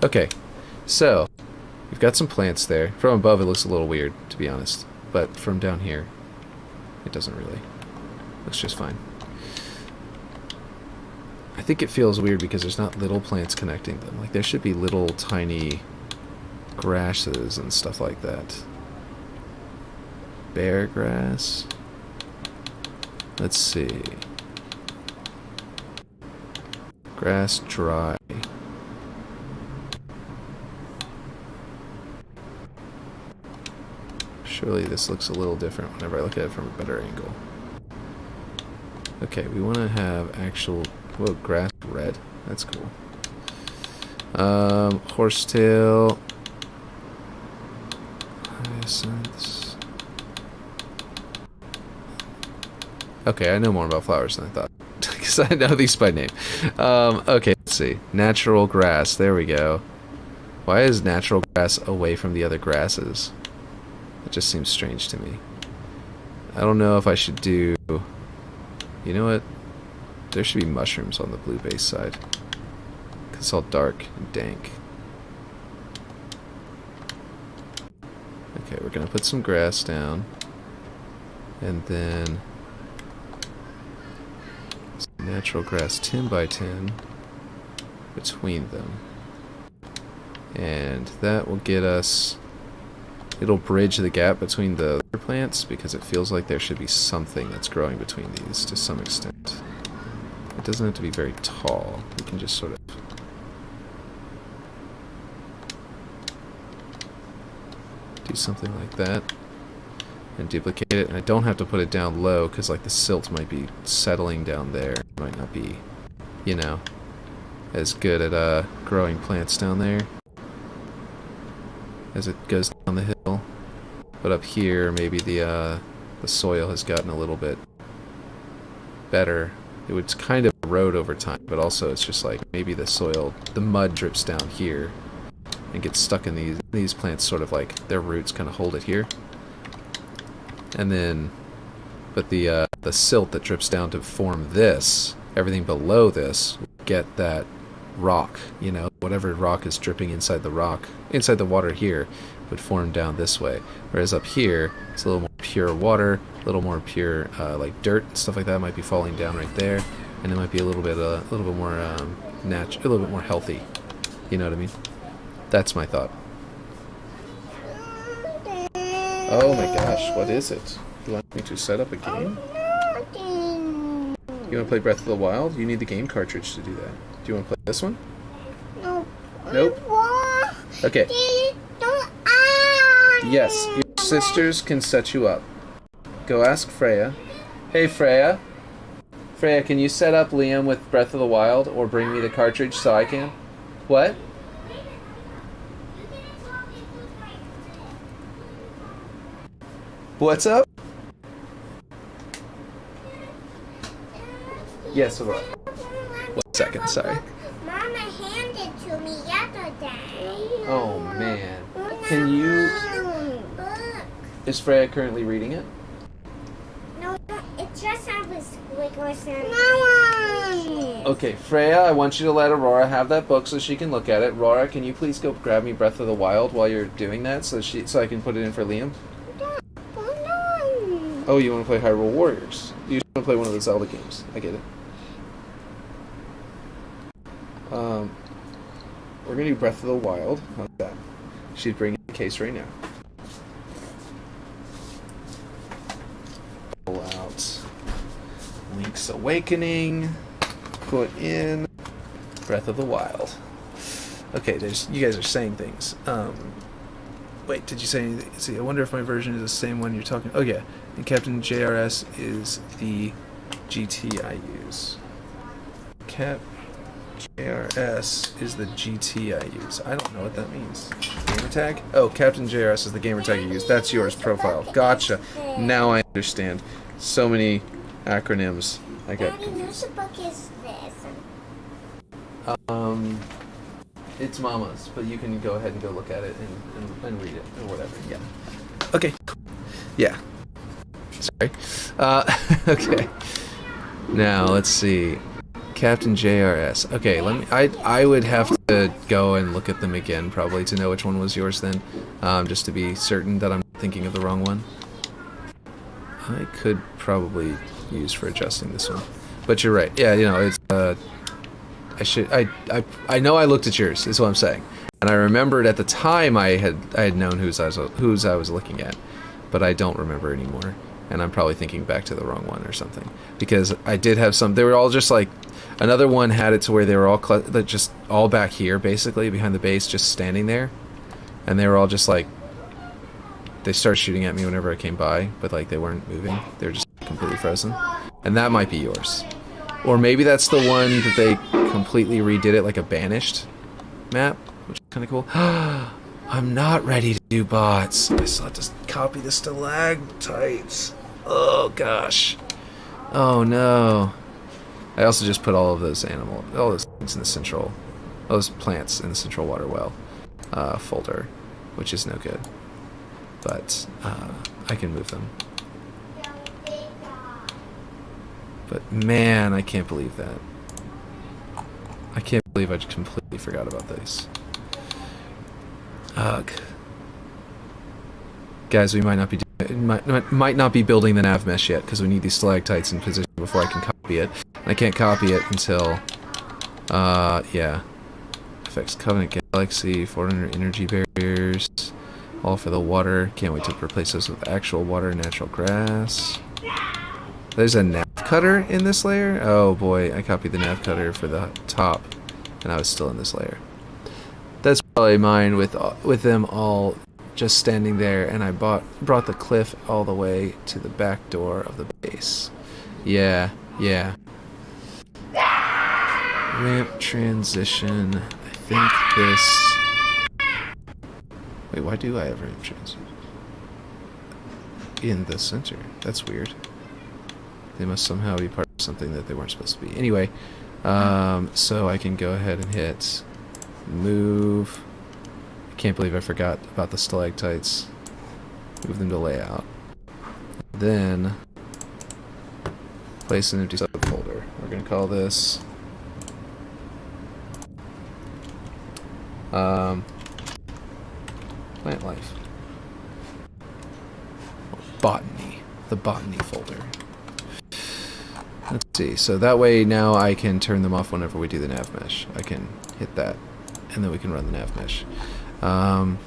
Okay, so we've got some plants there. From above it looks a little weird, to be honest. But from down here, it doesn't really. Looks just fine. I think it feels weird because there's not little plants connecting them. Like, there should be little tiny grasses and stuff like that. Bear grass? Let's see. Grass dry. Surely this looks a little different whenever I look at it from a better angle. Okay, we want to have actual... Whoa, grass red. That's cool. Horsetail. Hyacinths. Okay, I know more about flowers than I thought. Because I know these by name. Okay, let's see. Natural grass. There we go. Why is natural grass away from the other grasses? It just seems strange to me. I don't know if I should do... You know what? There should be mushrooms on the blue base side. Because it's all dark and dank. Okay, we're going to put some grass down. And then... some natural grass 10 by 10 between them. And that will get us... It'll bridge the gap between the other plants because it feels like there should be something that's growing between these to some extent. It doesn't have to be very tall. We can just sort of... do something like that. And duplicate it. And I don't have to put it down low because like the silt might be settling down there. It might not be, you know, as good at growing plants down there as it goes down the hill. But up here, maybe the soil has gotten a little bit better. It would kind of erode over time, but also it's just like maybe the soil, the mud drips down here and gets stuck in these plants, sort of like their roots kind of hold it here. And then, but the silt that drips down to form this, everything below this, will get that rock, you know, whatever rock is dripping inside the rock, inside the water here, would form down this way. Whereas up here, it's a little more pure water, a little more pure, like dirt and stuff like that might be falling down right there, and it might be a little bit more natural, a little bit more healthy. You know what I mean? That's my thought. Oh my gosh, what is it? You want me to set up a game? You want to play Breath of the Wild? You need the game cartridge to do that. Do you want to play this one? No. Nope. Okay. Yes, your sisters can set you up. Go ask Freya. Hey Freya. Freya, can you set up Liam with Breath of the Wild or bring me the cartridge so I can? What? What's up? Yes, Aurora. 1 second, sorry. Mama handed to me yesterday. Oh man. Can you... Look. Is Freya currently reading it? No, it just has a squiggles and... Okay, Freya, I want you to let Aurora have that book so she can look at it. Aurora, can you please go grab me Breath of the Wild while you're doing that so I can put it in for Liam? Oh, you want to play Hyrule Warriors. You just want to play one of the Zelda games. I get it. We're going to do Breath of the Wild. How's that? She's bringing the case right now. Link's Awakening. Put in Breath of the Wild. Okay, you guys are saying things. Wait, did you say anything? See, I wonder if my version is the same one you're talking. Oh yeah, and Captain JRS is the GT I use. Cap JRS is the GT I use. I don't know what that means. Gamertag? Oh, Captain JRS is the gamertag you use. That's yours profile. Gotcha. Now I understand. So many acronyms. I got Daddy, whose book is this? It's Mama's, but you can go ahead and go look at it and read it or whatever. Yeah. Okay. Yeah. Sorry. Okay. Now let's see. Captain JRS. Okay, let me. I would have to go and look at them again probably to know which one was yours then, just to be certain that I'm thinking of the wrong one. I could probably use for adjusting this one, but you're right. Yeah, you know it's. I know I looked at yours. Is what I'm saying, and I remembered at the time I had known whose I was looking at, but I don't remember anymore. And I'm probably thinking back to the wrong one or something, because I did have some. They were all just like, another one had it to where they were all just all back here, basically behind the base, just standing there, and they were all just like. They started shooting at me whenever I came by, but like they weren't moving. They were just completely frozen, and that might be yours, or maybe that's the one that they completely redid it like a banished map, which is kind of cool. I'm not ready to do bots. I still have to copy the stalactites. Oh gosh. Oh no. I also just put all of those all those things in the central, those plants in the central water well folder, which is no good. But I can move them. But man, I can't believe that. I can't believe I just completely forgot about this. Ugh. Guys, we might not be might not be building the Nav-mesh yet because we need these stalactites in position before I can copy it. And I can't copy it until yeah. Affects Covenant Galaxy, 400 energy barriers, all for the water. Can't wait to replace those with actual water, natural grass. There's a nav cutter in this layer? Oh boy, I copied the nav cutter for the top, and I was still in this layer. That's probably mine with them all just standing there, and I brought the cliff all the way to the back door of the base. Yeah, yeah. Ramp transition. I think this... Wait, why do I have ramp transition? In the center. That's weird. They must somehow be part of something that they weren't supposed to be. Anyway, so I can go ahead and hit move. I can't believe I forgot about the stalactites. Move them to layout. Then place an empty subfolder. We're going to call this plant life. Botany. The botany folder. Let's see, so that way now I can turn them off whenever we do the Nav-mesh. I can hit that, and then we can run the Nav-mesh. And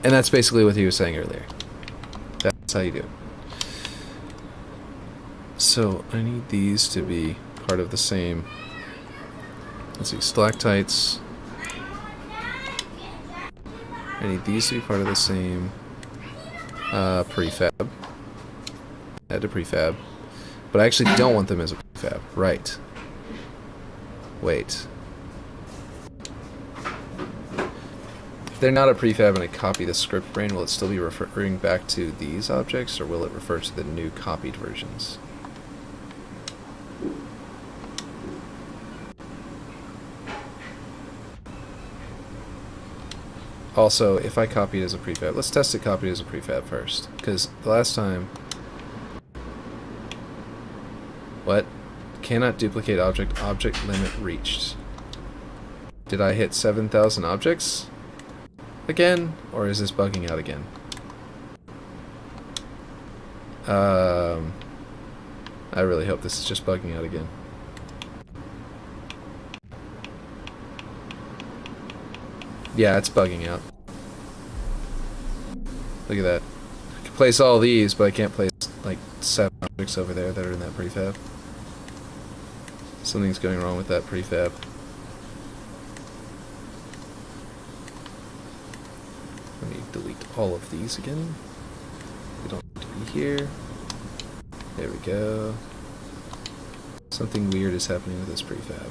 that's basically what he was saying earlier. That's how you do it. So I need these to be part of the same, let's see, stalactites. I need these to be part of the same prefab. Add to prefab. But I actually don't want them as a prefab. Right. Wait. If they're not a prefab and I copy the script brain, will it still be referring back to these objects, or will it refer to the new copied versions? Also, if I copy it as a prefab, let's test it copied as a prefab first, because the last time... What? Cannot duplicate object. Object limit reached. Did I hit 7,000 objects again? Or is this bugging out again? I really hope this is just bugging out again. Yeah, it's bugging out. Look at that. I can place all these, but I can't place like 7 objects over there that are in that prefab. Something's going wrong with that prefab. Let me delete all of these again. They don't need to be here. There we go. Something weird is happening with this prefab,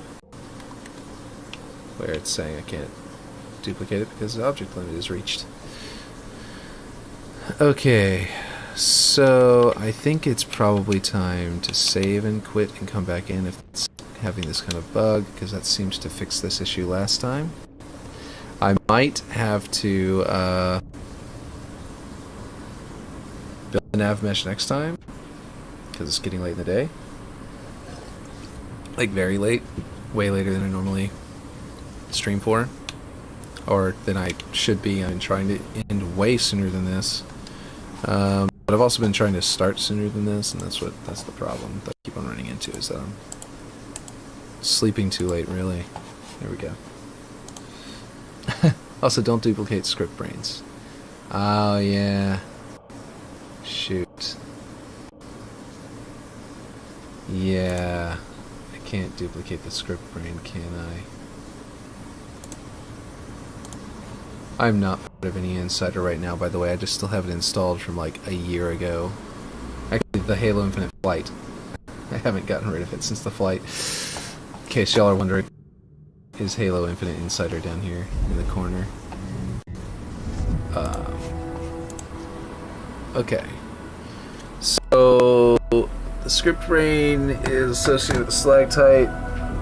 where it's saying I can't duplicate it because the object limit is reached. Okay, so I think it's probably time to save and quit and come back in if it's having this kind of bug, because that seems to fix this issue last time. I might have to build a Nav-mesh next time, because it's getting late in the day. Like very late, way later than I normally stream for, or than I should be. I'm trying to end way sooner than this, but I've also been trying to start sooner than this, and that's the problem that I keep on running into, is that I'm sleeping too late. Really, there we go. Also, don't duplicate script brains. Oh yeah, shoot. Yeah. Can't duplicate the script brain, can I? I'm not part of any insider right now, by the way. I just still have it installed from like a year ago. Actually, the Halo Infinite Flight. I haven't gotten rid of it since the flight. In case y'all are wondering, is Halo Infinite Insider down here in the corner. Okay. So the script brain is associated with the stalactite,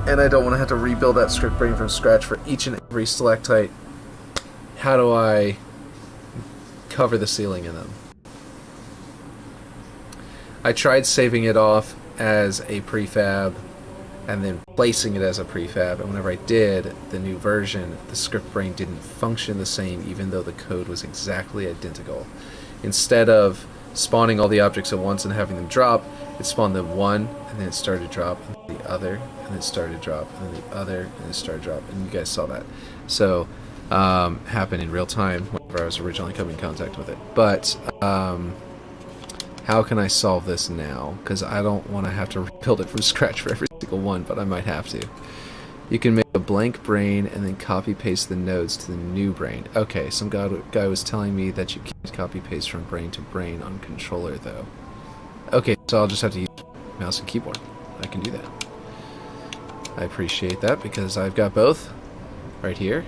and I don't want to have to rebuild that script brain from scratch for each and every stalactite. How do I cover the ceiling in them? I tried saving it off as a prefab and then placing it as a prefab, and whenever I did, the new version, the script brain didn't function the same even though the code was exactly identical. Instead of spawning all the objects at once and having them drop, it spawned them one, and then it started to drop, and then the other, and then it started to drop, and then the other, and it started to drop, and you guys saw that. So, happened in real time whenever I was originally coming in contact with it. But, how can I solve this now? Because I don't want to have to rebuild it from scratch for every single one, but I might have to. You can make a blank brain and then copy-paste the nodes to the new brain. Okay, some guy was telling me that you can't copy-paste from brain to brain on controller, though. Okay, so I'll just have to use mouse and keyboard. I can do that. I appreciate that, because I've got both right here.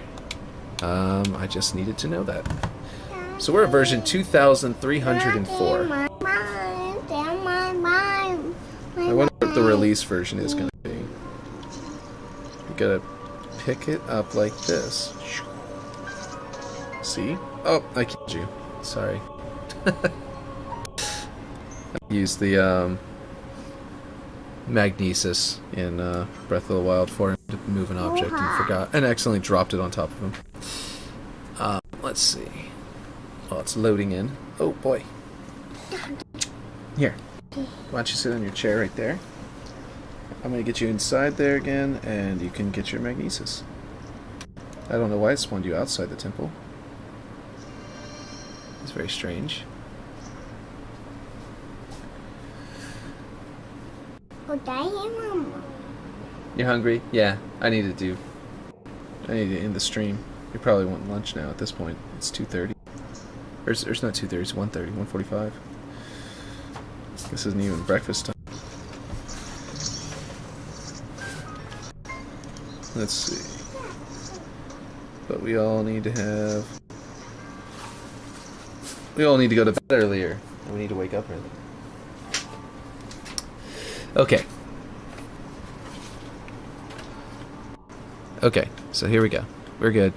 I just needed to know that. So we're at version 2304. I wonder what the release version is going to be. You gotta pick it up like this. See? Oh, I killed you. Sorry. I used the magnesis in Breath of the Wild for him to move an object and forgot, and accidentally dropped it on top of him. Let's see. Oh, it's loading in. Oh boy. Here. Why don't you sit on your chair right there? I'm going to get you inside there again, and you can get your magnesis. I don't know why it spawned you outside the temple. It's very strange. You're hungry? Yeah, I need to end the stream. You probably want lunch now at this point. It's 2:30. Or it's not 2:30, it's 1:30, 1:45. This isn't even breakfast time. Let's see. But we all need to go to bed earlier. And we need to wake up early. Okay. Okay, so here we go. We're good.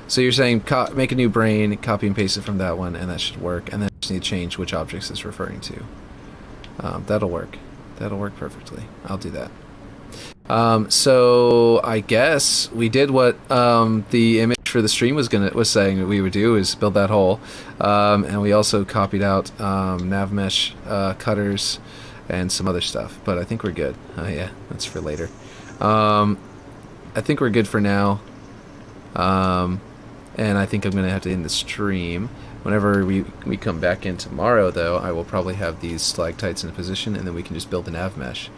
So you're saying make a new brain, copy and paste it from that one, and that should work. And then just need to change which objects it's referring to. That'll work. That'll work perfectly. I'll do that. So I guess we did what the image for the stream was saying that we would do, is build that hole, and we also copied out Nav-mesh cutters and some other stuff. But I think we're good. Yeah, that's for later. I think we're good for now. and I think I'm going to have to end the stream. Whenever we come back in tomorrow, though, I will probably have these stalactites in a position, and then we can just build a Nav-mesh.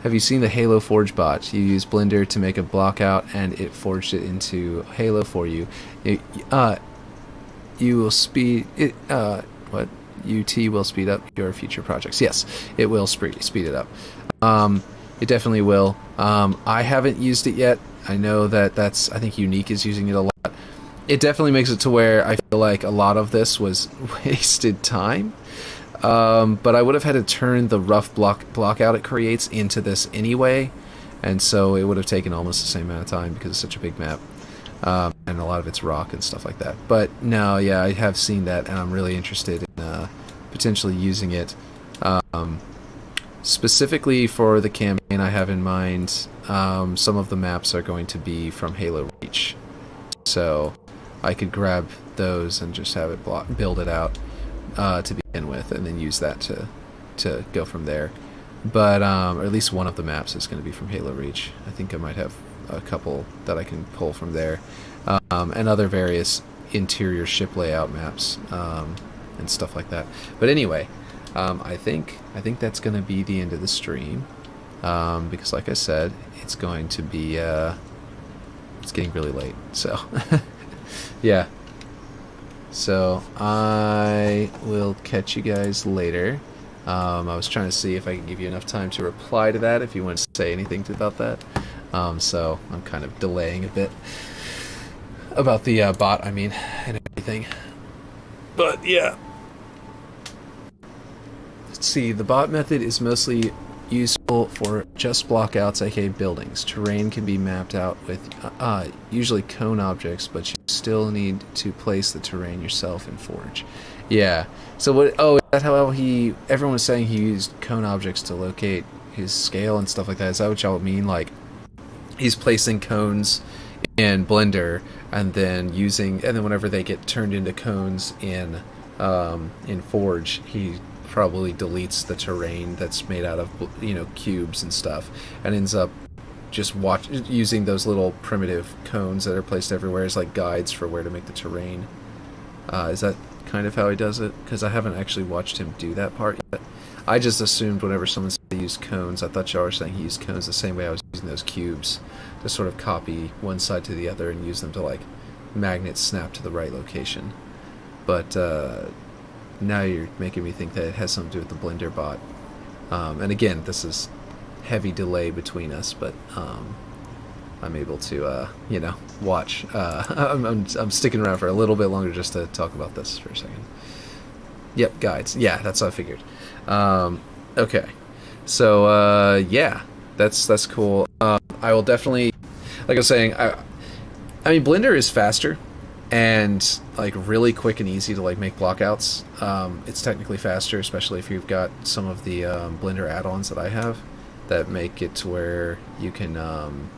Have you seen the Halo Forge bot? You use Blender to make a block out, and it forged it into Halo for you. You will speed it. What? UT will speed up your future projects. Yes, it will speed it up. It definitely will. I haven't used it yet. I know that's. I think Unique is using it a lot. It definitely makes it to where I feel like a lot of this was wasted time. But I would have had to turn the rough block out it creates into this anyway, and so it would have taken almost the same amount of time because it's such a big map. And a lot of it's rock and stuff like that. But no, yeah, I have seen that, and I'm really interested in potentially using it. Specifically for the campaign I have in mind, some of the maps are going to be from Halo Reach. So I could grab those and just have it build it out to begin with, and then use that to go from there. But or at least one of the maps is going to be from Halo Reach. I think I might have a couple that I can pull from there, and other various interior ship layout maps and stuff like that. But anyway, I think that's going to be the end of the stream, because like I said, it's going to be it's getting really late. So yeah. So I will catch you guys later. I was trying to see if I could give you enough time to reply to that if you want to say anything about that. So I'm kind of delaying a bit about the bot, I mean, and everything. But yeah. Let's see, the bot method is mostly useful for just blockouts, aka buildings. Terrain can be mapped out with usually cone objects, but you still need to place the terrain yourself in Forge. Yeah. So what? Oh, is that how everyone was saying he used cone objects to locate his scale and stuff like that? Is that what y'all mean? Like, he's placing cones in Blender and then whenever they get turned into cones in Forge, he probably deletes the terrain that's made out of, cubes and stuff, and ends up just using those little primitive cones that are placed everywhere as like guides for where to make the terrain. Is that kind of how he does it? Because I haven't actually watched him do that part yet. I just assumed whenever someone said he used cones, I thought y'all were saying he used cones the same way I was using those cubes to sort of copy one side to the other and use them to like magnets snap to the right location. But now you're making me think that it has something to do with the Blender bot. And again, this is heavy delay between us, but I'm able to, watch. I'm sticking around for a little bit longer just to talk about this for a second. Yep, guides. Yeah, that's what I figured. Okay. So, yeah, that's cool. I will definitely, like I was saying, I mean, Blender is faster and like really quick and easy to like make blockouts. It's technically faster, especially if you've got some of the Blender add-ons that I have that make it to where you can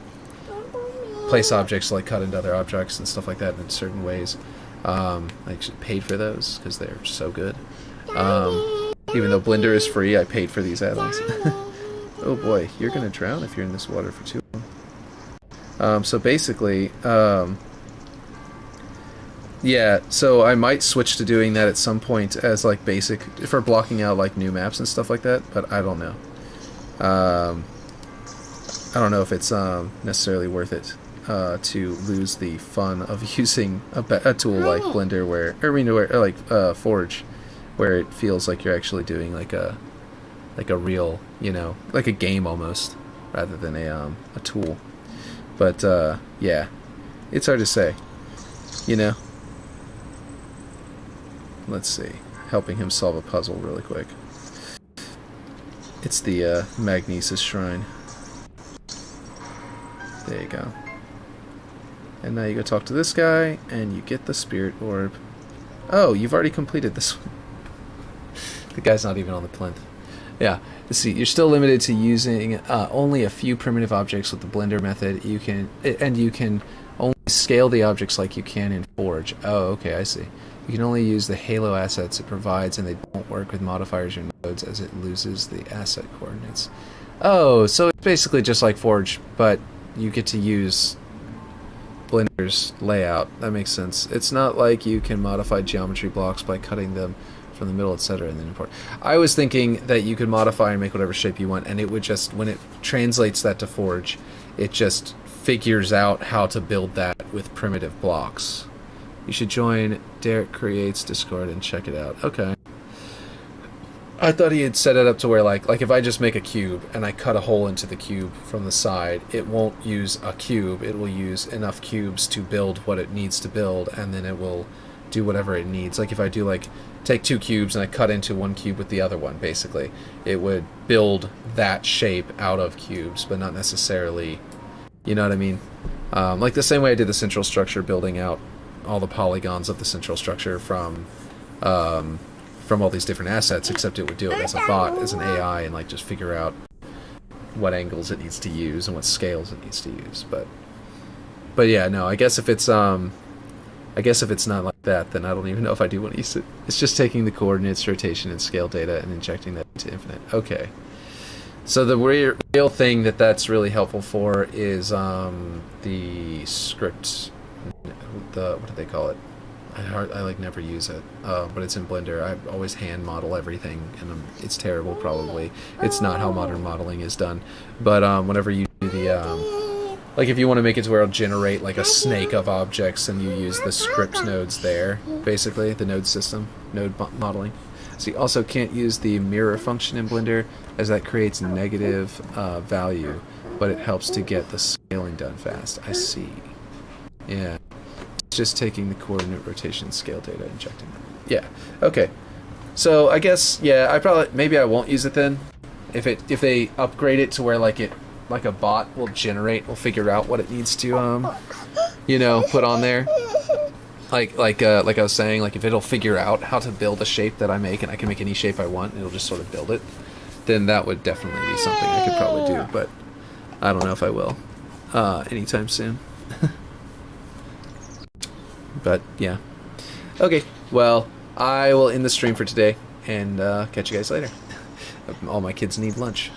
place objects, like cut into other objects and stuff like that in certain ways. I actually paid for those because they're so good. Even though Blender is free, I paid for these add-ons. Oh boy, you're gonna drown if you're in this water for too long. So basically, yeah, so I might switch to doing that at some point as like basic for blocking out like new maps and stuff like that, but I don't know. I don't know if it's necessarily worth it to lose the fun of using a tool like Blender where Forge, where it feels like you're actually doing like a real, like a game almost, rather than a tool. But yeah, it's hard to say, Let's see, helping him solve a puzzle really quick. It's the Magnesis Shrine. There you go. And now you go talk to this guy, and you get the Spirit Orb. Oh, you've already completed this one. The guy's not even on the plinth. Yeah, let's see, you're still limited to using only a few primitive objects with the Blender method. You can only scale the objects like you can in Forge. Oh, okay, I see. You can only use the Halo assets it provides, and they don't work with modifiers or nodes as it loses the asset coordinates. Oh, so it's basically just like Forge, but you get to use Blender's layout. That makes sense. It's not like you can modify geometry blocks by cutting them from the middle, etc., and then import. I was thinking that you could modify and make whatever shape you want, and it would just, when it translates that to Forge, it just figures out how to build that with primitive blocks. You should join Derek Creates Discord and check it out. Okay. I thought he had set it up to where, like if I just make a cube and I cut a hole into the cube from the side, it won't use a cube. It will use enough cubes to build what it needs to build, and then it will do whatever it needs. Like if I do, like, take 2 cubes and I cut into 1 cube with the other one, basically, it would build that shape out of cubes, but not necessarily, you know what I mean? Like the same way I did the central structure, building out all the polygons of the central structure from all these different assets, except it would do it as a bot, as an AI, and like just figure out what angles it needs to use and what scales it needs to use. But yeah, no, I guess if it's not like that, then I don't even know if I do want to use it. It's just taking the coordinates, rotation, and scale data and injecting that into Infinite. Okay. So the real thing that's really helpful for is the script. What do they call it? I like never use it, but it's in Blender. I always hand model everything, and it's terrible. Probably it's not how modern modeling is done. But whenever you do the like, if you want to make it to where it'll generate like a snake of objects, and you use the script nodes there, basically the node system, node modeling. So you also can't use the mirror function in Blender, as that creates negative value, but it helps to get the scaling done fast. I see. Yeah. Just taking the coordinate, rotation, scale data, injecting them. Yeah. Okay. So I guess, yeah, maybe I won't use it then. If they upgrade it to where like a bot will figure out what it needs to put on there. Like I was saying, like if it'll figure out how to build a shape that I make, and I can make any shape I want, and it'll just sort of build it, then that would definitely be something I could probably do, but I don't know if I will anytime soon. But yeah. Okay, well, I will end the stream for today, and catch you guys later. All my kids need lunch.